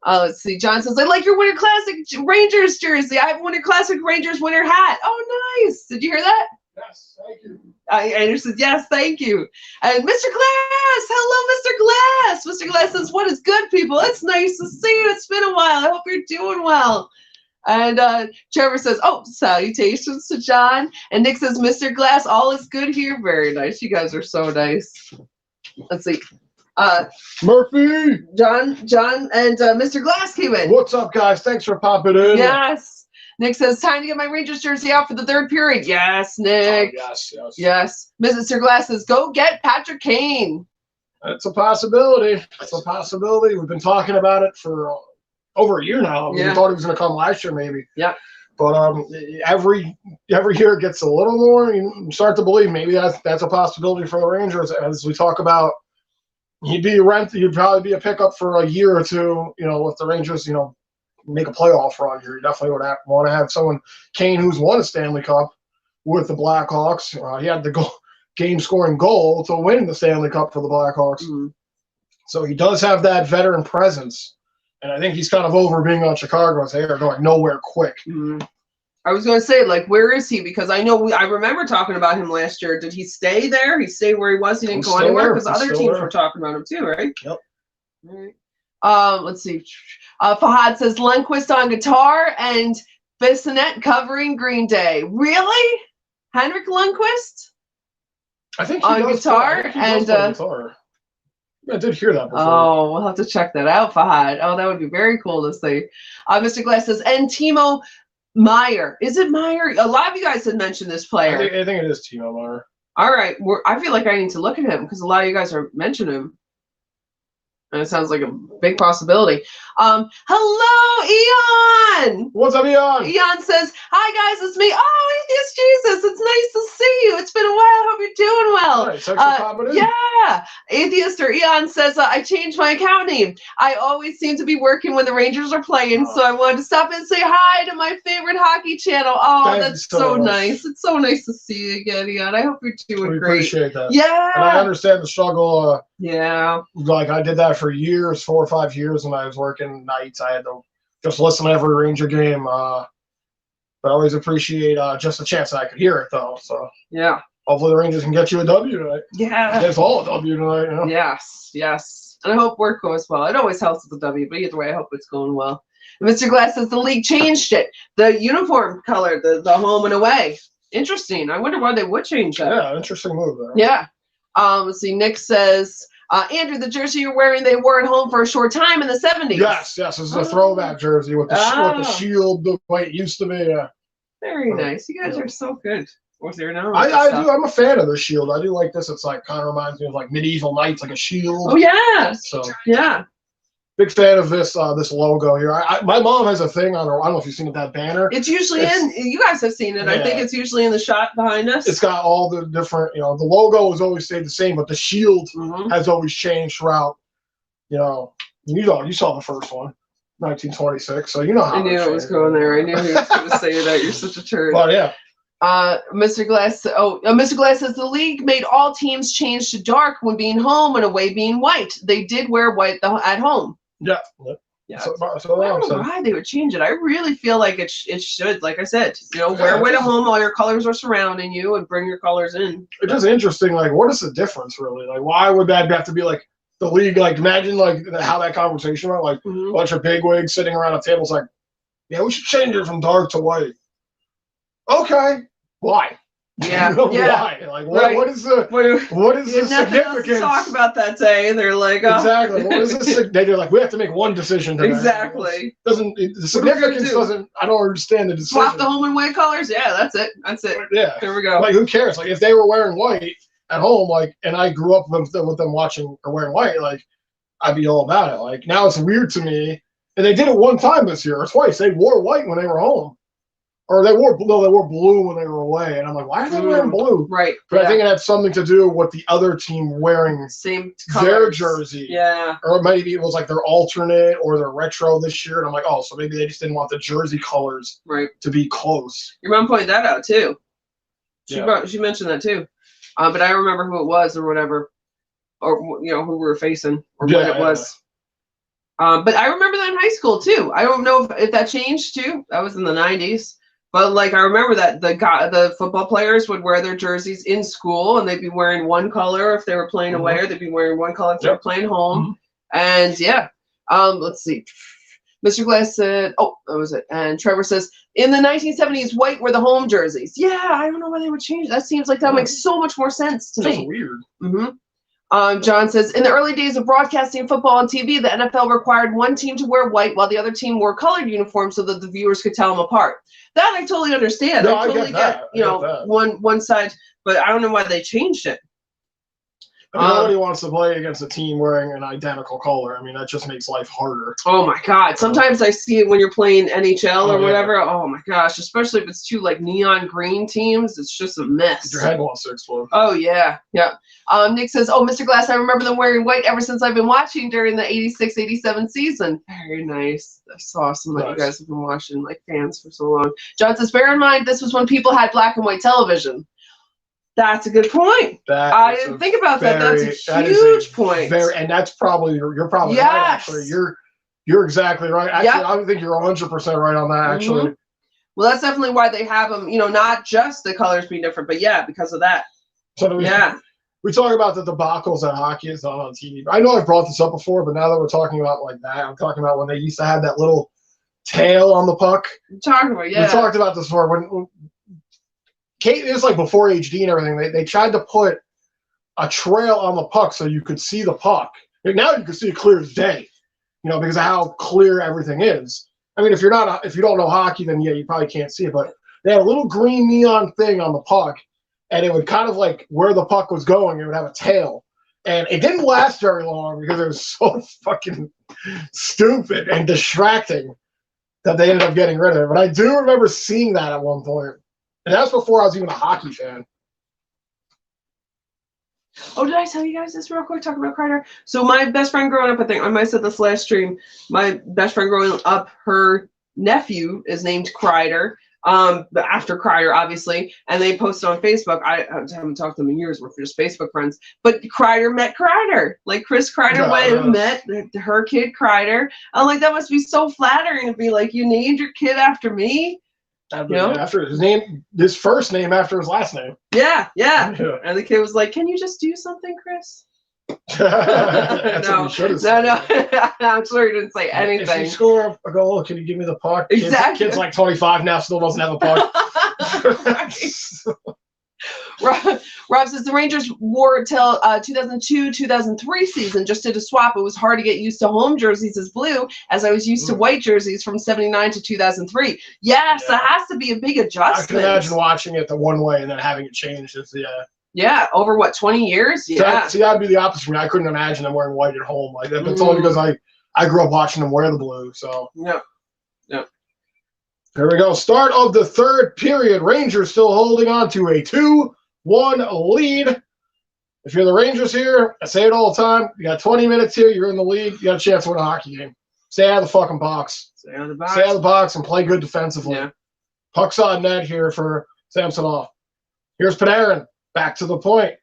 Let's see. John says, I like your Winter Classic Rangers jersey. I have a Winter Classic Rangers winter hat. Oh, nice. Did you hear that? Yes, thank you. Andrew said, yes, thank you. And Mr. Glass, hello, Mr. Glass. Mr. Glass says, what is good, people? It's nice to see you. It's been a while. I hope you're doing well. And Trevor says, oh, salutations to John. And Nick says, Mr. Glass, all is good here. Very nice. You guys are so nice. Let's see. Murphy. John, and Mr. Glass came in. What's up, guys? Thanks for popping in. Yes. Nick says, time to get my Rangers jersey out for the third period. Yes, Nick. Oh, yes. Mr. Glass says, go get Patrick Kane. It's a possibility. It's a possibility. We've been talking about it for over a year now. We thought he was going to come last year, maybe. Yeah. But every year it gets a little more. You start to believe maybe that's a possibility for the Rangers. As we talk about, he'd probably be a pickup for a year or two. You know, if the Rangers, make a playoff run here, you definitely would want to have someone, Kane, who's won a Stanley Cup with the Blackhawks. He had the game-scoring goal to win the Stanley Cup for the Blackhawks. Mm-hmm. So he does have that veteran presence. And I think he's kind of over being on Chicago as they are going nowhere quick. Mm-hmm. I was going to say, where is he? Because I know I remember talking about him last year. Did he stay there? He stayed where he was? He didn't go anywhere? Because other teams were talking about him too, right? Yep. All right. Let's see. Fahad says Lundqvist on guitar and Bissonnette covering Green Day. Really? Henrik Lundqvist? I think he on does guitar and guitar. I did hear that before. Oh, we'll have to check that out, Fahad. Oh, that would be very cool to see. Mr. Glass says, and Timo Meyer. Is it Meyer? A lot of you guys had mentioned this player. I think it is Timo Meyer. All right. I feel like I need to look at him because a lot of you guys are mentioning him. And it sounds like a big possibility. Hello, Eon! What's up, Eon? Eon says, hi, guys, it's me. Oh, Atheist Jesus, it's nice to see you. It's been a while. Hope you're doing well. Right, thanks for popping in. Yeah. Atheist or Eon says, I changed my account name. I always seem to be working when the Rangers are playing, so I wanted to stop and say hi to my favorite hockey channel. Oh, that's so nice. It's so nice to see you again, Eon. I hope you're doing great. Appreciate that. Yeah. And I understand the struggle. Yeah. Like I did that for years, 4 or 5 years when I was working nights. I had to just listen to every Ranger game. But I always appreciate just the chance that I could hear it, though. So yeah. Hopefully the Rangers can get you a W tonight. Yeah. It's all a W tonight. You know? Yes. And I hope work goes well. It always helps with the W, but either way, I hope it's going well. And Mr. Glass says the league changed it. The uniform color, the home and away. Interesting. I wonder why they would change that. Yeah, interesting move there. Yeah. Let's see. Nick says, Andrew, the jersey you're wearing, they wore at home for a short time in the 70s. Yes. This is a throwback jersey with the shield the way it used to be. Yeah. Very nice. You guys are so good. What's your name? I do. I'm a fan of the shield. I do like this. It's kind of reminds me of medieval knights, like a shield. Oh yeah. So yeah. Big fan of this logo here. My mom has a thing on her. I don't know if you've seen that banner. It's usually you guys have seen it. Yeah. I think it's usually in the shot behind us. It's got all the different, the logo has always stayed the same, but the shield has always changed throughout. You saw the first one, 1926. So you know how. I knew it was going there. I knew he was going to say that. You're such a turd. But yeah. Mr. Glass. Mr. Glass says the league made all teams change to dark when being home and away being white. They did wear white at home. Yeah. So I don't know why they would change it. I really feel like it should, like I said, wear white at home, all your colors are surrounding you, and bring your colors in. It's just interesting, what is the difference, really? Why would that have to be, the league, imagine, how that conversation went, a bunch of bigwigs sitting around a table, it's yeah, we should change it from dark to white. Okay. Why? Yeah. Why? What is the significance? To talk about that day. They're like, oh. Exactly. What is this? They're we have to make one decision today. Exactly. The significance doesn't. I don't understand the decision. Swap the home and white colors. Yeah, that's it. Yeah. There we go. Who cares? If they were wearing white at home, and I grew up with them watching or wearing white, I'd be all about it. Now it's weird to me And they did it one time this year, or twice. They wore white when they were home. Or they wore blue when they were away. And I'm like, why are they wearing blue? Right. But I think it had something to do with the other team wearing same their jersey. Yeah. Or maybe it was like their alternate or their retro this year. And I'm like, oh, so maybe they just didn't want the jersey colors to be close. Your mom pointed that out too. She mentioned that too. But I remember who it was or whatever. Or, who we were facing or what it was. But I remember that in high school too. I don't know if that changed too. That was in the 90s. But like I remember that the football players would wear their jerseys in school and they'd be wearing one color if they were playing away, or they'd be wearing one color if they were playing home. And let's see. Mr. Glass said, that was it. And Trevor says, in the 1970s, white were the home jerseys. Yeah, I don't know why they would change. That seems like that makes so much more sense to me. It's weird. John says, in the early days of broadcasting football on TV, the NFL required one team to wear white while the other team wore colored uniforms so that the viewers could tell them apart. That I totally understand. No, I totally get one side, but I don't know why they changed it. I mean, nobody wants to play against a team wearing an identical color. I mean, that just makes life harder. Oh my God! Sometimes I see it when you're playing NHL or whatever. Oh my gosh! Especially if it's two like neon green teams, it's just a mess. Your head wants to explode. Oh yeah. Nick says, Mr. Glass, I remember them wearing white ever since I've been watching during the 86-87 season. Very nice. That's awesome that you guys have been watching like fans for so long. John says, bear in mind this was when people had black and white television. That's a good point. I didn't think about that. That's a huge point. And that's probably you're probably right. Actually, you're exactly right. Actually, I think you're 100% right on that. Actually, well, that's definitely why they have them. Not just the colors being different, but because of that. So we talk about the debacles that hockey is on TV. I know I've brought this up before, but now that we're talking about like that, I'm talking about when they used to have that little tail on the puck. We talked about this before when. Kate, it was like before HD and everything. They tried to put a trail on the puck so you could see the puck. And now you can see it clear as day, because of how clear everything is. I mean, if you don't know hockey, then you probably can't see it. But they had a little green neon thing on the puck, and it would kind of like where the puck was going. It would have a tail, and it didn't last very long because it was so fucking stupid and distracting that they ended up getting rid of it. But I do remember seeing that at one point. And that's before I was even a hockey fan. Oh, did I tell you guys this real quick? Talking about Kreider. So my best friend growing up, I think I might have said this last stream. My best friend growing up, her nephew is named Kreider. After Kreider, obviously, and they posted on Facebook. I haven't talked to them in years. We're just Facebook friends. But Kreider met Kreider. Like Chris Kreider went and met her kid Kreider. I'm like, that must be so flattering to be like, you named your kid after me. After his first name after his last name. Yeah. And the kid was like, "Can you just do something, Chris?" No. I'm sure he didn't say anything. If you score a goal, can you give me the puck? Exactly. Kid's like 25 now, still doesn't have a puck. Rob says the Rangers wore it till 2002-2003 season. Just did a swap. It was hard to get used to home jerseys as blue, as I was used to white jerseys from 79 to 2003. Yes, that has to be a big adjustment. I can imagine watching it the one way and then having it changed. Yeah, over what, 20 years? Yeah. See, that'd be the opposite for me. I couldn't imagine them wearing white at home like that. But it's only because I grew up watching them wear the blue. So yeah. There we go. Start of the third period. Rangers still holding on to a 2-1 lead. If you're the Rangers here, I say it all the time. You got 20 minutes here. You're in the lead. You got a chance to win a hockey game. Stay out of the fucking box. Stay out of the box and play good defensively. Yeah. Puck's on net here for Samsonov. Here's Panarin. Back to the point.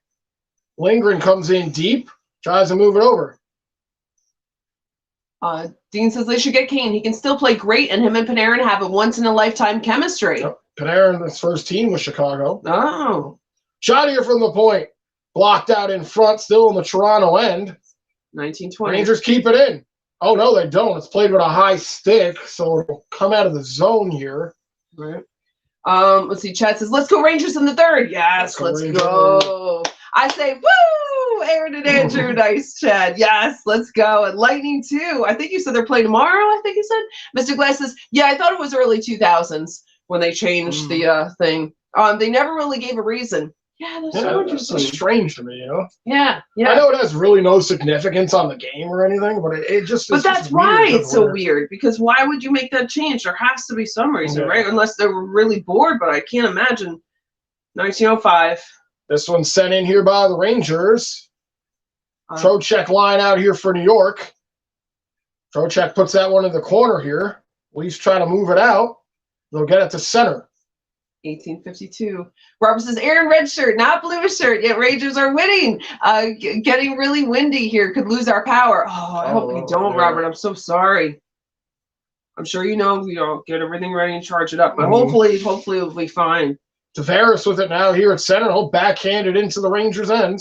Lindgren comes in deep. Tries to move it over. Dean says they should get Kane. He can still play great, and him and Panarin have a once-in-a-lifetime chemistry. Yep. Panarin, his first team was Chicago. Oh. Shot here from the point. Blocked out in front, still in the Toronto end. 1920. Rangers keep it in. Oh, no, they don't. It's played with a high stick, so it'll come out of the zone here. Right. Let's see. Chad says, let's go Rangers in the third. Yes, let's go. I say, woo! Aaron and Andrew, nice, Chad. Yes, let's go. And Lightning, too. I think you said they're playing tomorrow, I think you said. Mr. Glass says, yeah, I thought it was early 2000s when they changed the thing. They never really gave a reason. Yeah, that's so interesting. That's strange to me, you know? Yeah. I know it has really no significance on the game or anything, but it just. But that's why it's so weird. Because why would you make that change? There has to be some reason, right? Unless they were really bored. But I can't imagine. 1905. This one's sent in here by the Rangers. Trocheck line out here for New York. Trocheck puts that one in the corner here. Leafs try to move it out. They'll get it to center. 1852. Robert says, Aaron, red shirt, not blue shirt, yet Rangers are winning. Getting really windy here. Could lose our power. Oh, I hope you don't, Robert. I'm so sorry. I'm sure you know, get everything ready and charge it up. But hopefully it'll be fine. Tavares with it now here at center. He'll backhand it into the Rangers' end.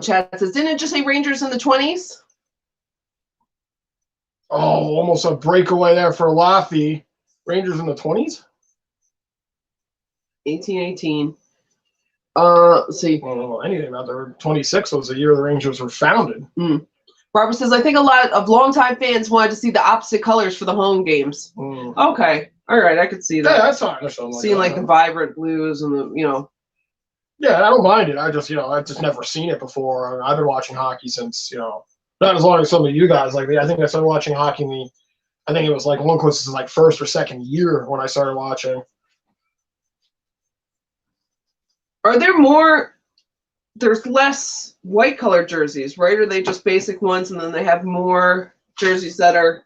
Chad says, didn't it just say Rangers in the 20s? Oh, almost a breakaway there for Laffy. Rangers in the 20s? 1818. Let's see. I don't know anything about that. 26 was the year the Rangers were founded. Robert says, I think a lot of longtime fans wanted to see the opposite colors for the home games. Okay. All right. I could see that. Yeah, that's fine. Seeing like the vibrant blues and the, Yeah, I don't mind it. I just never seen it before. I've been watching hockey since, not as long as some of you guys. Like, I think I started watching hockey I think it was like Lundqvist's like first or second year when I started watching. Are there there's less white colored jerseys, right? Or are they just basic ones and then they have more jerseys that are,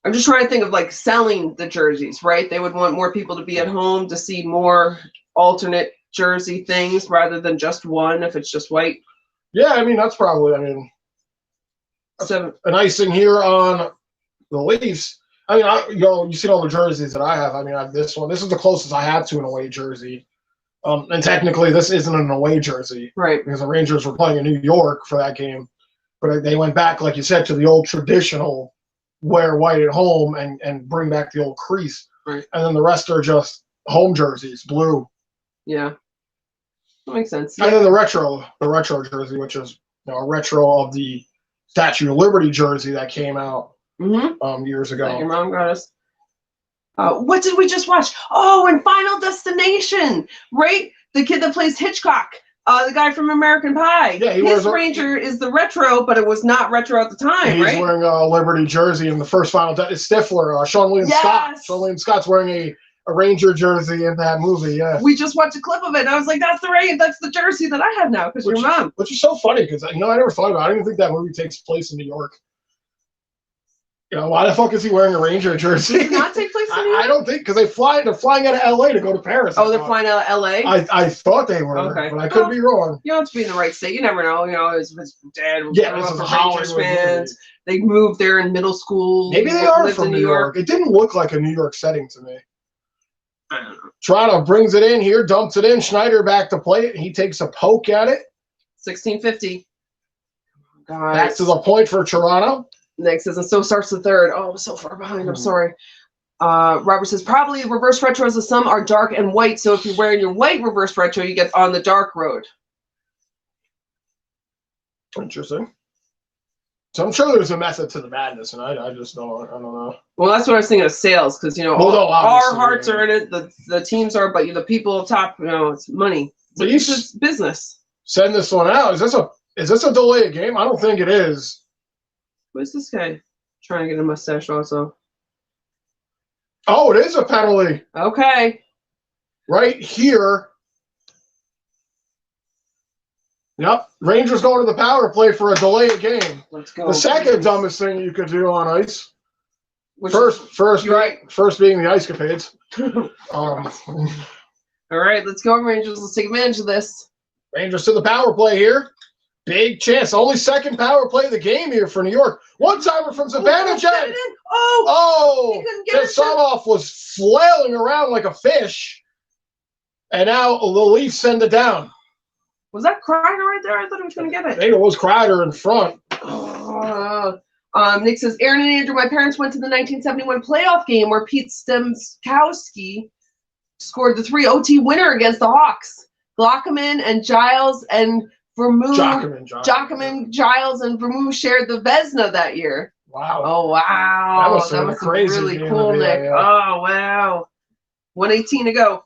I'm just trying to think of like selling the jerseys, right? They would want more people to be at home to see more alternate jersey things rather than just one if it's just white. Yeah, I mean, that's probably, an icing here on the Leafs. I mean, you see all the jerseys that I have. I mean, I have this one. This is the closest I have to an away jersey. And technically, this isn't an away jersey. Right. Because the Rangers were playing in New York for that game. But they went back, like you said, to the old traditional wear white at home and bring back the old crease. Right. And then the rest are just home jerseys, blue. Yeah. That makes sense. And then the retro jersey, which is a retro of the Statue of Liberty jersey that came out years ago. Like your mom got us. What did we just watch? Oh, and Final Destination, right? The kid that plays Hitchcock, the guy from American Pie. Yeah, his Ranger is the retro, but it was not retro at the time, right? He's wearing a Liberty jersey in the first Final Destination. Stifler, Sean William Scott. Sean William Scott's wearing a Ranger jersey in that movie, yeah. We just watched a clip of it, and I was like, that's the jersey that I have now, because your mom. Which is so funny, because, I never thought about it. I don't even think that movie takes place in New York. Why the fuck is he wearing a Ranger jersey? Did it not take place in New York? I don't think, because they're flying out of L.A. to go to Paris. Oh, they're flying out of L.A.? I thought they were, but I could be wrong. You don't have to be in the right state. You never know. His dad was Rangers fans. They moved there in middle school. Maybe they are from New York. It didn't look like a New York setting to me. I don't know. Toronto brings it in here, dumps it in. Schneider back to plate. He takes a poke at it. 1650. Back to the point for Toronto. Nick says, and so starts the third. Oh, I'm so far behind. I'm sorry. Robert says, probably reverse retros of some are dark and white. So if you're wearing your white reverse retro, you get on the dark road. Interesting. So I'm sure there's a method to the madness, and I just don't know. Well, that's what I was thinking of sales, because our hearts are in it, the teams are, but the people up top, it's money. But it's business. Send this one out. Is this a delay game? I don't think it is. Who's this guy trying to get a mustache also? Oh, it is a penalty. Okay. Right here. Yep. Rangers going to the power play for a delayed game. Let's go. The second dumbest thing you could do on ice. First being the ice capades. All right, let's go, Rangers. Let's take advantage of this. Rangers to the power play here. Big chance. Only second power play of the game here for New York. One-timer from Zibanejad. Samsonov was flailing around like a fish. And now the Leafs send it down. Was that Kreider right there? I thought he was going to get it. I think it was Kreider in front. Nick says, Aaron and Andrew, my parents went to the 1971 playoff game where Pete Stemkowski scored the 3 OT winner against the Hawks. Glockerman and Giles and Vermouth. Jockerman, Giles, and Vermouth shared the Vezina that year. Wow. Oh, wow. That must have been crazy. Really cool, Nick. Yeah. Oh, wow. 1:18 to go.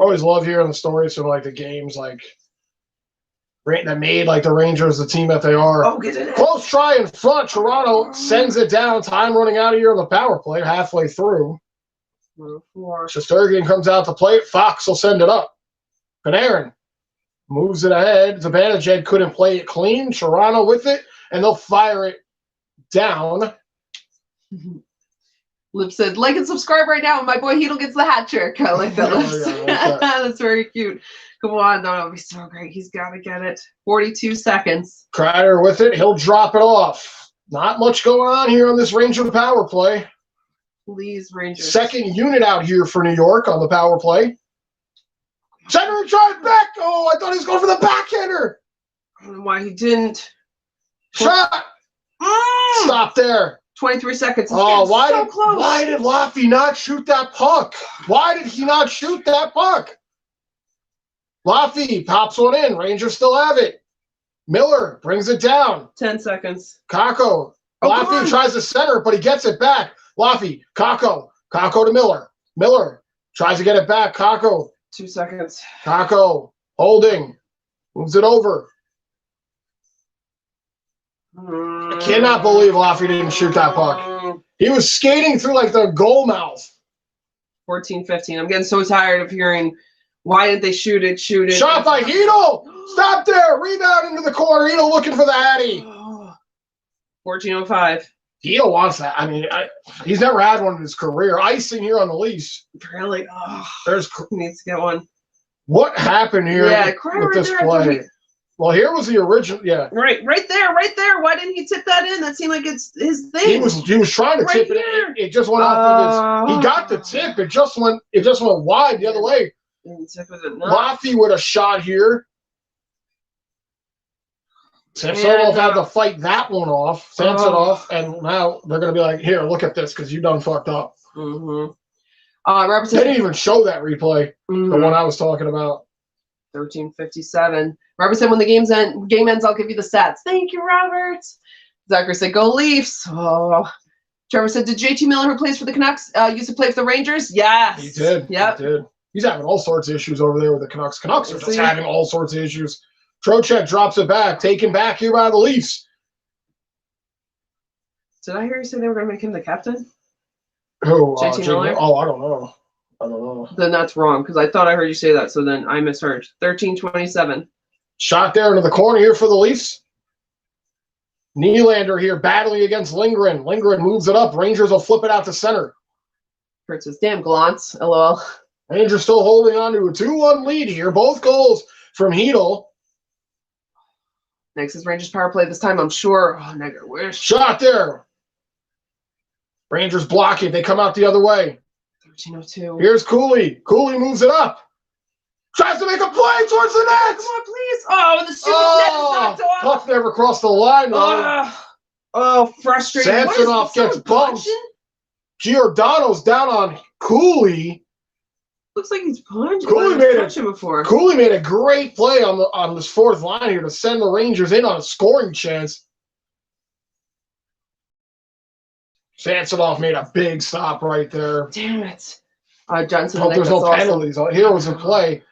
Always love hearing the stories from like the games like that made like the Rangers the team that they are. Oh, get it. Close try in front. Toronto sends it down. Time running out of here on the power play halfway through. Shesterkin comes out to play it. Fox will send it up. Panarin moves it ahead. Zibanejad couldn't play it clean. Toronto with it, and they'll fire it down. Lip said, like and subscribe right now. My boy Heedle gets the hat trick. I like that, Lips. Yeah, I like that. That's very cute. Come on, no, it'll be so great. He's got to get it. 42 seconds. Kreider with it. He'll drop it off. Not much going on here on this Ranger power play. Please, Rangers. Second unit out here for New York on the power play. Center drive back. Oh, I thought he was going for the backhander. I don't know why he didn't. Shot. Stop there. 23 seconds. Oh, Close. Why did Laffy not shoot that puck? Why did he not shoot that puck? Laffy pops one in. Rangers still have it. Miller brings it down. 10 seconds. Kakko. Laffy tries to center, but he gets it back. Laffy. Kakko. Kakko to Miller. Miller tries to get it back. Kakko. 2 seconds. Kakko. Holding. Moves it over. I cannot believe Laffy didn't shoot that puck. He was skating through like the goal mouth. 14-15. I'm getting so tired of hearing, why didn't they shoot it? Shot by Heedle. Stop there. Rebound into the corner. Heedle looking for the Hattie. 14:05. Heedle wants that. I mean, he's never had one in his career. Icing here on the Leafs. Really? There's He needs to get one. what happened here with this play? Well, here was the original. Yeah. Right there. Why didn't he tip that in? That seemed like it's his thing. He was trying to tip it. It just went off of his. He got the tip. It just went wide the other way. Laffy with a shot here. Samsonov had to fight that one off. Samsonov, and now they're going to be like, here, look at this because you done fucked up. Mm-hmm. They didn't even show that replay, the one I was talking about. 13:57. Robert said, when the game ends, I'll give you the stats. Thank you, Robert. Zachary said, go Leafs. Oh. Trevor said, did JT Miller, who plays for the Canucks, used to play for the Rangers? Yes. He did. Yep. He did. He's having all sorts of issues over there with the Canucks. Canucks are just having all sorts of issues. Trocheck drops it back, taken back here by the Leafs. Did I hear you say they were going to make him the captain? Who? JT Miller? Oh, I don't know. Then that's wrong, because I thought I heard you say that, so then I misheard. 13:27. Shot there into the corner here for the Leafs. Nylander here battling against Lindgren. Lindgren moves it up. Rangers will flip it out to center. Kurt says, damn, Glantz. LOL. Rangers still holding on to a 2-1 lead here. Both goals from Heedle. Next is Rangers power play this time, I'm sure. Oh, nigger wish. Shot there. Rangers block it. They come out the other way. 13:02. Here's Cooley. Cooley moves it up. Tries to make a play towards the net. Come on, please. Oh, the stupid net is knocked off. Puck never crossed the line, though. Frustrating. Samsonov gets bumped. Giordano's down on Cooley. Looks like he's punched. Cooley made a great play on this fourth line here to send the Rangers in on a scoring chance. Samsonov made a big stop right there. Damn it. Johnson. Hope there's no penalties. Here was a play.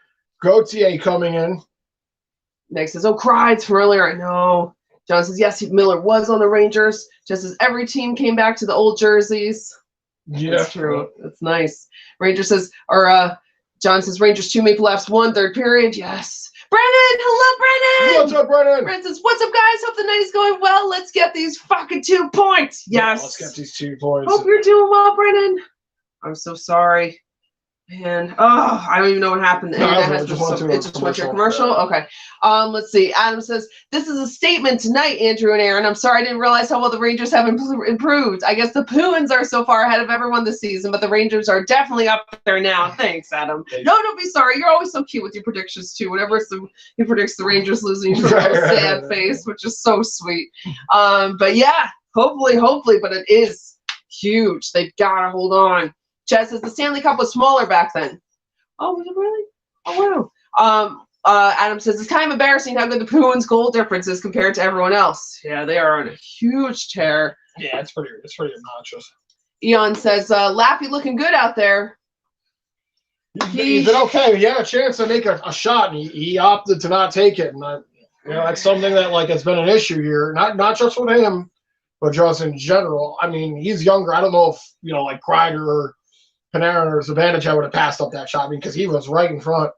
Gauthier coming in. Next says, Kreides from earlier. I know. John says, yes, Miller was on the Rangers, just as every team came back to the old jerseys. Yeah. That's true. That's nice. Ranger says, John says, Rangers 2, Maple Leafs 1, third period. Yes. Brennan! Hello, Brennan! What's up, Brennan? Brennan says, what's up, guys? Hope the night is going well. Let's get these fucking 2 points. Yes. Let's get these 2 points. Hope you're doing well, Brennan. I'm so sorry. And I don't even know what happened. It just went to a commercial. Okay. Let's see. Adam says, this is a statement tonight, Andrew and Aaron. I'm sorry I didn't realize how well the Rangers have improved. I guess the Bruins are so far ahead of everyone this season, but the Rangers are definitely up there now. Thanks, Adam. No, don't be sorry. You're always so cute with your predictions too. Whenever he predicts the Rangers losing, you put a little sad face, which is so sweet. But yeah, hopefully, but it is huge. They've got to hold on. Chad says the Stanley Cup was smaller back then. Oh, was it really? Oh, wow. Adam says it's kind of embarrassing how good the Bruins' goal difference is compared to everyone else. Yeah, they are on a huge tear. Yeah, it's pretty obnoxious. Eon says, Laffy looking good out there. He's been okay. He had a chance to make a shot, and he opted to not take it. And that's something that has been an issue here. Not just with him, but just in general. I mean, he's younger. I don't know if like Kreider or Panarin or Zibanejad would have passed up that shot because he was right in front.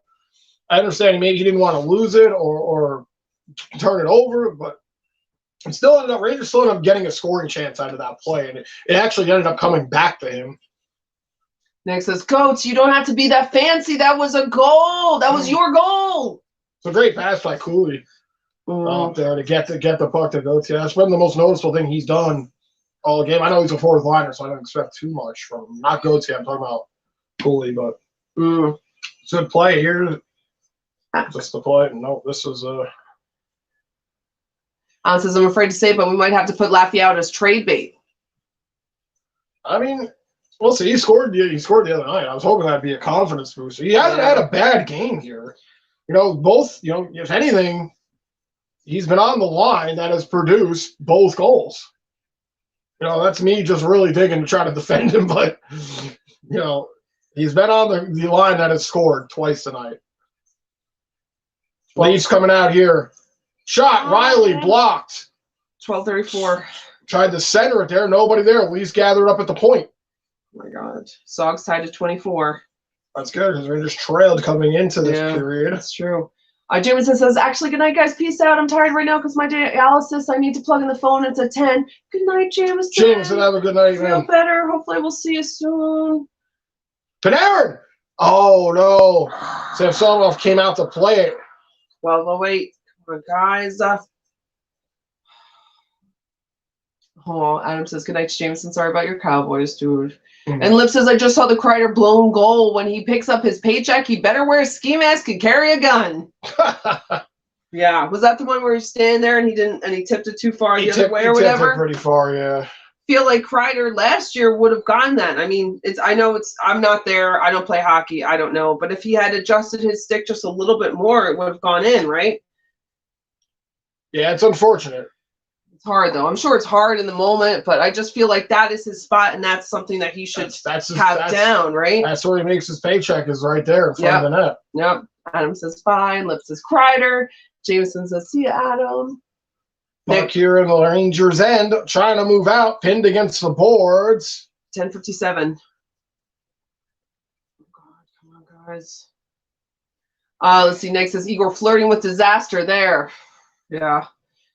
I understand maybe he didn't want to lose it or turn it over, but Rangers still ended up getting a scoring chance out of that play, and it actually ended up coming back to him. Next says, Coach, you don't have to be that fancy. That was a goal. That was your goal. It's a great pass by Cooley out there to get the puck to go to. That's been the most noticeable thing he's done all game. I know he's a fourth liner, so I don't expect too much from him. Not Gauthier, I'm talking about Cooley, but it's a good play here. Just the play. No, this is Alan says, I'm afraid to say, but we might have to put Laffy out as trade bait. I mean, we'll see. He scored the other night. I was hoping that'd be a confidence boost. He hasn't had a bad game here. If anything, he's been on the line that has produced both goals. That's me just really digging to try to defend him, but he's been on the line that has scored twice tonight. Leafs coming out here. Shot, Riley blocked. 12:34. Tried to center it there. Nobody there. Leafs gathered up at the point. Oh my God. Sogs tied to 24. That's good because Rangers trailed coming into this period. That's true. Jameson says, actually, good night, guys. Peace out. I'm tired right now because my dialysis. I need to plug in the phone. It's at 10. Good night, Jameson. Jameson, have a good night, man. Feel better. Hopefully, we'll see you soon. Panarin! Oh, no. Samsonov came out to play it. 12:08. Come on, guys. Adam says, good night, Jameson. Sorry about your Cowboys, dude. And Lip says, I just saw the Kreider blown goal. When he picks up his paycheck, he better wear a ski mask and carry a gun. Yeah. Was that the one where he's standing there and he tipped it too far the other way or whatever? He tipped it pretty far, yeah. Feel like Kreider last year would have gone then. I mean, I'm not there. I don't play hockey. I don't know. But if he had adjusted his stick just a little bit more, it would have gone in, right? Yeah, it's unfortunate. It's hard, though. I'm sure it's hard in the moment, but I just feel like that is his spot, and that's something that he should have down, right? That's where he makes his paycheck, is right there in front of the net. Yep. Adam says, fine. Lip says, Kreider. Jameson says, see ya, Adam. Buck here in the Rangers' end, trying to move out, pinned against the boards. 10:57. Oh, God. Come on, guys. Let's see. Next says, Igor flirting with disaster there. Yeah.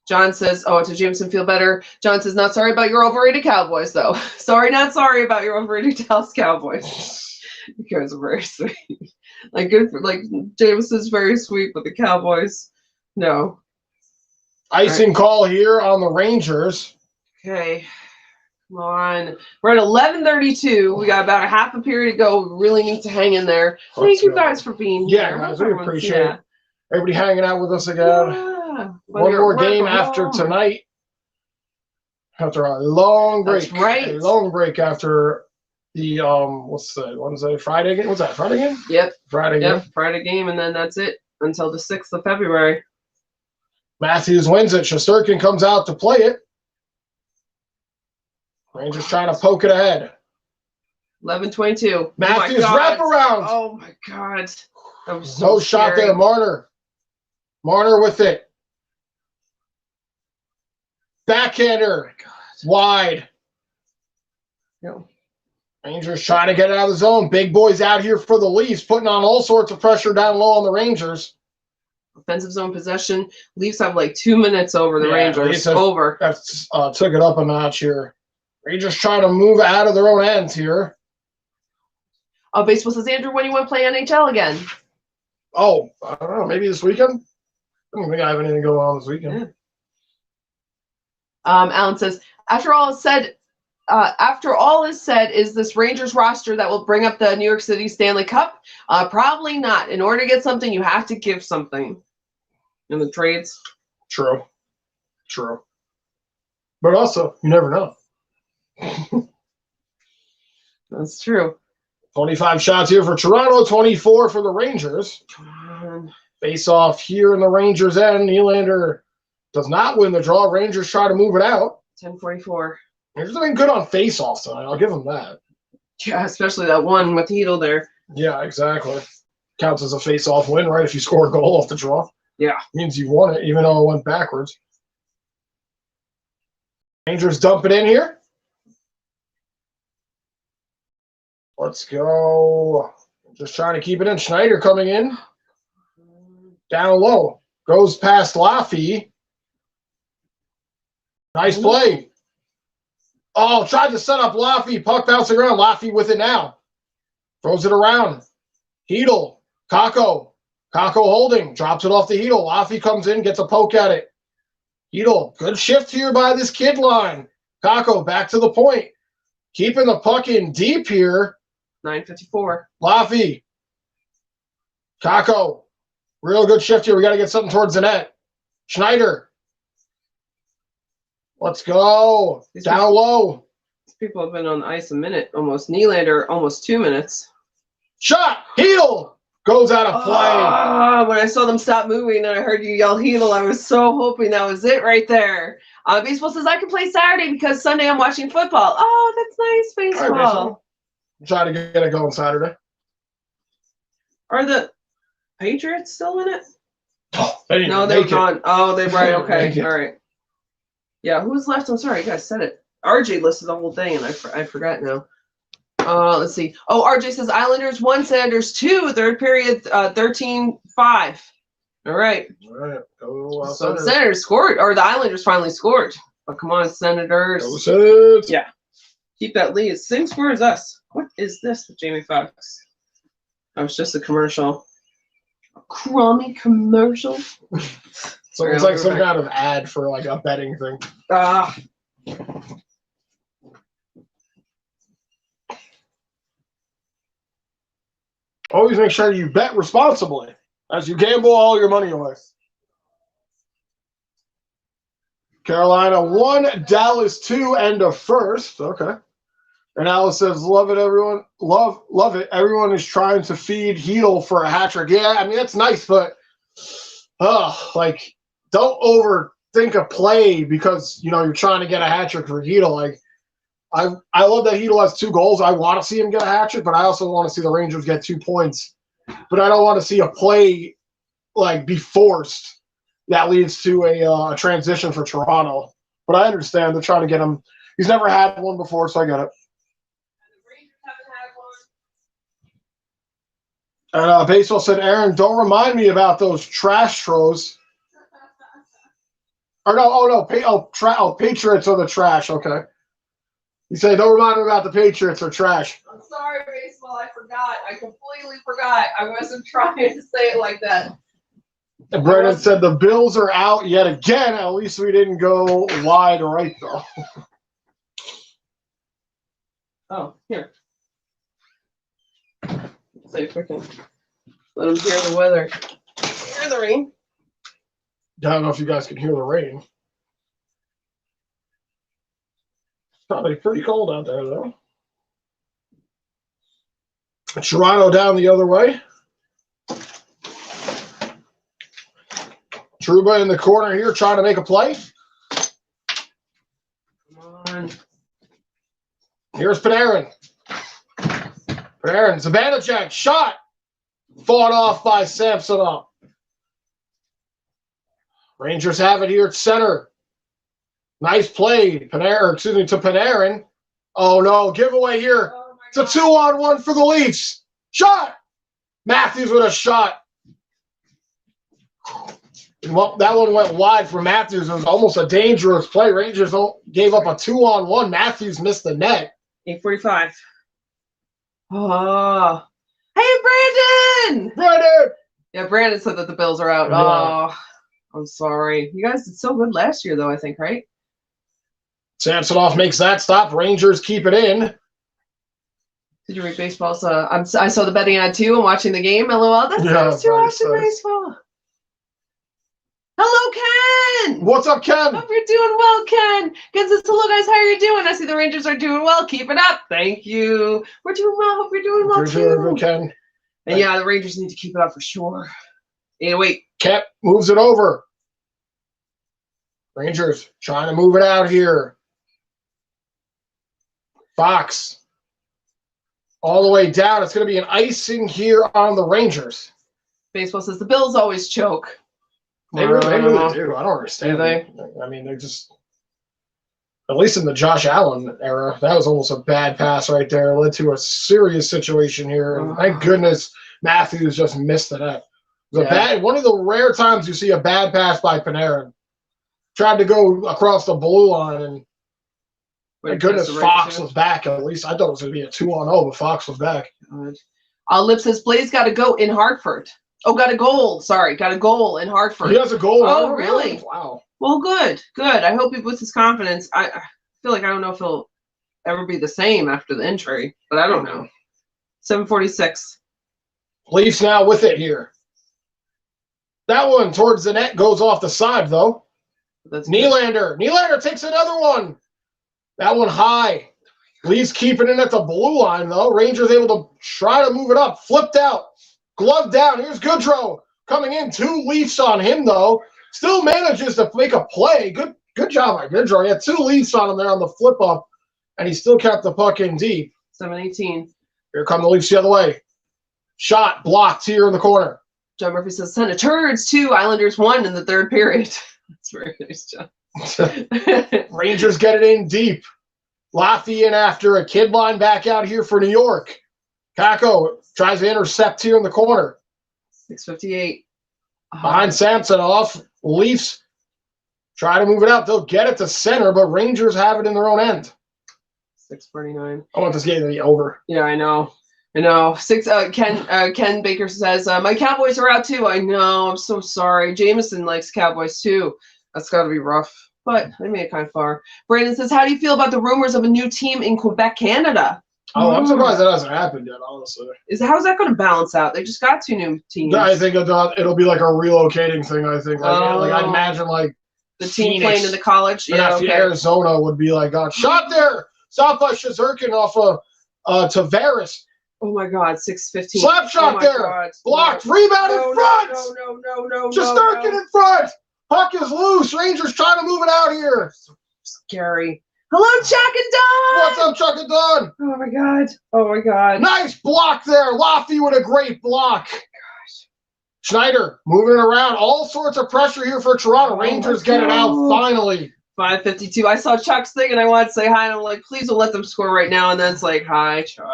John says, to Jameson, feel better. John says, not sorry about your overrated Cowboys, though. Sorry, not sorry about your overrated Dallas Cowboys. You guys are very sweet. Jameson's very sweet, but the Cowboys, no. Icing call here on the Rangers. Okay. Come on. We're at 11:32. We got about a half a period to go. We really need to hang in there. Thank you guys for being here. Yeah, guys, we appreciate it. Everybody hanging out with us again. Yeah. One more game after tonight. After a long break. That's right. A long break after the Friday game? What's that? Friday game? Yep. Friday game. Yep. Friday game, and then that's it until the 6th of February. Matthews wins it. Shesterkin comes out to play it. Rangers trying to poke it ahead. 11:22. Matthews wraparound. Oh my God. That was no shot there. Marner with it. Backhander. Wide. No. Rangers trying to get it out of the zone. Big boys out here for the Leafs, putting on all sorts of pressure down low on the Rangers. Offensive zone possession. Leafs have 2 minutes over the Rangers. Over. That's took it up a notch here. Rangers trying to move out of their own ends here. Baseball says, Andrew, when you want to play NHL again? Oh, I don't know. Maybe this weekend? I don't think I have anything going on this weekend. Yeah. Alan says, after all is said, is this Rangers roster that will bring up the New York City Stanley Cup? Probably not. In order to get something, you have to give something. In the trades. True. But also, you never know. That's true. 25 shots here for Toronto, 24 for the Rangers. Face off here in the Rangers' end. Nylander does not win the draw. Rangers try to move it out. 10:44. Rangers have been good on face-offs tonight. I'll give them that. Yeah, especially that one with Hedl there. Yeah, exactly. Counts as a face-off win, right? If you score a goal off the draw. Yeah. Means you won it, even though it went backwards. Rangers dump it in here. Let's go. Just trying to keep it in. Schneider coming in. Down low. Goes past Laffy. Nice play. Oh, tried to set up Laffy. Puck bouncing around. Laffy with it now. Throws it around. Hedel. Kako. Kako holding. Drops it off the Hedel. Laffy comes in, gets a poke at it. Hedel. Good shift here by this kid line. Kako back to the point. Keeping the puck in deep here. 9:54. Laffy. Kako. Real good shift here. We got to get something towards the net. Schneider. Let's go. Down low. These people have been on the ice a minute, almost. Nylander, almost 2 minutes. Shot. Hedel. Goes out of play. When I saw them stop moving and I heard you yell Hedel, I was so hoping that was it right there. Baseball says I can play Saturday because Sunday I'm watching football. Oh, that's nice, baseball. Right, try to get it going Saturday. Are the Patriots still in it? Oh, no, they're gone. Oh, they're right. Okay, all right. Yeah, who's left? I'm sorry, you guys said it. RJ listed the whole thing, and I forgot now. Let's see. Oh, RJ says Islanders 1, Senators 2, third period 13-5. All right. All right. Go so the Senators scored, or the Islanders finally scored. But come on, Senators. Go Sens. Yeah. Keep that lead. Same score as us. What is this with Jamie Foxx? That was just a commercial. A crummy commercial. So it's like some kind of ad for like a betting thing. Always make sure you bet responsibly as you gamble all your money away. Carolina 1, Dallas 2, end of first. Okay. And Alice says, love it, everyone. Love it. Everyone is trying to feed Hedel for a hat trick. Yeah, I mean, that's nice, but like, don't overthink a play because, you know, you're trying to get a hat trick for Hedel. Like, I love that Hedel has 2 goals. I want to see him get a hat trick, but I also want to see the Rangers get 2 points. But I don't want to see a play, like, be forced that leads to a transition for Toronto. But I understand they're trying to get him. He's never had one before, so I get it. And Baseball said, Aaron, don't remind me about those trash throws. Or no, Patriots are the trash. Okay. You say, don't remind me about the Patriots are trash. I'm sorry, Baseball. I forgot. I completely forgot. I wasn't trying to say it like that. And Brennan said, the Bills are out yet again. At least we didn't go wide right, though. Oh, here. So if we can let them hear the weather. Hear the rain. I don't know if you guys can hear the rain. It's probably pretty cold out there, though. Toronto down the other way. Trouba in the corner here trying to make a play. Come on. Here's Panarin. Panarin, Zibanejad, shot. Fought off by Samsonov. Rangers have it here at center. Nice play. To Panarin. Oh, no. Giveaway here. Oh, it's a 2-on-1 for the Leafs. Shot. Matthews with a shot. Well, that one went wide for Matthews. It was almost a dangerous play. Rangers gave up a 2-on-1. Matthews missed the net. 8:45. Oh. Hey, Brandon! Yeah, Brandon said that the Bills are out. Yeah. Oh, I'm sorry. You guys did so good last year, though, I think, right? Samsonov makes that stop. Rangers keep it in. Did you read baseball's? I saw the betting ad, too. I'm watching the game. LOL. That's nice to watch the baseball. Hello, Ken! What's up, Ken? Hope you're doing well, Ken. Ken says, hello, guys. How are you doing? I see the Rangers are doing well. Keep it up. Thank you. We're doing well. Hope you're doing well, too. You're doing good, Ken. And yeah, the Rangers need to keep it up for sure. Anyway. Kep moves it over. Rangers trying to move it out here. Fox. all the way down. It's going to be an icing here on the Rangers. Baseball says the Bills always choke. They really do. I don't understand. I mean, they're just, at least in the Josh Allen era, that was almost a bad pass right there. It led to a serious situation here. And thank goodness Matthews just missed the net. One of the rare times you see a bad pass by Panarin. Tried to go across the blue line, and thank goodness Fox was back. At least I thought it was going to be a 2-on-0, but Fox was back. Lip says Blaze got to go in Hartford. Oh, got a goal. Sorry, got a goal in Hartford. He has a goal. Oh, really? Wow. Well, good. I hope he puts his confidence. I feel like I don't know if he'll ever be the same after the injury, but I don't know. 7:46. Leafs now with it here. That one towards the net goes off the side, though. That's Nylander. Nylander takes another one. That one high. Leafs keeping it at the blue line, though. Rangers able to try to move it up. Flipped out. Glove down. Here's Goodrow coming in. 2 Leafs on him, though. Still manages to make a play. Good job by Goodrow. He had 2 Leafs on him there on the flip up, and he still kept the puck in deep. 7:18. Here come the Leafs the other way. Shot blocked here in the corner. John Murphy says, "Son of turds, 2, Islanders 1 in the 3rd period." That's very nice, John. Rangers get it in deep. Laffy in after a kid line back out here for New York. Kako tries to intercept here in the corner. 6:58. Behind Samsonov. Leafs try to move it out. They'll get it to center, but Rangers have it in their own end. 6:49. I want this game to be over. Yeah, I know. 6. Ken Baker says, "My Cowboys are out too." I know. I'm so sorry. Jameson likes Cowboys too. That's got to be rough, but they made it kind of far. Brandon says, "How do you feel about the rumors of a new team in Quebec, Canada?" Oh, I'm surprised that hasn't happened yet, honestly. How's that going to balance out? They just got 2 new teams. I think it'll be like a relocating thing. I think I'd imagine like the team Phoenix, playing in the college. Yeah, okay. Arizona would be like, shot there, stopped by Shazurkin off of Tavares. Oh my God, 6:15. Slap shot there. God. Blocked. Rebound in front. No. Shazurkin in front. Puck is loose. Rangers trying to move it out here. So scary. Hello, Chuck and Don. What's up, Chuck and Don? Oh my God. Nice block there. Laffy with a great block. Gosh. Schneider moving it around. All sorts of pressure here for Toronto. Rangers get it out finally. 5:52. I saw Chuck's thing and I wanted to say hi, and I'm like, please don't let them score right now. And then it's like, hi, Chuck.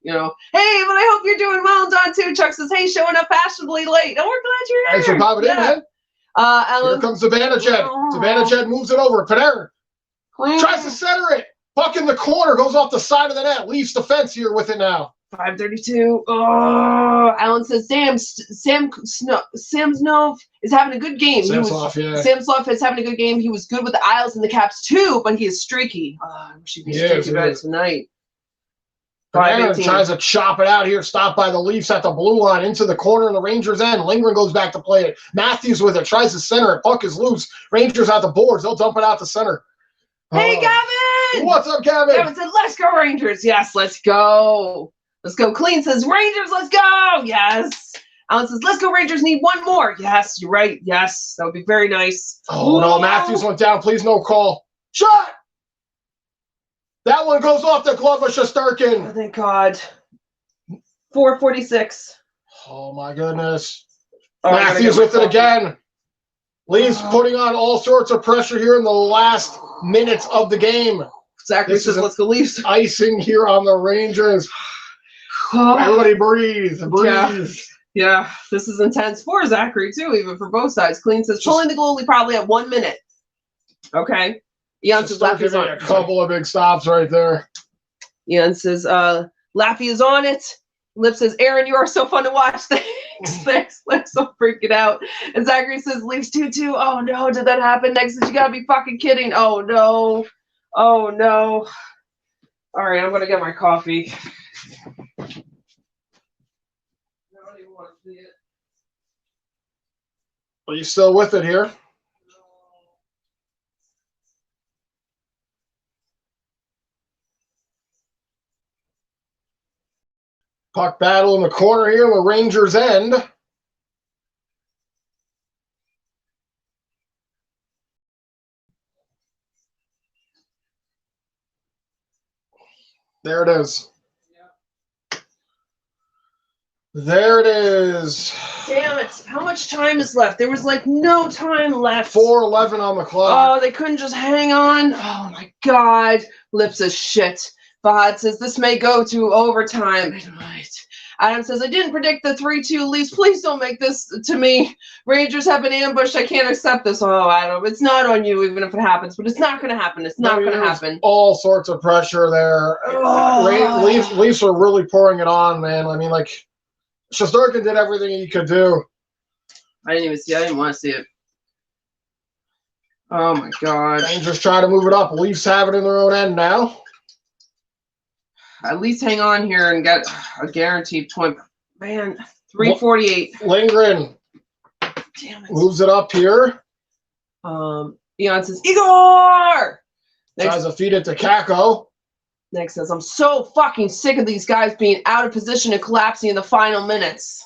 Hey, but I hope you're doing well. Don too. Chuck says, hey, showing up fashionably late. Oh, we're glad you're here. Thanks for popping in, man. Alan. Here comes Zibanejad. Zibanejad moves it over. Panarin tries to center it. Puck in the corner. Goes off the side of the net. Leaves defense here with it now. 5:32. Oh, Alan says, damn, Samsonov is having a good game. Samsonov is having a good game. He was good with the Isles and the Caps too, but he is streaky. I wish he'd be streaky about it tonight. Panarin tries to chop it out here. Stopped by the Leafs at the blue line into the corner in the Rangers' end. Lindgren goes back to play it. Matthews with it. Tries to center it. Puck is loose. Rangers out the boards. They'll dump it out to center. Hey, Gavin! What's up, Gavin? Gavin said, let's go, Rangers. Yes, let's go. Let's go. Clean says, Rangers, let's go. Yes. Alan says, let's go, Rangers. Need 1 more. Yes, you're right. Yes, that would be very nice. Oh, no. Matthews went down. Please, no call. Shot! That one goes off the glove of Shesterkin. Oh, thank God. 4:46. Oh, my goodness. Matthews with it again. Leafs putting on all sorts of pressure here in the last minutes of the game. Zachary says, let's go Leafs. Icing here on the Rangers. Everybody breathe. Yeah, this is intense for Zachary, too, even for both sides. Clean says, pulling the goalie probably at 1 minute. Okay. Ian says, Laffy's on a couple of big stops right there. Ian says, Laffy is on it. Lip says, Aaron, you are so fun to watch. Thanks. Lip's so freaking out. And Zachary says, Leafs 2-2. Oh, no. Did that happen? Next says, you got to be fucking kidding. Oh, no. Oh, no. All right, I'm going to get my coffee. I don't even want to see it. Are you still with it here? Puck battle in the corner here, the Rangers' end. There it is. There it is. Damn it. How much time is left? There was like no time left. 4:11 on the clock. Oh, they couldn't just hang on. Oh my God. Lips is shit. Fahad says this may go to overtime. It might. Adam says, I didn't predict the 3-2 Leafs. Please don't make this to me. Rangers have been ambushed. I can't accept this. Oh, Adam, it's not on you even if it happens, but it's not going to happen. It's not going to happen. All sorts of pressure there. Oh. Leafs are really pouring it on, man. I mean, like, Shesterkin did everything he could do. I didn't even see it. I didn't want to see it. Oh, my God. Rangers try to move it up. Leafs have it in their own end now. At least hang on here and get a guaranteed point. Man, 3:48. Lindgren Damn it. moves it up here. Ian says, Igor! Tries to feed it to Kako. Nick says, I'm so fucking sick of these guys being out of position and collapsing in the final minutes.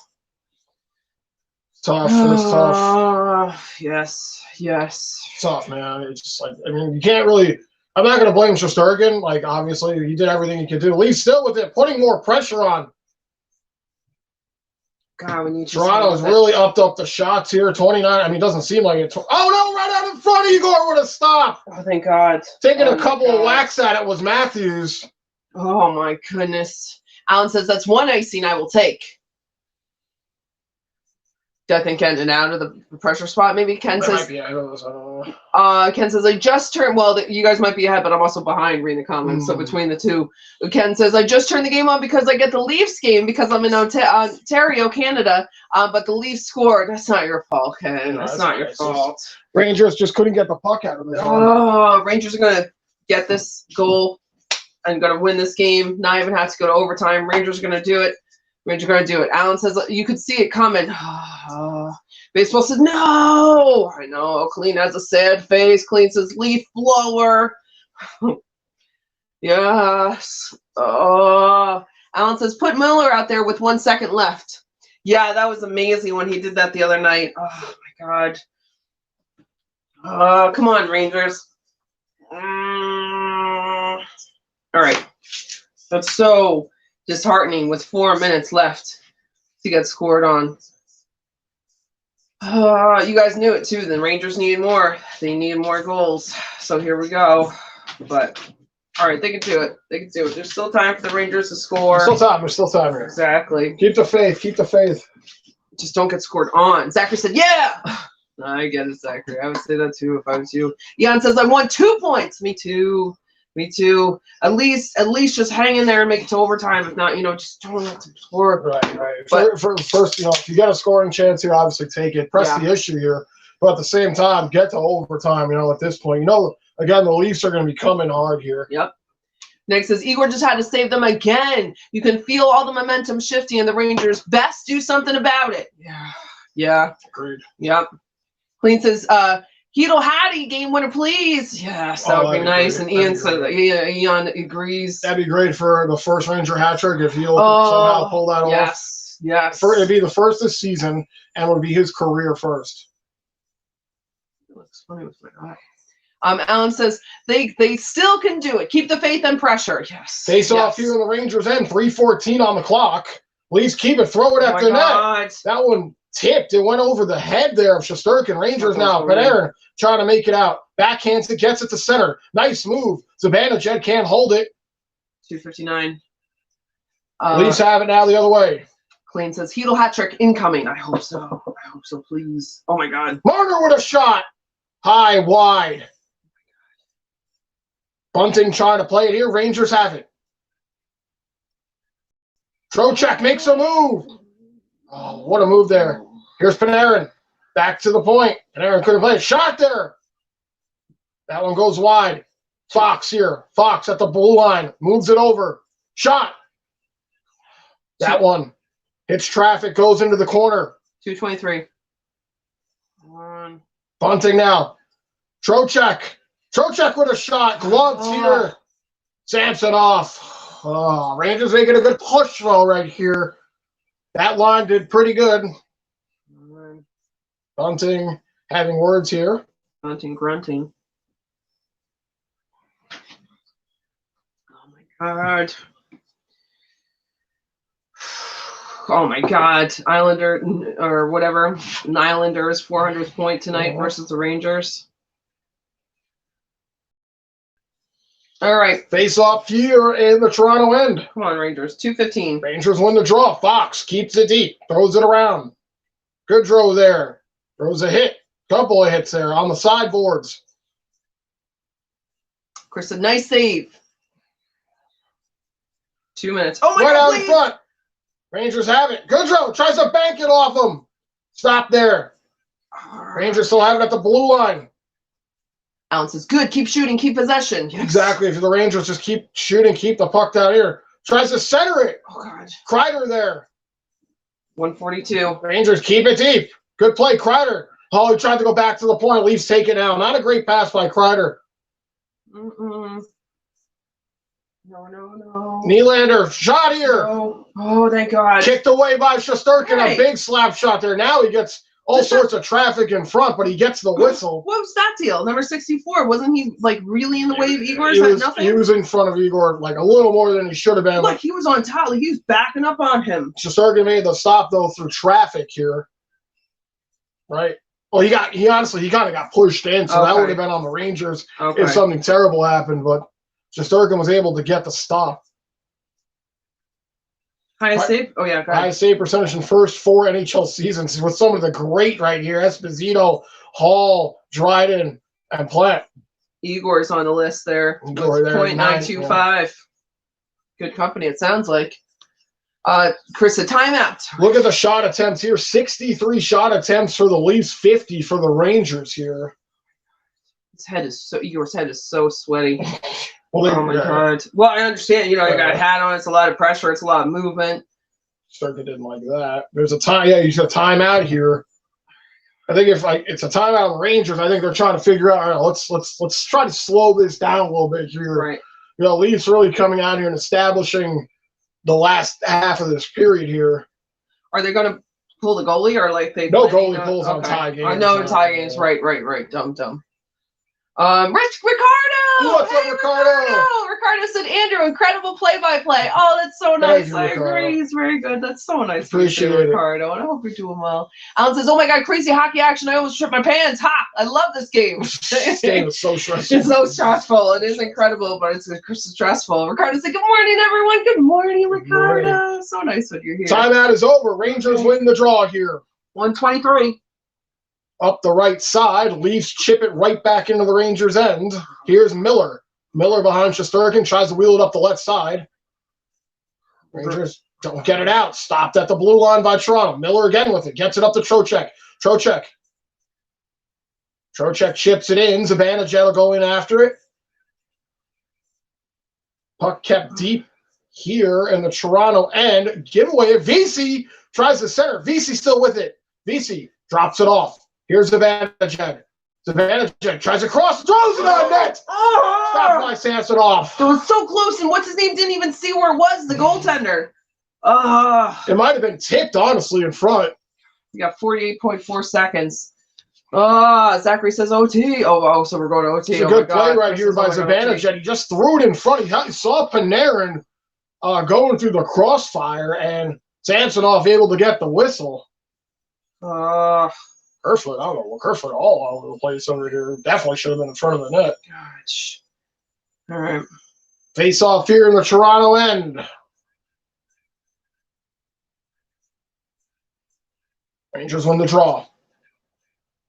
Tough. It's tough. Yes. Tough, man. It's just like, I mean, you can't really. I'm not going to blame Shesterkin. Like, obviously, he did everything he could do. Leafs still with it, putting more pressure on. God, we need Toronto's really upped up the shots here. 29. I mean, it doesn't seem like it. Oh, no, right out in front of Igor would have stopped. Oh, thank God. Taking a couple of whacks at it was Matthews. Oh, my goodness. Alan says, that's one icing I will take. I think Ken and out of the pressure spot. Maybe Ken says. I don't know. Ken says I just turned. Well, you guys might be ahead, but I'm also behind reading the comments. So between the two, Ken says I just turned the game on because I get the Leafs game because I'm in Ontario, Canada. But the Leafs scored. That's not your fault, Ken. That's not your fault. Rangers just couldn't get the puck out of it. Oh, Rangers are gonna get this goal and gonna win this game. Not even have to go to overtime. Rangers are gonna do it. Rangers are going to do it. Alan says, you could see it coming. Baseball says, no. I know. Clean has a sad face. Clean says, leaf blower. Yes. Oh. Alan says, put Miller out there with 1 second left. Yeah, that was amazing when he did that the other night. Oh, my God. Come on, Rangers. All right. That's so disheartening with 4 minutes left to get scored on. You guys knew it too. The Rangers needed more. They needed more goals. So here we go. But all right, they can do it. They can do it. There's still time for the Rangers to score. There's still time here. Exactly. Keep the faith. Keep the faith. Just don't get scored on. Zachary said, "Yeah." I get it, Zachary. I would say that too if I was you. Jan says, "I want 2 points." Me too. Me too. At least just hang in there and make it to overtime. If not, just don't let them score. Right. But for first, if you got a scoring chance here, obviously take it. Press the issue here. But at the same time, get to overtime, at this point. Again, the Leafs are going to be coming hard here. Yep. Nick says, Igor just had to save them again. You can feel all the momentum shifting, and the Rangers best do something about it. Yeah. Agreed. Yep. Clean says, Hedel Hattie, game winner, please. Yes, that would be nice. And Ian said, Ian agrees. That'd be great for the first Ranger hat trick if he'll somehow pull that off. Yes. It'd be the first this season, and would be his career first. It looks funny with my eye. Alan says they still can do it. Keep the faith and pressure. Yes. Face off here in the Rangers end. 3:14 on the clock. Please keep it. Throw it at the net. That one tipped. It went over the head there of Shesterkin. Rangers now. Panarin trying to make it out. Backhands it. Gets it to center. Nice move. Zibanejad can't hold it. 2:59. Leafs have it now the other way. Clean says Hedel hat trick incoming. I hope so. Please. Oh my God. Marner with a shot. High, wide. Bunting trying to play it here. Rangers have it. Trocheck makes a move. Oh, what a move there. Here's Panarin. Back to the point. Panarin couldn't play it. Shot there. That one goes wide. Fox here. Fox at the blue line. Moves it over. Shot. That one hits traffic. Goes into the corner. 2:23. Bunting now. Trocheck. Trocheck with a shot. Gloves here. Samsonov. Oh, Rangers making a good push though right here. That line did pretty good. Bunting having words here. Bunting grunting. Oh my God. Oh my God, Islander or whatever. An Islanders 400th point tonight versus the Rangers. All right. Face off here in the Toronto end. Come on, Rangers. 2:15. Rangers win the draw. Fox keeps it deep, throws it around. Goodrow there. Throws a hit. Couple of hits there on the sideboards. Chris, a nice save. 2 minutes. Oh my God, God, out in front. Rangers have it. Goodrow tries to bank it off him. Stop there. Rangers still have it at the blue line. Allen says, good, keep shooting, keep possession. Yes. Exactly. If the Rangers just keep shooting, keep the puck down here. Tries to center it. Oh, God. Kreider there. 142. Rangers keep it deep. Good play, Kreider. Oh, he tried to go back to the point. Leafs take it now. Not a great pass by Kreider. No. Nylander, shot here. No. Oh, thank God. Kicked away by Shesterkin. Right. A big slap shot there. Now he gets all sorts of traffic in front, but he gets the whistle. What was that deal? Number 64. Wasn't he like really in the way of Igor? Is that nothing? He was in front of Igor like a little more than he should have been. Look, he was on top. Like, he was backing up on him. Shesterkin made the stop though through traffic here. Right? Well, he honestly kind of got pushed in, so that would have been on the Rangers if something terrible happened, but Shesterkin was able to get the stop. Highest save? Oh, yeah. Highest save percentage in first 4 NHL seasons with some of the great right here. Esposito, Hall, Dryden, and Plant. Igor's on the list there. Igor there. 0.925. Yeah. Good company, it sounds like. Chris, a timeout. Look at the shot attempts here. 63 shot attempts for the Leafs, 50 for the Rangers here. Igor's head is so sweaty. Well, oh my God. Well, I understand. You got a hat on. It's a lot of pressure. It's a lot of movement. Starker didn't like that. There's a time. Yeah, you got a timeout here. I think if it's a timeout on the Rangers, I think they're trying to figure out. All right, let's try to slow this down a little bit here. Right. Leafs really coming out here and establishing the last half of this period here. Are they going to pull the goalie or like they? No goalie pulls on tie games. No tie games. Right. Dumb. Ricardo! What's up, Ricardo? Ricardo said, Andrew, incredible play-by-play. Oh, that's so nice. I agree. He's very good. That's so nice. Appreciate it, Ricardo. And I hope you're doing well. Alan says, oh my God, crazy hockey action. I almost tripped my pants. Ha! I love this game. This game is so stressful. It's so stressful. It is incredible, but it's stressful. Ricardo said, good morning, everyone. Good morning, Ricardo. Good morning. So nice when you're here. Timeout is over. Rangers win the draw here. 123. Up the right side, Leafs chip it right back into the Rangers' end. Here's Miller. Miller behind Shesterkin, tries to wheel it up the left side. Rangers don't get it out. Stopped at the blue line by Toronto. Miller again with it. Gets it up to Trocheck. Trocheck chips it in. Zibanejad will go in after it. Puck kept deep here in the Toronto end. Giveaway. Vesey tries to center. Vesey still with it. Vesey drops it off. Here's Zibanejad. Zibanejad tries to cross, throws it on net. Stopped by Samsonov. It was so close, and what's his name didn't even see where it was, the goaltender. It might have been tipped, honestly, in front. You got 48.4 seconds. Zachary says OT. Oh, so we're going to OT. It's a good play right here by Zibanejad. He just threw it in front. He saw Panarin going through the crossfire, and Samsonov able to get the whistle. Kerfoot, I don't know. Kerfoot all over the place over here. Definitely should have been in front of the net. Gosh. All right. Face off here in the Toronto end. Rangers win the draw.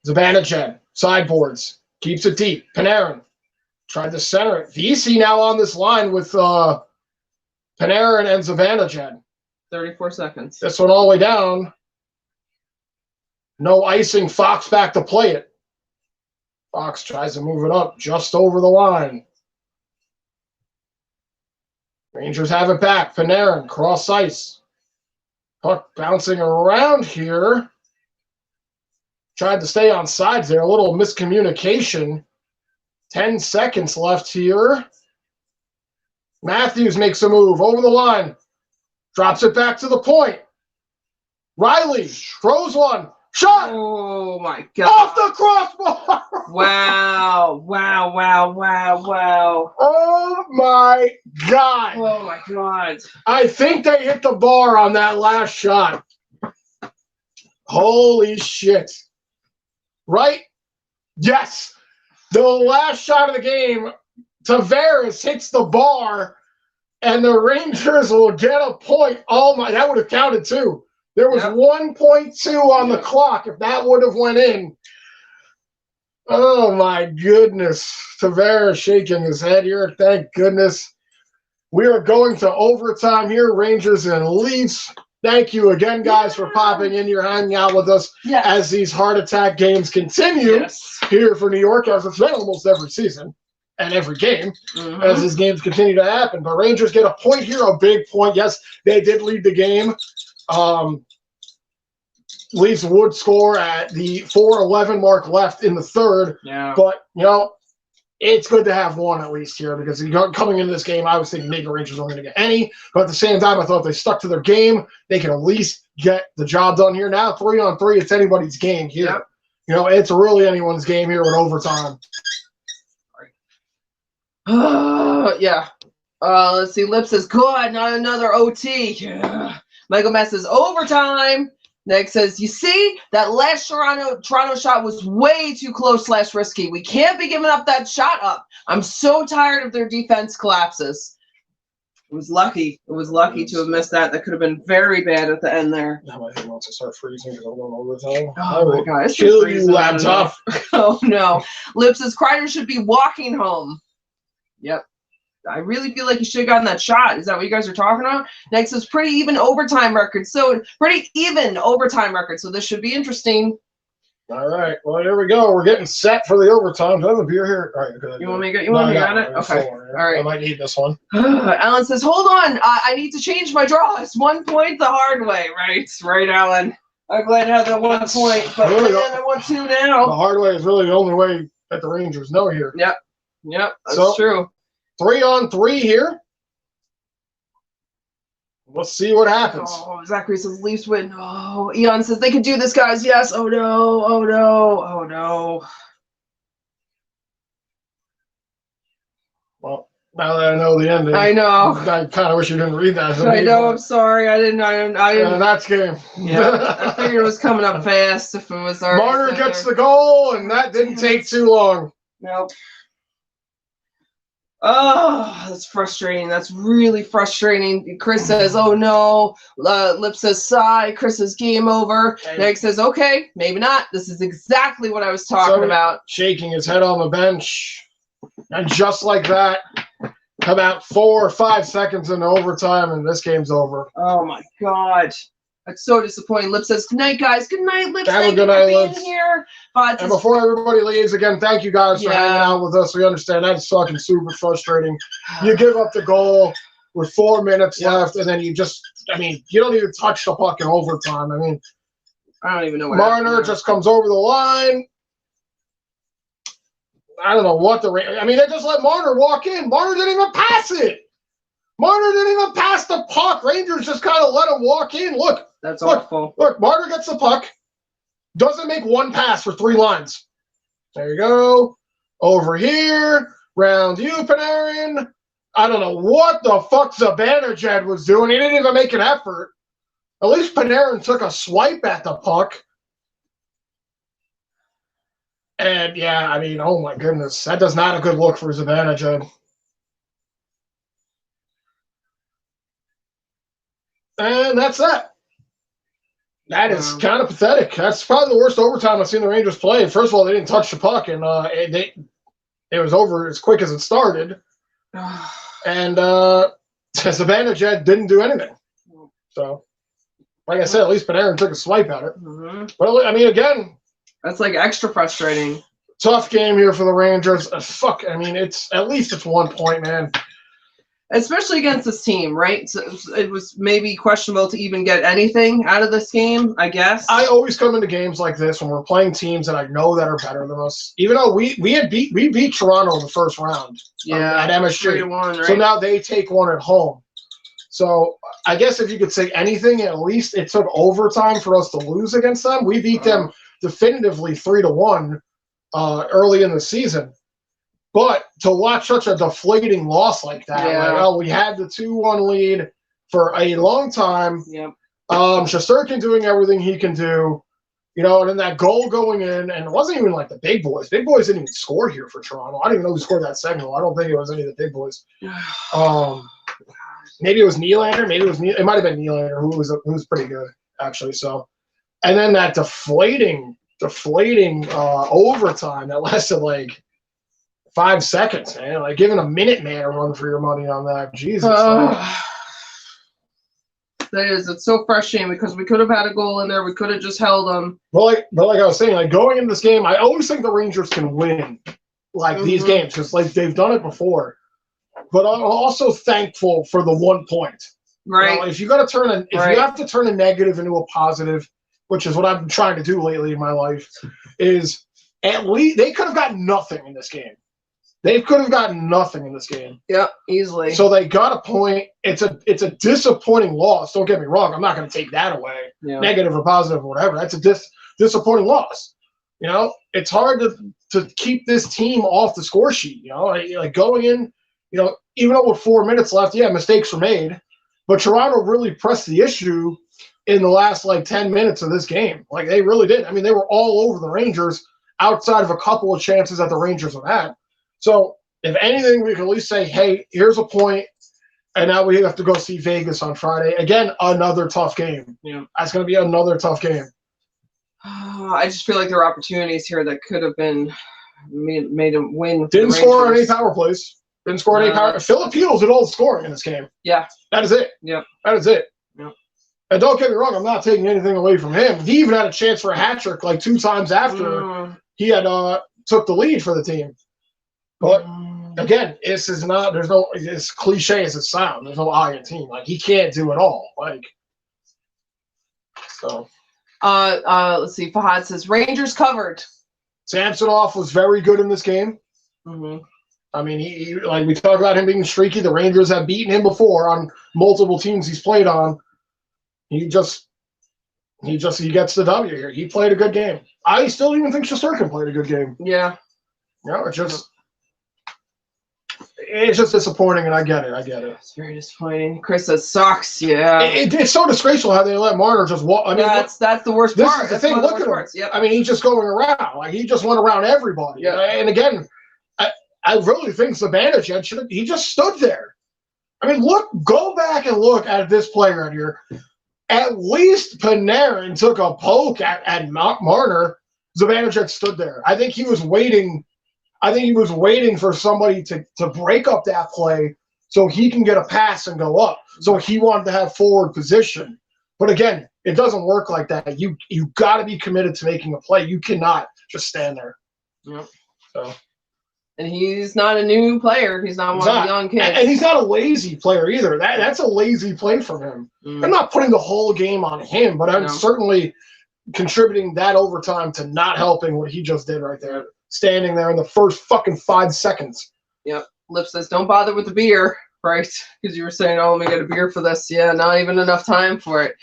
Zibanejad, sideboards, keeps it deep. Panarin tried to center it. Vesey now on this line with Panarin and Zibanejad. 34 seconds. This one all the way down. No icing. Fox back to play it. Fox tries to move it up just over the line. Rangers have it back. Panarin, cross ice. Puck bouncing around here. Tried to stay on sides there. A little miscommunication. 10 seconds left here. Matthews makes a move over the line. Drops it back to the point. Riley throws one. Shot! Oh my God. Off the crossbar! Wow. Oh my God. Oh my God. I think they hit the bar on that last shot. Holy shit. Right? Yes. The last shot of the game, Tavares hits the bar, and the Rangers will get a point. Oh my, that would have counted too. There was 1.2 on the clock if that would have went in. Oh my goodness. Tavares shaking his head here. Thank goodness. We are going to overtime here, Rangers and Leafs. Thank you again, guys, for popping in here, hanging out with us as these heart attack games continue here for New York, as it's been almost every season and every game as these games continue to happen. But Rangers get a point here, a big point. Yes, they did lead the game. Leafs would score at the 4:11 mark left in the third. Yeah. But, you know, it's good to have one at least here because coming into this game, I was thinking maybe the Rangers weren't going to get any. But at the same time, I thought if they stuck to their game, they could at least get the job done here. Now, 3-on-3, it's anybody's game here. Yep. You know, it's really anyone's game here with overtime. Let's see. Lip says, good, not another OT. Yeah. Michael Mess says, overtime. Nick says, you see, that last Toronto shot was way too close / risky. We can't be giving up that shot up. I'm so tired of their defense collapses. It was lucky. It was lucky to have missed that. That could have been very bad at the end there. Now my thing wants to start freezing because I'm going overtime. Oh my God. Kill you, laptop. Oh no. Lip says, Kreider should be walking home. Yep. I really feel like he should have gotten that shot. Is that what you guys are talking about? Next is pretty even overtime record. So this should be interesting. All right. Well, here we go. We're getting set for the overtime. Do I have a beer here? All right. You want me to get it? Okay. All right. I might need this one. Alan says, hold on. I need to change my draw. It's 1 point the hard way. Right, Alan. I'm glad I had that 1 point. But I want 2 now. The hard way is really the only way that the Rangers know here. Yep. That's true. 3-on-3 here. Let's see what happens. Oh, Zachary says Leafs win. Oh, Eon says they can do this, guys. Yes. Oh no. Well, now that I know the ending, I know. I kind of wish you didn't read that. I know. I'm sorry. I didn't. That's game. Yeah. I figured it was coming up fast if it was already. Marner gets the goal, and that didn't take too long. Nope. Oh, that's frustrating. That's really frustrating. Chris says, oh no. Lip says, sigh. Chris says, game over. Nick says, okay, maybe not. This is exactly what I was talking about. Shaking his head on the bench. And just like that, about 4 or 5 seconds into overtime, and this game's over. Oh my God. That's so disappointing. Lip says, good night, guys. Good night, Lip. Have a good night, Lip. Here. And before everybody leaves, again, thank you guys for hanging out with us. We understand that's fucking super frustrating. You give up the goal with 4 minutes left, and then you you don't even touch the puck in overtime. I mean, I don't even know what Marner just comes over the line. I don't know what they just let Marner walk in. Marner didn't even pass it. Marner didn't even pass the puck. Rangers just kind of let him walk in. Look. That's awful. Look, Marner gets the puck. Doesn't make 1 pass for 3 lines. There you go. Over here. Round you, Panarin. I don't know what the fuck Zibanejad was doing. He didn't even make an effort. At least Panarin took a swipe at the puck. And, oh my goodness. That does not a good look for Zibanejad. And that's that. That is kind of pathetic. That's probably the worst overtime I've seen the Rangers play. First of all, they didn't touch the puck, and it was over as quick as it started. And Zibanejad didn't do anything. So, like I said, at least Panarin took a swipe at it. Well, again, that's like extra frustrating. Tough game here for the Rangers. It's at least it's 1 point, man. Especially against this team, right? So it was maybe questionable to even get anything out of this game, I guess. I always come into games like this when we're playing teams that I know that are better than us. Even though we beat Toronto in the first round at MSG. 3-1, right? So now they take one at home. So I guess if you could say anything, at least it took overtime for us to lose against them. We beat them definitively 3-1 early in the season. But to watch such a deflating loss like that, we had the 2-1 lead for a long time. Yep. Shesterkin doing everything he can do, and then that goal going in, and it wasn't even like the big boys. Big boys didn't even score here for Toronto. I don't even know who scored that second goal. I don't think it was any of the big boys. Maybe it was Nylander. It might have been Nylander who was pretty good actually. So, and then that deflating overtime that lasted like 5 seconds, man. Like giving a minute man a run for your money on that. Jesus. It's so frustrating because we could have had a goal in there. We could have just held them. But like I was saying, like going into this game, I always think the Rangers can win these games because like they've done it before. But I'm also thankful for the 1 point. Right. If you got to you have to turn a negative into a positive, which is what I've been trying to do lately in my life, is at least they could have gotten nothing in this game. They could have gotten nothing in this game. Yeah, easily. So they got a point. It's a disappointing loss. Don't get me wrong. I'm not going to take that away, negative or positive or whatever. That's a disappointing loss. It's hard to keep this team off the score sheet. Like going in, even though with 4 minutes left, mistakes were made, but Toronto really pressed the issue in the last 10 minutes of this game. Like they really did. I mean, they were all over the Rangers outside of a couple of chances that the Rangers have had. So, if anything, we can at least say, hey, here's a point, and now we have to go see Vegas on Friday. Again, another tough game. Yeah. That's going to be another tough game. I just feel like there are opportunities here that could have been made a win. Didn't score on any power plays. Didn't score on any power. Filipinos did all the scoring in this game. Yeah. That is it. Yeah. That is it. Yeah. And don't get me wrong, I'm not taking anything away from him. He even had a chance for a hat trick 2 times after he had took the lead for the team. But again, this is not. There's no. As cliche as it sounds, there's no I in team. Like he can't do it all. So. Let's see. Fahad says Rangers covered. Samsonov was very good in this game. Mm-hmm. I mean, he like we talk about him being streaky. The Rangers have beaten him before on multiple teams he's played on. He gets the W here. He played a good game. I still even think Shesterkin played a good game. Yeah. It's just disappointing, and I get it. It's very disappointing. Chris says sucks. Yeah. It's so disgraceful how they let Marner just walk. I mean, that's the worst part. This is the thing. Look at him. Yep. I mean, he's just going around. Like he just went around everybody. Yeah. And again, I really think Zibanejad he just stood there. I mean, go back and look at this play right here. At least Panarin took a poke at Marner. Zibanejad stood there. I think he was waiting. For somebody to break up that play so he can get a pass and go up. So he wanted to have forward position. But again, it doesn't work like that. You got to be committed to making a play. You cannot just stand there. Yep. So. And he's not a new player. He's not one of the young kids. And he's not a lazy player either. That's a lazy play from him. I'm not putting the whole game on him, but I'm certainly contributing that overtime to not helping what he just did right there. Standing there in the first fucking 5 seconds. Yep. Lip says, don't bother with the beer, right? Because you were saying, let me get a beer for this. Yeah, not even enough time for it.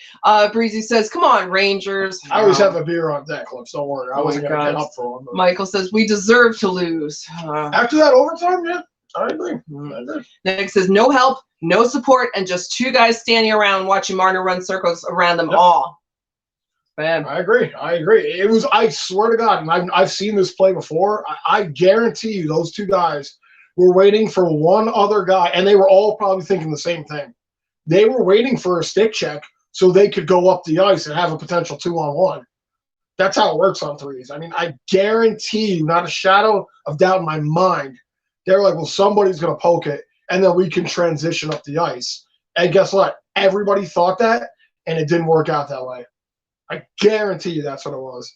Breezy says, come on, Rangers. I always have a beer on deck, Lips. Don't worry. I wasn't going to get up for one. But... Michael says, we deserve to lose. After that overtime, yeah, I agree. Nick says, no help, no support, and just 2 guys standing around watching Marner run circles around them all. Man. I agree. It was. I swear to God, and I've seen this play before. I guarantee you, those 2 guys were waiting for one other guy, and they were all probably thinking the same thing. They were waiting for a stick check so they could go up the ice and have a potential 2-on-1. That's how it works on threes. I mean, I guarantee you, not a shadow of doubt in my mind, they're like, well, somebody's going to poke it, and then we can transition up the ice. And guess what? Everybody thought that, and it didn't work out that way. I guarantee you that's what it was.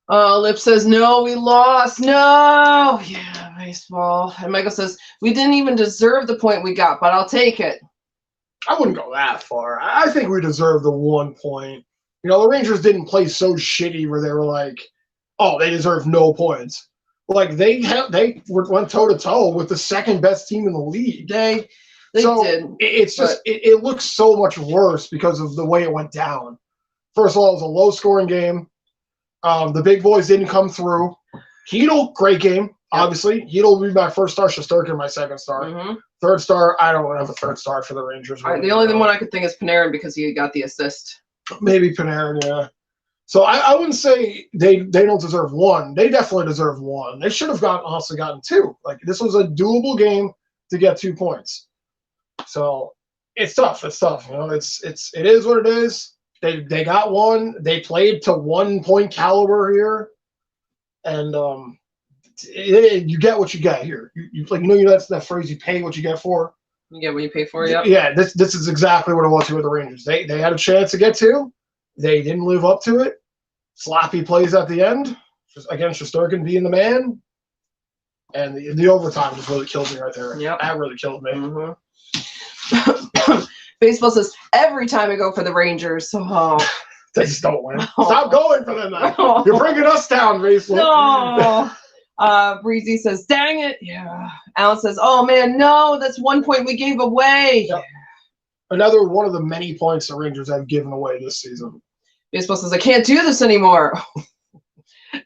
Lip says, no, we lost. No. Yeah, baseball. And Michael says, we didn't even deserve the point we got, but I'll take it. I wouldn't go that far. I think we deserve the 1 point. The Rangers didn't play so shitty where they were like, oh, they deserve no points. Like, they went toe-to-toe with the second best team in the league. They did. It's just it looks so much worse because of the way it went down. First of all, it was a low-scoring game. The big boys didn't come through. Hedl, great game. Yep. Obviously, Hedl will be my first star. Shesterkin, my second star. Mm-hmm. Third star, I don't have a third star for the Rangers. Right, the only one I could think is Panarin because he got the assist. Maybe Panarin, yeah. So I wouldn't say they don't deserve one. They definitely deserve one. They should have gotten two. Like, this was a doable game to get 2 points. So it's tough. It's tough. You know, it is what it is. They got one. They played to 1 point caliber here, and you get what you get here. That's that phrase: you pay what you get for. You get what you pay for. Yeah. Yeah. This is exactly what it was here with the Rangers. They had a chance to get two. They didn't live up to it. Sloppy plays at the end. Again, Shesterkin being the man, and the overtime just really killed me right there. Yeah, that really killed me. Mm-hmm. Baseball says every time I go for the Rangers, they just don't win. Stop going for them now. You're bringing us down, baseball. No. Breezy says, "Dang it!" Yeah. Alan says, "Oh man, no, that's 1 point we gave away." Yep. Another one of the many points the Rangers have given away this season. Baseball says, "I can't do this anymore."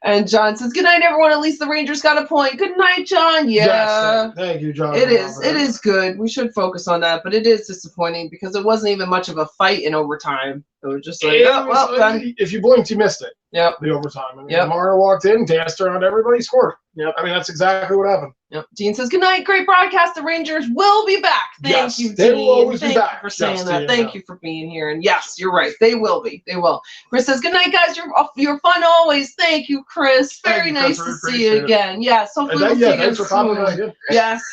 And John says, "Good night, everyone. At least the Rangers got a point." Good night, John. Yeah. Yes, thank you, John. It is good. We should focus on that, but it is disappointing because it wasn't even much of a fight in overtime. It was just like, done. If you blinked, you missed it. Yep. The overtime. Marner walked in, danced around everybody, scored. Yep. I mean, that's exactly what happened. Yep. Dean says, "Good night. Great broadcast. The Rangers will be back." Thank you, Dean. They will always Thank be back. you for saying that. Thank you for being here. And yes, you're right. They will be. They will. Chris says, "Good night, guys. You're fun always." Thank you, Chris. Very nice to see you again. Yes. Hopefully we'll see you again soon. Yes.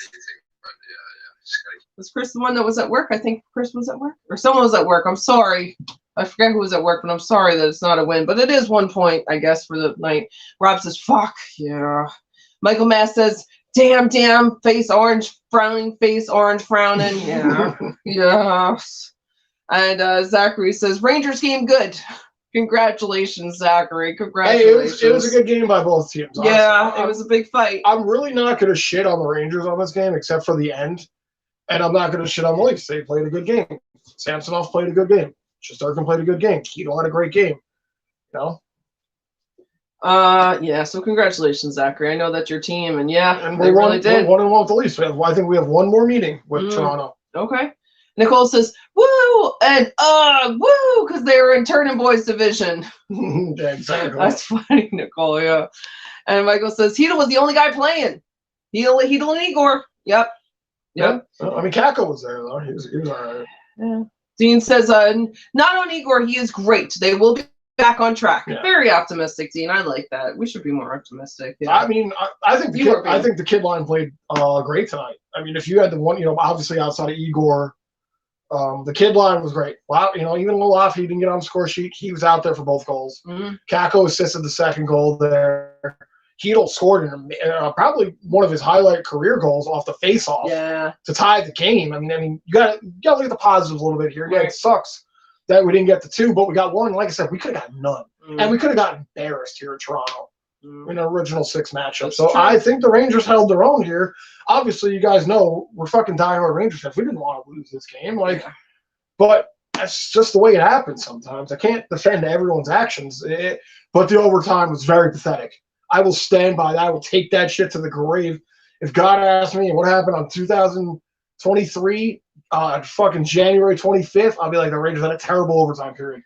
Was Chris the one that was at work? I think Chris was at work. Or someone was at work. I'm sorry. I forget who was at work, but I'm sorry that it's not a win. But it is 1 point, I guess, for the night. Rob says, "Fuck, yeah." Michael Mass says, damn, face orange, frowning, yeah. Yes. And Zachary says, "Rangers game good." Congratulations, Zachary. Congratulations. Hey, it was a good game by both teams. Honestly. Yeah, it was a big fight. I'm really not going to shit on the Rangers on this game, except for the end. And I'm not going to shit on the Leafs. They played a good game. Samsonov played a good game. Shesterkin played a good game. Hedl had a great game. You know? Yeah, so congratulations, Zachary. I know that's your team, and they really did. We're 1-1 with the Leafs. I think we have one more meeting with Toronto. Okay. Nicole says, "Woo!" and woo, because they were in Turning Boys division. Yeah, exactly. That's funny, Nicole, yeah. And Michael says, Hedl was the only guy playing. Hedl and Igor. Yep. I mean, Kako was there, though. He was all right. Yeah. Dean says, "Not on Igor, he is great. They will be back on track." Yeah. Very optimistic, Dean. I like that. We should be more optimistic. Yeah. I mean, I think the kid line played great tonight. I mean, if you had the one, obviously outside of Igor, the kid line was great. Wow, even Olaf, he didn't get on the score sheet. He was out there for both goals. Mm-hmm. Kako assisted the second goal there. Hedl scored probably one of his highlight career goals off the face-off to tie the game. I mean, you got to look at the positives a little bit here. Yeah, it sucks that we didn't get the two, but we got one. Like I said, we could have got none, and we could have got embarrassed here in Toronto in an original 6 matchup. So I think the Rangers held their own here. Obviously, you guys know we're fucking diehard Rangers fans. We didn't want to lose this game, but that's just the way it happens sometimes. I can't defend everyone's actions, but the overtime was very pathetic. I will stand by that. I will take that shit to the grave. If God asked me what happened on 2023, fucking January 25th, I'll be like, the Rangers had a terrible overtime period.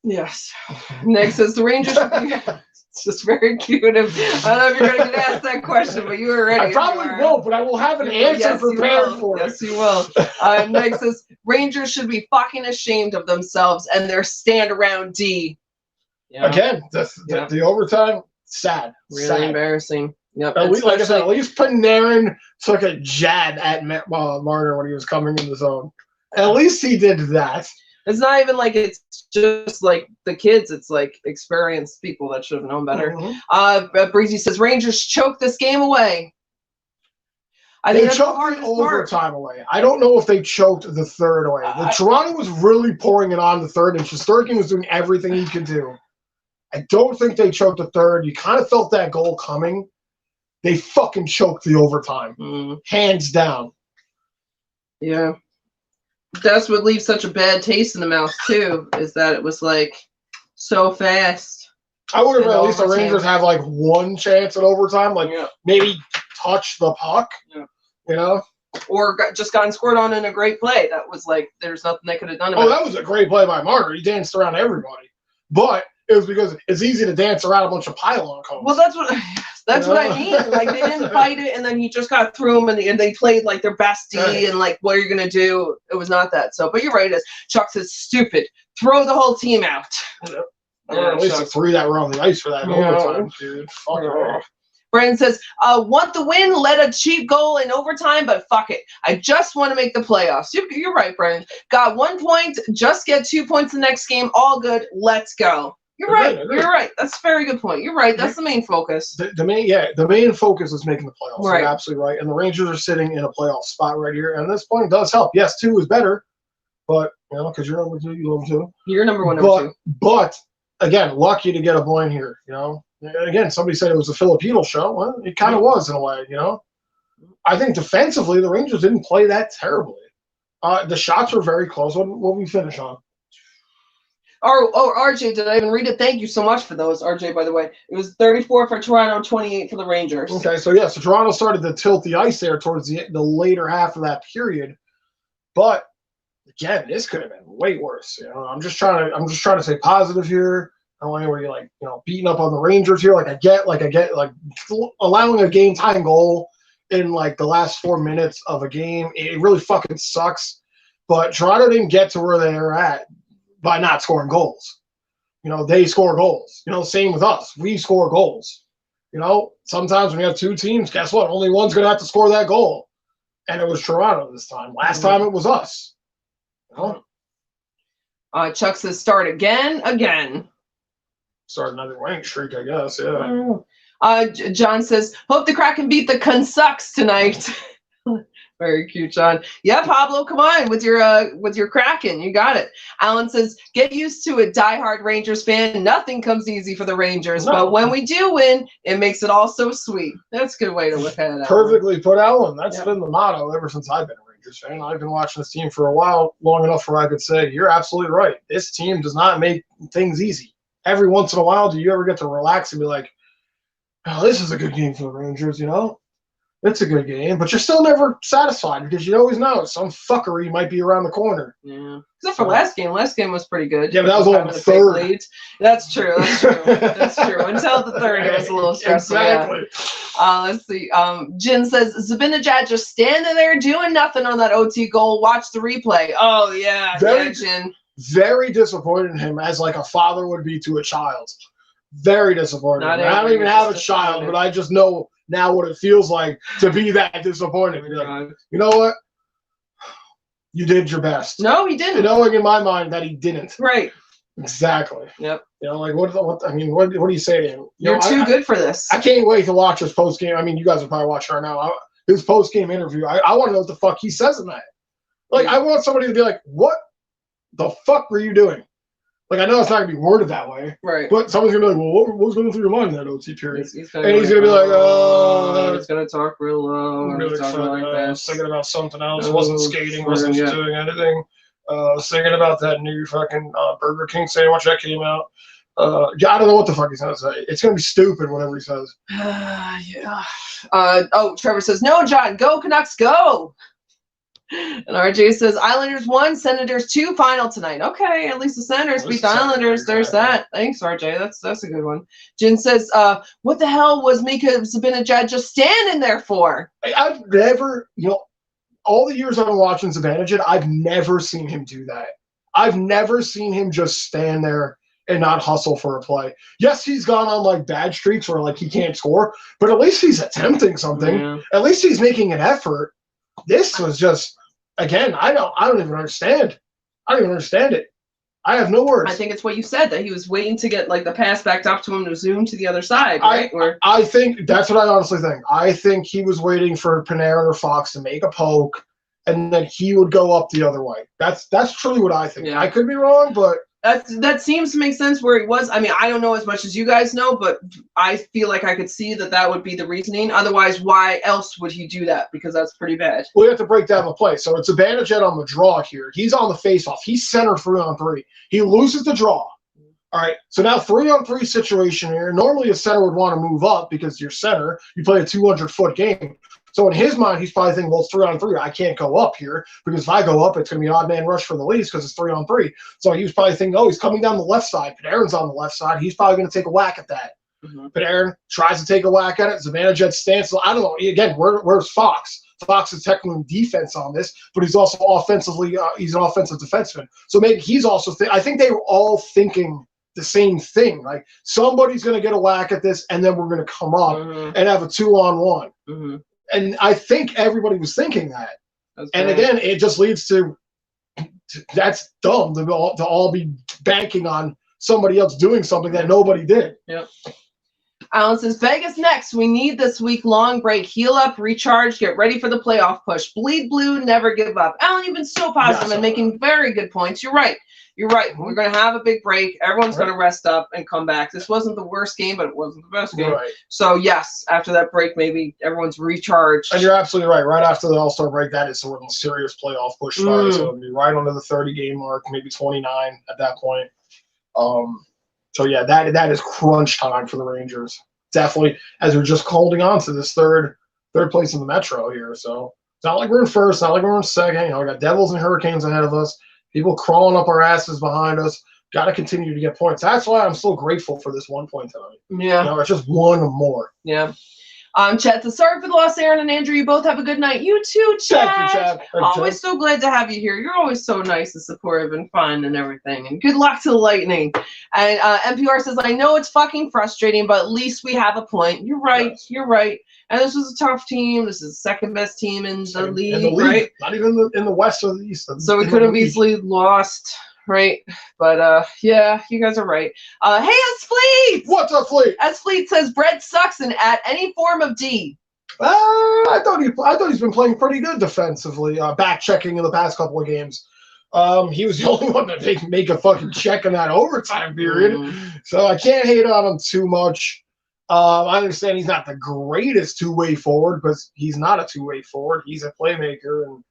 Yes. Nick says the Rangers should be. It's just very cute. I don't know if you're going to get asked that question, but you were ready. I probably won't, but I will have an answer prepared for it. Yes, you will. Nick says Rangers should be fucking ashamed of themselves and their stand around D. Yeah. Again, the overtime, sad. Really embarrassing. Yep. Like I said, at least Panarin took a jab at Marner when he was coming in the zone. At least he did that. It's not even like it's just like the kids. It's like experienced people that should have known better. Mm-hmm. Breezy says Rangers choked this game away. They choked the overtime away. I don't know if they choked the third away. Toronto was really pouring it on the third, and Shesterkin was doing everything he could do. I don't think they choked the third. You kind of felt that goal coming. They fucking choked the overtime. Hands down. Yeah. That's what leaves such a bad taste in the mouth, too, is that it was, like, so fast. I would have at least the Rangers have, like, one chance at overtime, like, maybe touch the puck, you know? Or just gotten scored on in a great play. That was, like, there's nothing they could have done about it. Oh, that was a great play by Marner. He danced around everybody. But it was because it's easy to dance around a bunch of pylon cones. Well, that's what I mean. Like, they didn't fight it, and then he just got through them, and they played, like, their bestie, and, like, what are you going to do? It was not that. So, but you're right. As Chuck says, stupid. Throw the whole team out. Or at least the three that were on the ice for that overtime, dude. Fuck it. Brandon says, want the win, let a cheap goal in overtime, but fuck it. I just want to make the playoffs. You're right, Brandon. Got 1 point, just get 2 points the next game. All good. Let's go. You're right. You're right. That's a very good point. You're right. That's the main focus. The main focus is making the playoffs. Right. You're absolutely right. And the Rangers are sitting in a playoff spot right here. And this point does help. Yes, 2 is better, but, you know, because you're number 2, you love 2. You're number 1, number 2. But, again, lucky to get a point here, you know. Again, somebody said it was a Filipino show. Well, it kind of was in a way, you know. I think defensively, the Rangers didn't play that terribly. The shots were very close. What we finish on? RJ, did I even read it? Thank you so much for those, RJ, by the way. It was 34 for Toronto, 28 for the Rangers. Okay, so Toronto started to tilt the ice there towards the later half of that period. But again, this could have been way worse. You know, I'm just trying to stay positive here. I don't want anybody like, you know, beating up on the Rangers here. I get allowing a game time goal in like the last 4 minutes of a game. It really fucking sucks. But Toronto didn't get to where they're at by not scoring goals. You know, they score goals. You know, same with us. We score goals. You know, sometimes when you have 2 teams, guess what? Only one's going to have to score that goal. And it was Toronto this time. Last time it was us. You know? Chuck says start again. Start another winning streak, I guess, John says, hope the Kraken beat the Consucks tonight. Very cute, John. Yeah, Pablo, come on with your Kraken. You got it. Alan says, get used to it, diehard Rangers fan. Nothing comes easy for the Rangers, but when we do win, it makes it all so sweet. That's a good way to look at it, Alan. Perfectly put, Alan. That's been the motto ever since I've been a Rangers fan. I've been watching this team for a while, long enough where I could say, you're absolutely right. This team does not make things easy. Every once in a while, do you ever get to relax and be like, oh, this is a good game for the Rangers, you know? It's a good game, but you're still never satisfied because you always know some fuckery might be around the corner. Yeah. Except for last game. Last game was pretty good. Yeah, but that was only the third. Lead. That's true. That's true. Until the third, it was a little stressful. Exactly. Yeah. Let's see. Jin says, Zibanejad just standing there doing nothing on that OT goal. Watch the replay. Oh, yeah. Jin. Very disappointed in him as like a father would be to a child. Very disappointed. I don't even have a child, but I just know now what it feels like to be that disappointed. Like, you know what? You did your best. No, he didn't. Knowing in my mind that he didn't. Right. Exactly. Yep. You know, like what do you say to him? You're too good for this. I can't wait to watch his post game. I mean, you guys are probably watching right now. His post game interview. I want to know what the fuck he says in that. Like, I want somebody to be like, what the fuck were you doing? Like, I know it's not going to be worded that way. Right. But someone's going to be like, well, what was going through your mind in that OT period? He's going to be like, oh. He's going to talk real low. Thinking about something else. Wasn't skating. Wasn't doing anything. Thinking about that new fucking Burger King sandwich that came out. I don't know what the fuck he's going to say. It's going to be stupid, whatever he says. Yeah. Trevor says, no, John, go Canucks, go. And RJ says, Islanders 1, Senators 2 final tonight. Okay, at least the Senators beat the Islanders. There's that. Thanks, RJ. That's a good one. Jen says, what the hell was Mika Zibanejad just standing there for? I've never, all the years I've been watching Zibanejad, I've never seen him do that. I've never seen him just stand there and not hustle for a play. Yes, he's gone on like bad streaks where like he can't score, but at least he's attempting something. Yeah. At least he's making an effort. This was just, again, I don't even understand. I don't even understand it. I have no words. I think it's what you said, that he was waiting to get like the pass backed up to him to zoom to the other side, right? I think that's what I honestly think. I think he was waiting for Panarin or Fox to make a poke, and then he would go up the other way. That's truly what I think. Yeah. I could be wrong, but That seems to make sense where he was. I mean, I don't know as much as you guys know, but I feel like I could see that would be the reasoning. Otherwise, why else would he do that? Because that's pretty bad. We have to break down the play. So it's Zibanejad on the draw here. He's on the faceoff. He's center 3-on-3. He loses the draw. All right, so now 3-on-3 situation here. Normally a center would want to move up because you're center. You play a 200-foot game. So in his mind, he's probably thinking, well, it's 3-on-3. I can't go up here because if I go up, it's going to be an odd man rush for the Leafs because it's 3-on-3. So he was probably thinking, oh, he's coming down the left side. Panarin's on the left side. He's probably going to take a whack at that. Panarin tries to take a whack at it. Zibanejad stands. So I don't know. Again, where's Fox? Fox is technically defense on this, but he's also offensively, he's an offensive defenseman. So maybe he's also I think they were all thinking the same thing. Like somebody's going to get a whack at this, and then we're going to come up and have a 2-on-1. And I think everybody was thinking that. And again, it just leads to that's dumb to all be banking on somebody else doing something that nobody did. Yep. Alan says, Vegas next. We need this week-long break. Heal up, recharge, get ready for the playoff push. Bleed blue, never give up. Alan, you've been so positive and making very good points. You're right. You're right. We're going to have a big break. Everyone's going to rest up and come back. This wasn't the worst game, but it wasn't the best game. Right. So, yes, after that break, maybe everyone's recharged. And you're absolutely right. Right after the All-Star break, that is sort of a serious playoff push started. So it'll be right under the 30-game mark, maybe 29 at that point. So, yeah, that is crunch time for the Rangers. Definitely, as we're just holding on to this third place in the Metro here. So it's not like we're in first, not like we're in second. You know, we got Devils and Hurricanes ahead of us. People crawling up our asses behind us. Got to continue to get points. That's why I'm so grateful for this 1 point tonight. Yeah. You know, it's just one more. Yeah. Chat says, sorry for the loss, Aaron and Andrew. You both have a good night. You too, Chad. Thank you, Chad. Always so glad to have you here. You're always so nice and supportive and fun and everything. And good luck to the Lightning. And NPR says, I know it's fucking frustrating, but at least we have a point. You're right. Yes. You're right. And this was a tough team. This is the second best team in the league, right? Not even in the West or the East. So we could have easily lost. Right, but yeah, you guys are right. Hey, S Fleet! What's up, Fleet? S Fleet says Brett sucks and at any form of D. I thought he's been playing pretty good defensively, back checking in the past couple of games. He was the only one to make a fucking check in that overtime period, so I can't hate on him too much. I understand he's not the greatest two-way forward, but he's not a two-way forward. He's a playmaker, and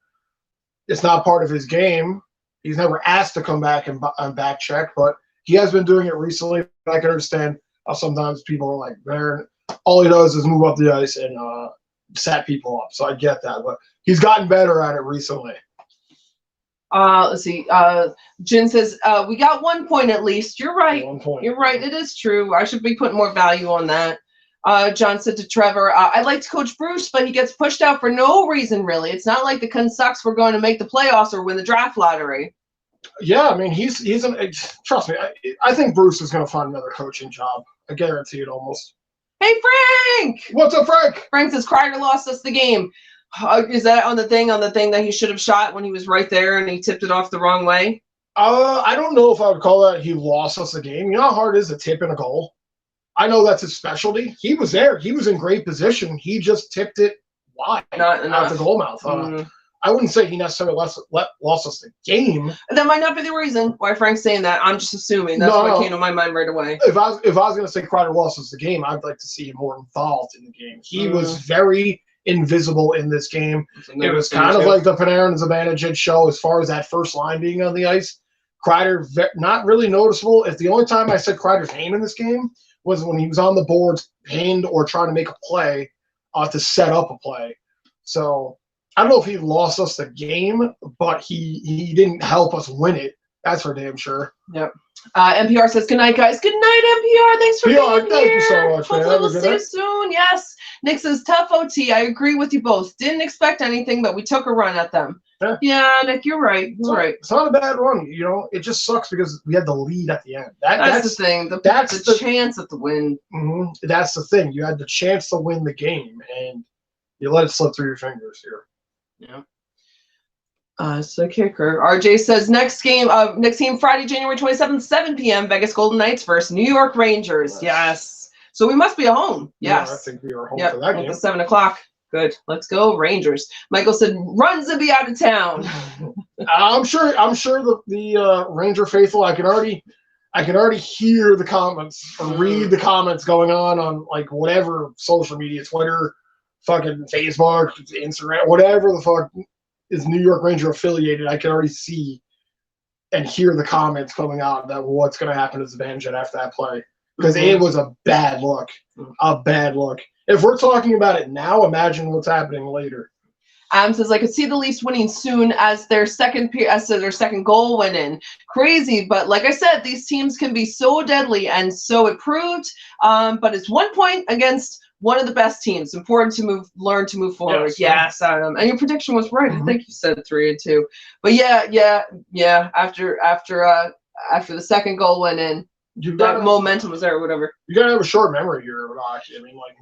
it's not part of his game. He's never asked to come back and back check, but he has been doing it recently. I can understand how sometimes people are like, man, all he does is move up the ice and set people up. So I get that, but he's gotten better at it recently. Let's see. Jen says, we got 1 point at least. You're right. 1 point. You're right. It is true. I should be putting more value on that. John said to Trevor, I'd like to coach Bruce, but he gets pushed out for no reason, really. It's not like the Kun sucks we're going to make the playoffs or win the draft lottery. Yeah, I mean, trust me, I think Bruce is going to find another coaching job. I guarantee it almost. Hey, Frank! What's up, Frank? Frank says Kreider lost us the game. Is that on the thing that he should have shot when he was right there and he tipped it off the wrong way? I don't know if I would call that he lost us the game. You know how hard it is to tip in a goal? I know that's his specialty. He was there. He was in great position. He just tipped it wide, not the goal mouth. I wouldn't say he necessarily lost us the game. That might not be the reason why Frank's saying that. I'm just assuming. That's what came to my mind right away. If I was going to say Kreider lost us the game, I'd like to see him more involved in the game. He was very invisible in this game. It was kind of like the Panarin and Zibanejad show as far as that first line being on the ice. Kreider, not really noticeable. If the only time I said Kreider's name in this game was when he was on the boards, pinned or trying to make a play to set up a play. So I don't know if he lost us the game, but he didn't help us win it. That's for damn sure. Yep. NPR says, good night, guys. Good night, NPR. Thanks for being here. Thank you so much, man. Hopefully we'll see you soon. Yes. Nick says, tough OT. I agree with you both. Didn't expect anything, but we took a run at them. Yeah, Nick, you're right. You're right. It's not a bad run. You know, it just sucks because we had the lead at the end. That's the thing. That's the chance at the win. That's the thing. You had the chance to win the game, and you let it slip through your fingers here. Yeah. It's the kicker. RJ says next game Friday, January 27th, 7 p.m. Vegas Golden Knights versus New York Rangers. Yes. So we must be at home. Yes. Yeah, I think we are home for that game. At 7 o'clock. Good. Let's go Rangers. Michael said, runs to be out of town. I'm sure the Ranger faithful, I can already hear the comments or read the comments going on like whatever social media, Twitter, fucking Facebook, Instagram, whatever the fuck is New York Ranger affiliated. I can already see and hear the comments coming out that what's going to happen to Zibanejad after that play, because it was a bad look. A bad look. If we're talking about it now, imagine what's happening later. Says I could see the Leafs winning soon as their second goal went in. Crazy, but like I said, these teams can be so deadly, and so it proved. But it's 1 point against one of the best teams. Important to learn to move forward. Yes, and your prediction was right. I think you said 3-2. But yeah. After the second goal went in, that momentum was there or whatever. You gotta have a short memory here, Rocky. I mean, like,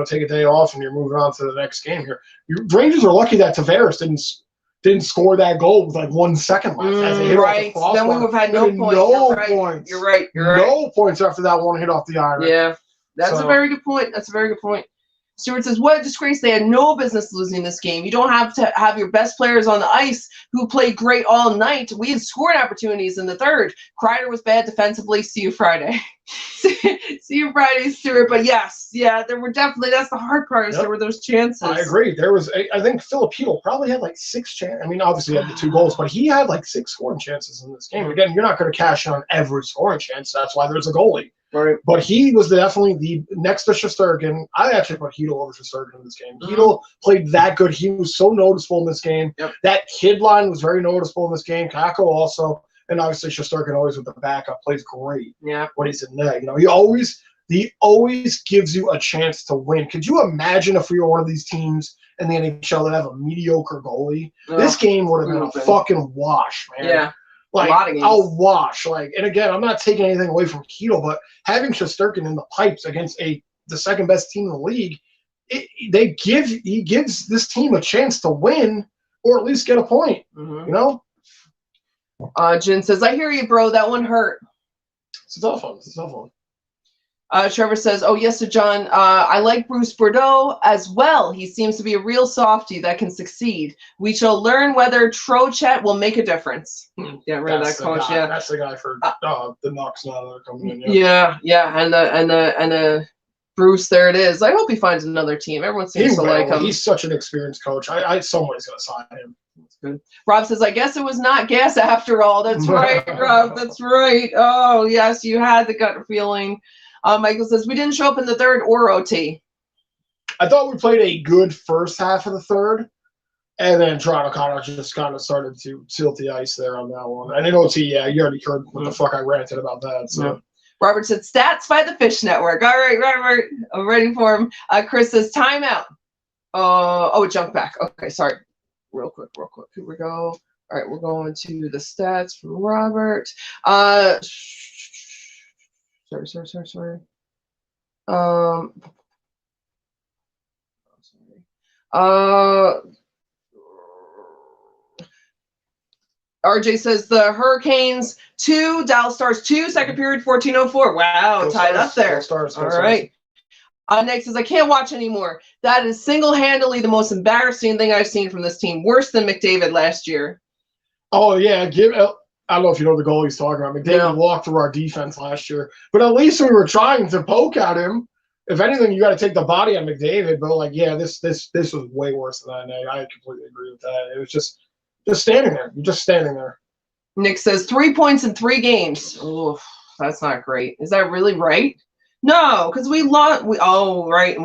take a day off and you're moving on to the next game here. Rangers are lucky that Tavares didn't score that goal with like 1 second left. As they hit right. Off the then we would have had no points. No points. You're right. No points after that one hit off the iron. Yeah. That's a very good point. Stewart says, what a disgrace. They had no business losing this game. You don't have to have your best players on the ice who played great all night. We had scoring opportunities in the third. Kreider was bad defensively. See you Friday. See you Friday, Stewart. But there were definitely, that's the hard part, there were those chances. I agree. There was, I think Filipino probably had like 6 chances. I mean, obviously he had the 2 goals, but he had like 6 scoring chances in this game. Again, you're not going to cash in on every scoring chance. That's why there's a goalie. Right. But he was definitely the next to Shesterkin. I actually put Hedl over Shesterkin in this game. Hedl played that good. He was so noticeable in this game. Yep. That kid line was very noticeable in this game. Kako also. And obviously Shesterkin always with the backup plays great. Yeah. When he's in there. He always gives you a chance to win. Could you imagine if we were one of these teams in the NHL that have a mediocre goalie? This game would have been a fucking wash, man. Yeah. Like, a lot of games. I'll wash. Like, and again, I'm not taking anything away from Hedl, but having Shesterkin in the pipes against the second best team in the league, he gives this team a chance to win or at least get a point. Jen says, I hear you, bro. That one hurt. It's a tough one. Trevor says, oh, yes, to John, I like Bruce Bordeaux as well. He seems to be a real softie that can succeed. We shall learn whether Trocheck will make a difference. Get rid of that coach. Yeah, that's the guy for the Knox now that are coming in. Yeah, and the Bruce, there it is. I hope he finds another team. Everyone seems to like him. He's such an experienced coach. Somebody's going to sign him. Good. Rob says, I guess it was not gas after all. That's right, Rob. That's right. Oh, yes, you had the gut feeling. Michael says, we didn't show up in the third or OT. I thought we played a good first half of the third, and then Toronto just kind of started to tilt the ice there on that one. And in OT, you already heard what the fuck I ranted about that. So. Robert said, stats by the Fish Network. All right, Robert, I'm ready for him. Chris says, timeout. It jumped back. Okay, sorry. Real quick. Here we go. All right, we're going to the stats from Robert. Sorry. RJ says the Hurricanes 2, Dallas Stars 2, second period 14:04. Wow, tied up there. All right. Nick says, I can't watch anymore. That is single-handedly the most embarrassing thing I've seen from this team. Worse than McDavid last year. Oh, yeah. I don't know if you know the goal he's talking about. McDavid walked through our defense last year. But at least we were trying to poke at him. If anything, you got to take the body on McDavid. But, this was way worse than that. I completely agree with that. It was just standing there. You're just standing there. Nick says 3 points in 3 games. Oh, that's not great. Is that really right? No, because we lost. And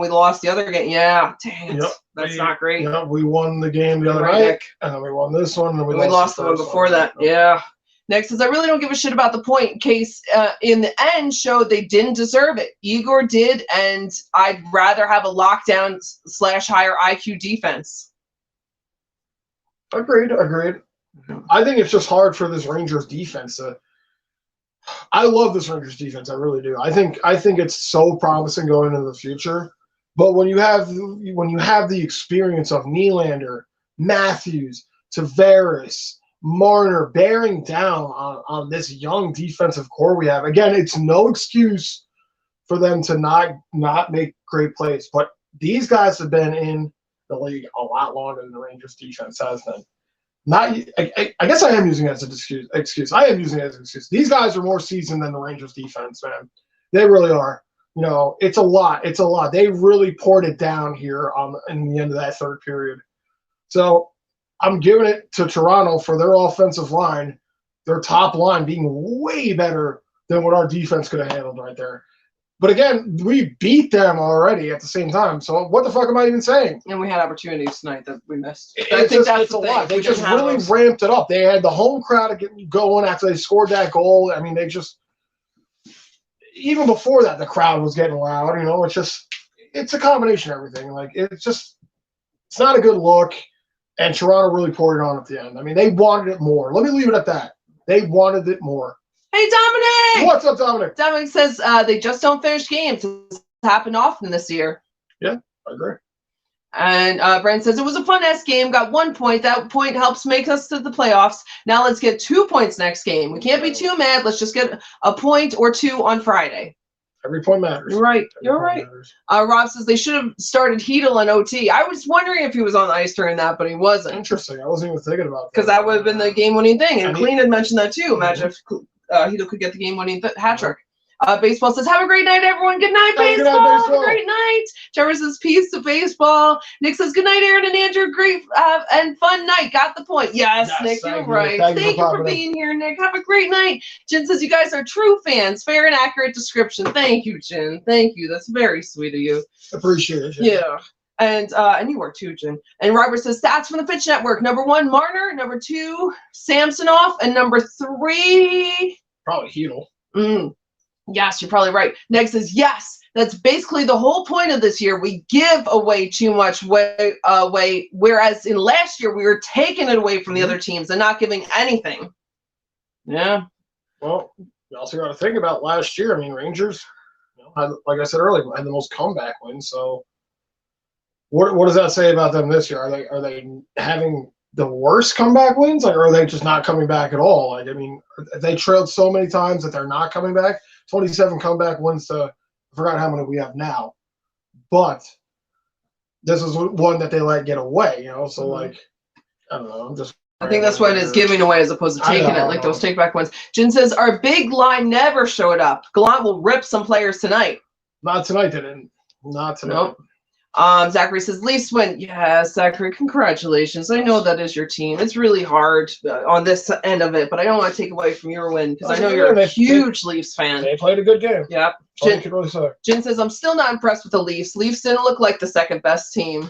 we lost the other game. Yeah, dang it. That's not great. Yeah, we won the game the other night, and then we won this one, and we lost the one before that. Yeah. Next says, I really don't give a shit about the point. Case in the end showed they didn't deserve it. Igor did, and I'd rather have a lockdown / higher IQ defense. Agreed. I think it's just hard for this Rangers defense to. I love this Rangers defense. I really do. I think it's so promising going into the future. But when you have the experience of Nylander, Matthews, Tavares, Marner bearing down on this young defensive core we have, again, it's no excuse for them to not make great plays. But these guys have been in the league a lot longer than the Rangers defense has been. I guess I am using it as an excuse. I am using it as an excuse. These guys are more seasoned than the Rangers defense, man. They really are. It's a lot. It's a lot. They really poured it down here in the end of that third period. So I'm giving it to Toronto for their offensive line, their top line being way better than what our defense could have handled right there. But again, we beat them already at the same time. So what the fuck am I even saying? And we had opportunities tonight that we missed. I think that's a lot. They just really ramped it up. They had the home crowd going after they scored that goal. I mean, even before that, the crowd was getting loud. It's a combination of everything. Like, it's not a good look. And Toronto really poured it on at the end. I mean, they wanted it more. Let me leave it at that. They wanted it more. Hey, Dominic! What's up, Dominic? Dominic says they just don't finish games. It's happened often this year. Yeah, I agree. And Brent says it was a fun-ass game. Got 1 point. That point helps make us to the playoffs. Now let's get 2 points next game. We can't be too mad. Let's just get a point or two on Friday. Every point matters. You're right. You're right. Rob says they should have started Hedel in OT. I was wondering if he was on the ice during that, but he wasn't. Interesting. I wasn't even thinking about that. Because that would have been the game-winning thing. And Clean had mentioned that too. Imagine if Hedel could get the game-winning hat trick. Baseball says, have a great night, everyone. Good night, baseball. Good night, baseball. Have a great night. Trevor says, peace to baseball. Nick says, good night, Aaron and Andrew. Great and fun night. Got the point. Yes, Nick, you're right. Thank you for being here, Nick. Have a great night. Jen says, you guys are true fans. Fair and accurate description. Thank you, Jen. Thank you. That's very sweet of you. Appreciate it, Jen. Yeah. And you work too, Jen. And Robert says, stats from the Pitch Network. Number 1, Marner. Number 2, Samsonov. And number 3... probably Hedel. Yes, you're probably right. Neg says, yes, that's basically the whole point of this year. We give away too much away, whereas in last year, we were taking it away from the other teams and not giving anything. Yeah. Well, you also got to think about last year. I mean, Rangers, like I said earlier, had the most comeback wins. So what does that say about them this year? Are they having the worst comeback wins? Or are they just not coming back at all? They trailed so many times that they're not coming back. 27 comeback wins to, I forgot how many we have now. But this is one that they let get away, So, I don't know. I think that's what it is, giving away as opposed to taking it, like those take-back ones. Jen says, our big line never showed up. Gallant will rip some players tonight. Not tonight, they didn't. Not tonight. Nope. Zachary says, Leafs win. Yes, Zachary, congratulations. I know that is your team. It's really hard on this end of it, but I don't want to take away from your win because I know you're a huge Leafs fan. They played a good game. Yep. Jen says, I'm still not impressed with the Leafs. Leafs didn't look like the second best team.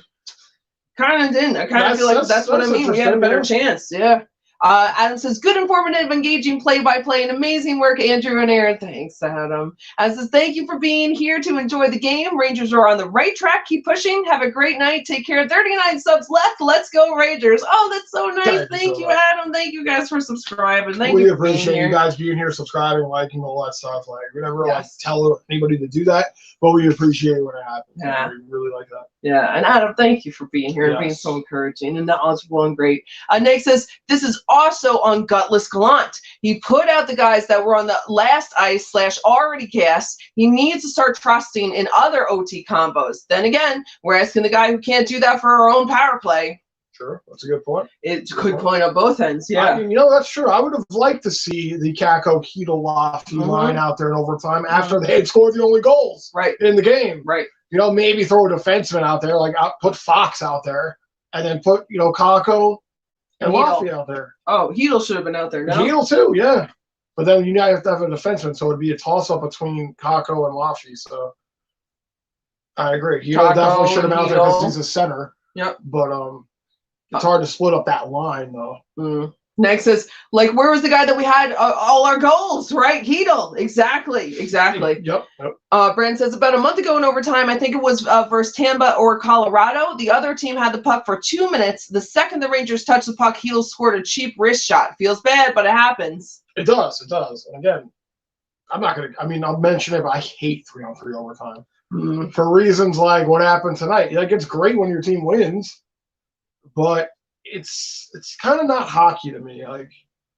Kind of didn't. I kind of feel like that's what I mean. We had a better chance. Yeah. Adam says, good, informative, engaging play-by-play, and amazing work, Andrew and Aaron. Thanks, Adam. Adam says, thank you for being here to enjoy the game. Rangers are on the right track. Keep pushing. Have a great night. Take care. 39 subs left. Let's go, Rangers. Oh, that's so nice. Thank you, Adam. Thank you guys for subscribing. We appreciate you guys being here, subscribing, liking, all that stuff. We never tell anybody to do that, but we appreciate when it happens. Yeah. We really like that. Yeah, and Adam, thank you for being here and being so encouraging and knowledgeable and great. Nate says, this is also on Gutless Gallant. He put out the guys that were on the last ice / already gassed. He needs to start trusting in other OT combos. Then again, we're asking the guy who can't do that for our own power play. Sure, that's a good point. It's a good point on both ends, yeah. I mean, that's true. I would have liked to see the Kako Hedel Lofty line out there in overtime after they had scored the only goals in the game. Right. Maybe throw a defenseman out there, put Fox out there, and then put, Kako and Lofty out there. Oh, Hedel should have been out there, no? Hedel too, yeah. But then you have to have a defenseman, so it'd be a toss-up between Kako and Lofty. So I agree. Hedel definitely should have been out there because he's a center. Yep. But it's hard to split up that line, though. Next is, where was the guy that we had all our goals, right? Hedel. Exactly. Yep. Brandon says, about a month ago in overtime, I think it was versus Tampa or Colorado, the other team had the puck for 2 minutes. The second the Rangers touched the puck, Hedel scored a cheap wrist shot. Feels bad, but it happens. It does. And again, I'll mention it, but I hate 3-on-3 overtime. For reasons like what happened tonight. It's great when your team wins, but it's kind of not hockey to me.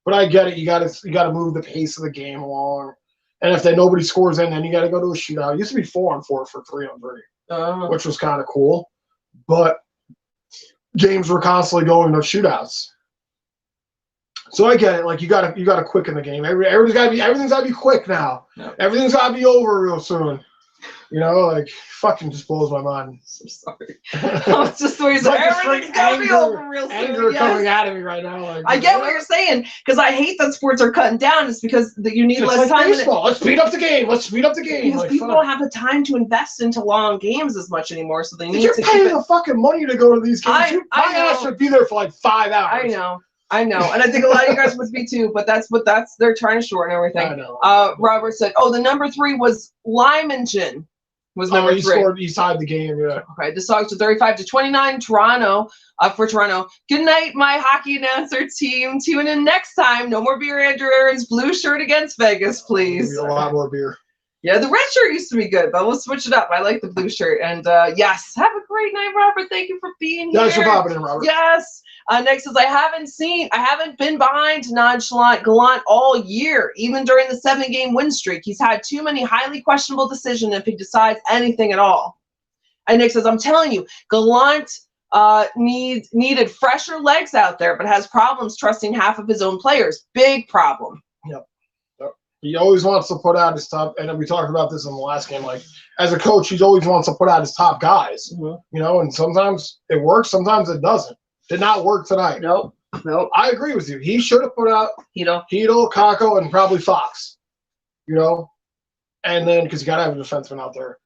But I get it. You got to move the pace of the game along, and if nobody scores in, then you got to go to a shootout. It used to be 4-on-4 for 3-on-3, which was kind of cool. But games were constantly going to shootouts. So I get it. Like you gotta quicken the game. Everything's gotta be quick now. Yep. Everything's gotta be over real soon. You know, like fucking just blows my mind. So sorry. It's just the way you say everything's gotta be over real soon. Anger coming out of me right now. Like, I get what you're saying, because I hate that sports are cutting down. It's because you need less like time. Baseball. Let's speed up the game. Because like, people don't have the time to invest into long games as much anymore, so they need you're to paying the fucking money to go to these games. My ass should be there for like 5 hours. I know, and I think a lot of you guys would be too, but they're trying to shorten everything. I know. Robert said, the number 3 was Lyman was number 3. He tied the game, yeah. Okay, the Sogs to 35-29, Toronto, for Toronto. Good night, my hockey announcer team. Tune in next time. No more beer, Andrew Aaron's blue shirt against Vegas, please. A lot more beer. Yeah, the red shirt used to be good, but we'll switch it up. I like the blue shirt. And yes, have a great night, Robert. Thank you for being here. Thanks for popping in, Robert. Yes. Next says, I haven't been behind nonchalant Gallant all year, even during the 7-game win streak. He's had too many highly questionable decisions if he decides anything at all. And Nick says, I'm telling you, Gallant needed fresher legs out there, but has problems trusting half of his own players. Big problem. Yep. He always wants to put out his top, and we talked about this in the last game. Like, as a coach, he always wants to put out his top guys. Mm-hmm. You know, and sometimes it works, sometimes it doesn't. Did not work tonight. Nope. I agree with you. He should have put out Heedle, Kakko, and probably Fox. You know, and then because you got to have a defenseman out there,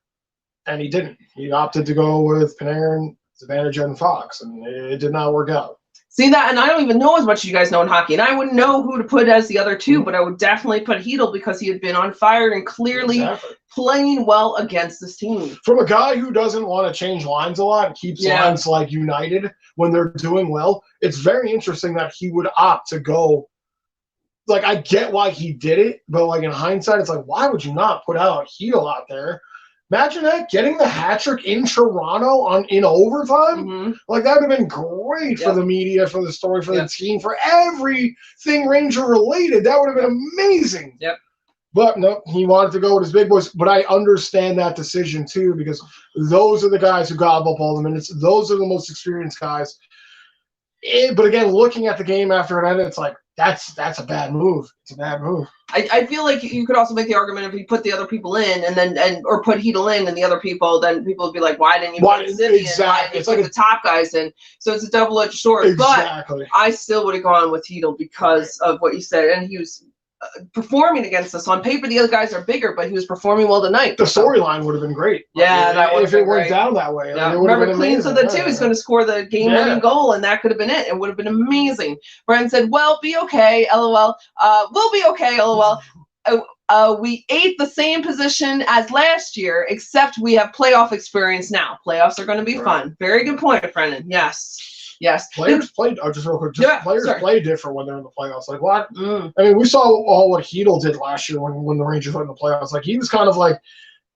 and he didn't. He opted to go with Panarin, Zibanejad, and Fox, and it did not work out. See that, and I don't even know as much as you guys know in hockey, and I wouldn't know who to put as the other 2, but I would definitely put Heedle because he had been on fire and clearly playing well against this team. From a guy who doesn't want to change lines a lot and keeps lines like united when they're doing well, it's very interesting that he would opt to go. Like, I get why he did it, but like in hindsight, it's like, why would you not put out Heedle out there? Imagine that, getting the hat trick in Toronto in overtime. Mm-hmm. Like, that would have been great for the media, for the story, for the team, for everything Ranger related. That would have been amazing. Yep. But no, he wanted to go with his big boys. But I understand that decision too, because those are the guys who gobble up all the minutes. Those are the most experienced guys. But again, looking at the game after it ended, it's like, that's a bad move. It's a bad move. I feel like you could also make the argument if you put the other people in or put Heedle in and the other people, then people would be like, why didn't you put Zivian? Exactly. Why didn't you put the top guys in? So it's a double-edged sword. Exactly. But I still would have gone with Heedle because of what you said, and he was performing against us. On paper, the other guys are bigger, but he was performing well tonight. The storyline would have been great. Yeah, that would have been great. If it went down that way. Yeah. Remember, Clean said that too. He's going to score the game-winning goal, and that could have been it. It would have been amazing. Brian said, well, be okay, LOL. We'll be okay, LOL. We ate the same position as last year, except we have playoff experience now. Playoffs are going to be fun. Very good point, Brennan. Yes. Players play, just real quick, players play different when they're in the playoffs. Like, what? I mean, we saw all what Heedle did last year when the Rangers went in the playoffs. Like, he was kind of like,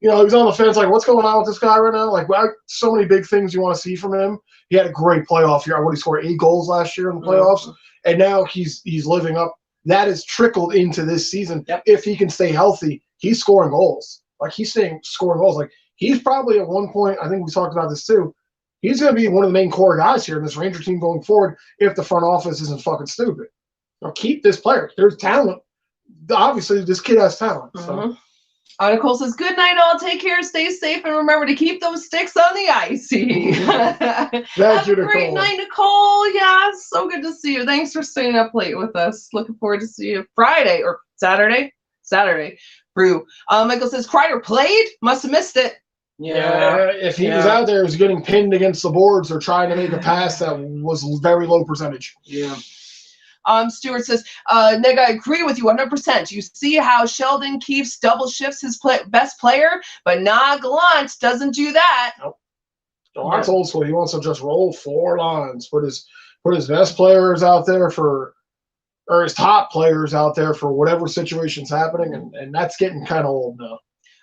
you know, he was on the fence, like, what's going on with this guy right now? Like, so many big things you want to see from him. He had a great playoff year. He scored 8 goals last year in the playoffs, and now he's living up. That has trickled into this season. Yep. If he can stay healthy, he's scoring goals. Like, he's scoring goals. Like, he's probably at one point, I think we talked about this too, he's going to be one of the main core guys here in this Ranger team going forward if the front office isn't fucking stupid. Now, keep this player. There's talent. Obviously, this kid has talent. So. Nicole says, good night, all. Take care, stay safe, and remember to keep those sticks on the icy. Have a great night, Nicole. Yes, so good to see you. Thanks for staying up late with us. Looking forward to see you Friday or Saturday. Brew. Michael says, Kreider played? Must have missed it. Yeah, if he was out there, he was getting pinned against the boards or trying to make a pass that was very low percentage. Yeah. Stuart says, Neg, I agree with you 100%. You see how Sheldon Keefe's double shifts his best player, but Gallant doesn't do that. Nope. Gallant's old school. He wants to just roll 4 lines, put his best players out there or his top players out there for whatever situation's happening, and that's getting kind of old now.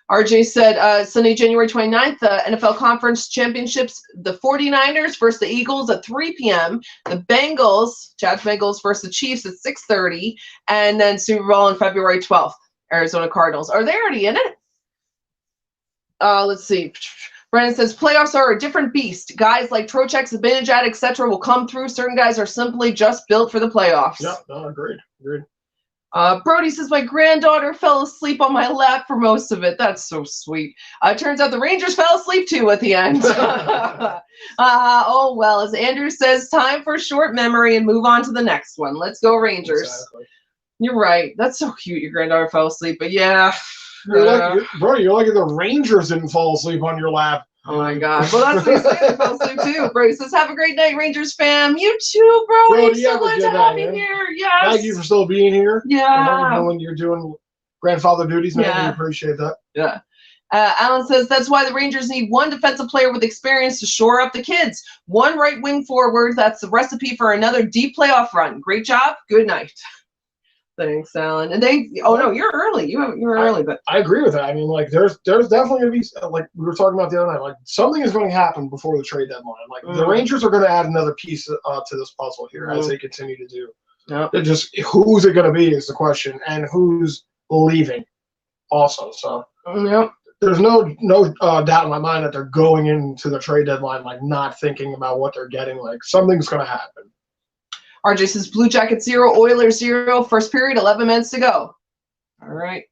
RJ said, Sunday, January 29th, the NFL Conference Championships, the 49ers versus the Eagles at 3 p.m., the Jazz Bengals versus the Chiefs at 6:30, and then Super Bowl on February 12th, Arizona Cardinals. Are they already in it? Let's see. Brandon says, playoffs are a different beast. Guys like Trocheck, Zibanejad, etc. will come through. Certain guys are simply just built for the playoffs. Yeah, no, agreed. Brody says, my granddaughter fell asleep on my lap for most of it. That's so sweet. Turns out the Rangers fell asleep too at the end. Oh, well, as Andrew says, time for a short memory and move on to the next one. Let's go Rangers. Exactly. You're right. That's so cute. Your granddaughter fell asleep, but yeah. Brody, you're like the Rangers didn't fall asleep on your lap. Oh my God. Well, that's what he's saying. He fell asleep too. Brody says, have a great night, Rangers fam. You too, Brody. So glad to have you here. Yes. Thank you for still being here. Yeah. When you're doing grandfather duties, man, Yeah. we appreciate that. Yeah. Alan says, that's why the Rangers need one defensive player with experience to shore up the kids. One right wing forward. That's the recipe for another deep playoff run. Great job. Good night. Thanks, Alan. And no, you're early. You're early, but I agree with that. I mean, like, there's definitely going to be, like we were talking about the other night, like something is going to happen before the trade deadline. Like the Rangers are going to add another piece to this puzzle here as they continue to do. Yep. It just who's it going to be is the question, and who's leaving also. So yep. there's no doubt in my mind that they're going into the trade deadline like not thinking about what they're getting. Like something's going to happen. RJ says, Blue Jackets 0, Oilers 0, first period, 11 minutes to go. All right.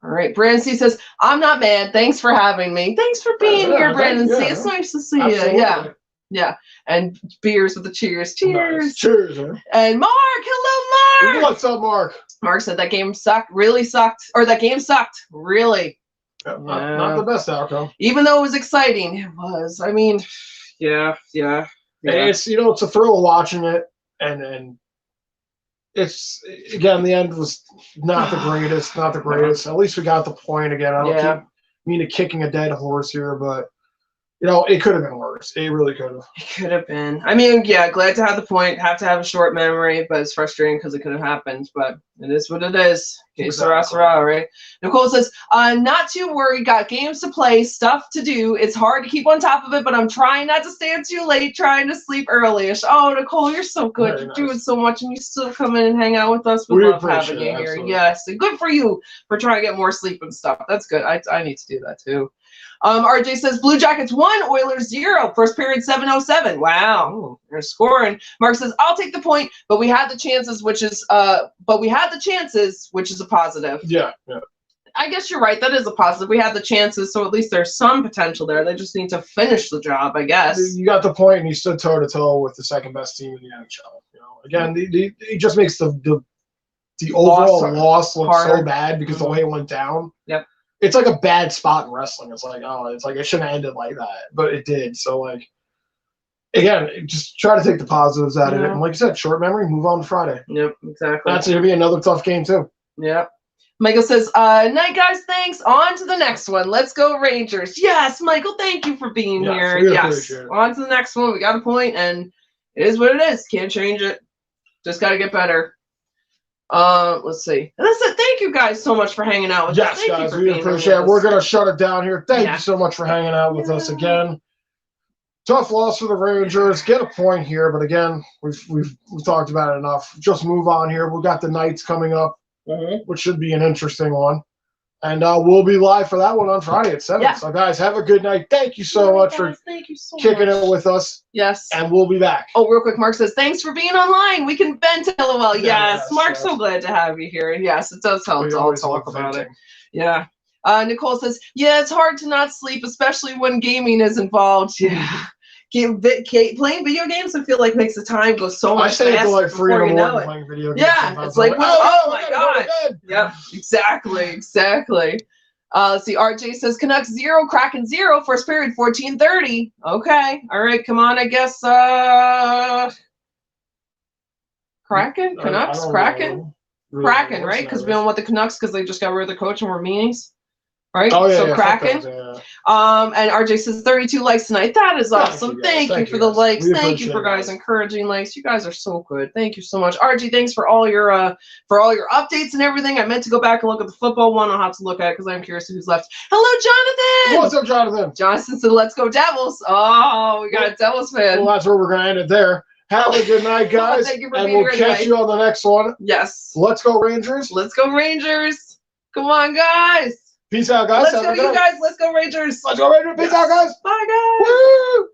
Brandon C says, I'm not mad. Thanks for having me. Thanks for being here, Brandon C. It's nice to see you. Yeah. And beers with the cheers. Cheers. Nice. Cheers, man. And Mark. Hello, Mark. What's up, Mark? Mark said that game sucked. Really sucked. Or that game sucked. Really. Not the best outcome. Even though it was exciting. It was. I mean, yeah. It's, it's a thrill watching it. And it's, again, the end was not the greatest, At least we got the point again. I don't keep meaning kicking a dead horse here, but, it could have been worse. It really could have. It could have been. I mean, yeah, glad to have the point. Have to have a short memory, but it's frustrating because it could have happened. But it is what it is. Okay, exactly. Right? Nicole says, not too worried. Got games to play, stuff to do. It's hard to keep on top of it, but I'm trying not to stay up too late, trying to sleep early-ish. Oh, Nicole, you're so good. You're doing so much, and you still come in and hang out with us. We love having you here. Absolutely. Yes, and good for you for trying to get more sleep and stuff. That's good. I need to do that too. RJ says, Blue Jackets 1, Oilers 0. First period, 7:07. Wow, they're scoring. Mark says, I'll take the point, but we had the chances, which is a positive. Yeah. I guess you're right. That is a positive. We had the chances, so at least there's some potential there. They just need to finish the job, I guess. You got the point, and you stood toe to toe with the second best team in the NHL. Again, it just makes the overall loss look harder. So bad because the way it went down. Yep. It's like a bad spot in wrestling. It's like, it shouldn't have ended like that, but it did. So, like, again, just try to take the positives out of it. And like you said, short memory, move on to Friday. Yep, exactly. That's going to be another tough game, too. Yep. Michael says, night, guys, thanks. On to the next one. Let's go, Rangers. Yes, Michael, thank you for being here. Yes. On to the next one. We got a point, and it is what it is. Can't change it. Just got to get better. Let's see. And that's it. Thank you guys so much for hanging out with us. Yes, guys, we appreciate it. We're going to shut it down here. Thank you so much for hanging out with us again. Tough loss for the Rangers. Get a point here, but again, we've talked about it enough. Just move on here. We've got the Knights coming up, which should be an interesting one. And we'll be live for that one on Friday at 7. Yeah. So, guys, have a good night. Thank you so much for kicking it with us. Yes. And we'll be back. Oh, real quick, Mark says, thanks for being online. We can vent LOL. Yes. Mark, so glad to have you here. And yes, it does help to all talk about it. Yeah. Nicole says, yeah, it's hard to not sleep, especially when gaming is involved. Yeah. Playing video games, I feel like makes the time go so much faster. I stay until like 3 in the morning playing video games. Yeah, it's like, oh my God. Yep, exactly. Let's see. RJ says Canucks 0, Kraken 0. First period, 14:30. Okay, all right, come on. I guess Kraken, Canucks, Kraken, Kraken, right? Because we don't want the Canucks because they just got rid of the coach and we're meanies. Right? Oh, yeah, so Kraken. And RJ says 32 likes tonight. That is awesome. Thank you for the likes. Thank you for guys encouraging likes. You guys are so good. Thank you so much. RJ, thanks for all your updates and everything. I meant to go back and look at the football one. I'll have to look at it because I'm curious who's left. Hello, Jonathan. What's up, Jonathan? Jonathan said, let's go Devils. Oh, we got a Devils fan. Well, that's where we're going to end it there. Have a good night, guys. Thank you for and being we'll catch you on the next one. Yes. Let's go, Rangers. Let's go, Rangers. Come on, guys. Peace out, guys. Let's go, you guys. Let's go, Rangers. Let's go, Rangers. Peace out, guys. Bye, guys. Woo!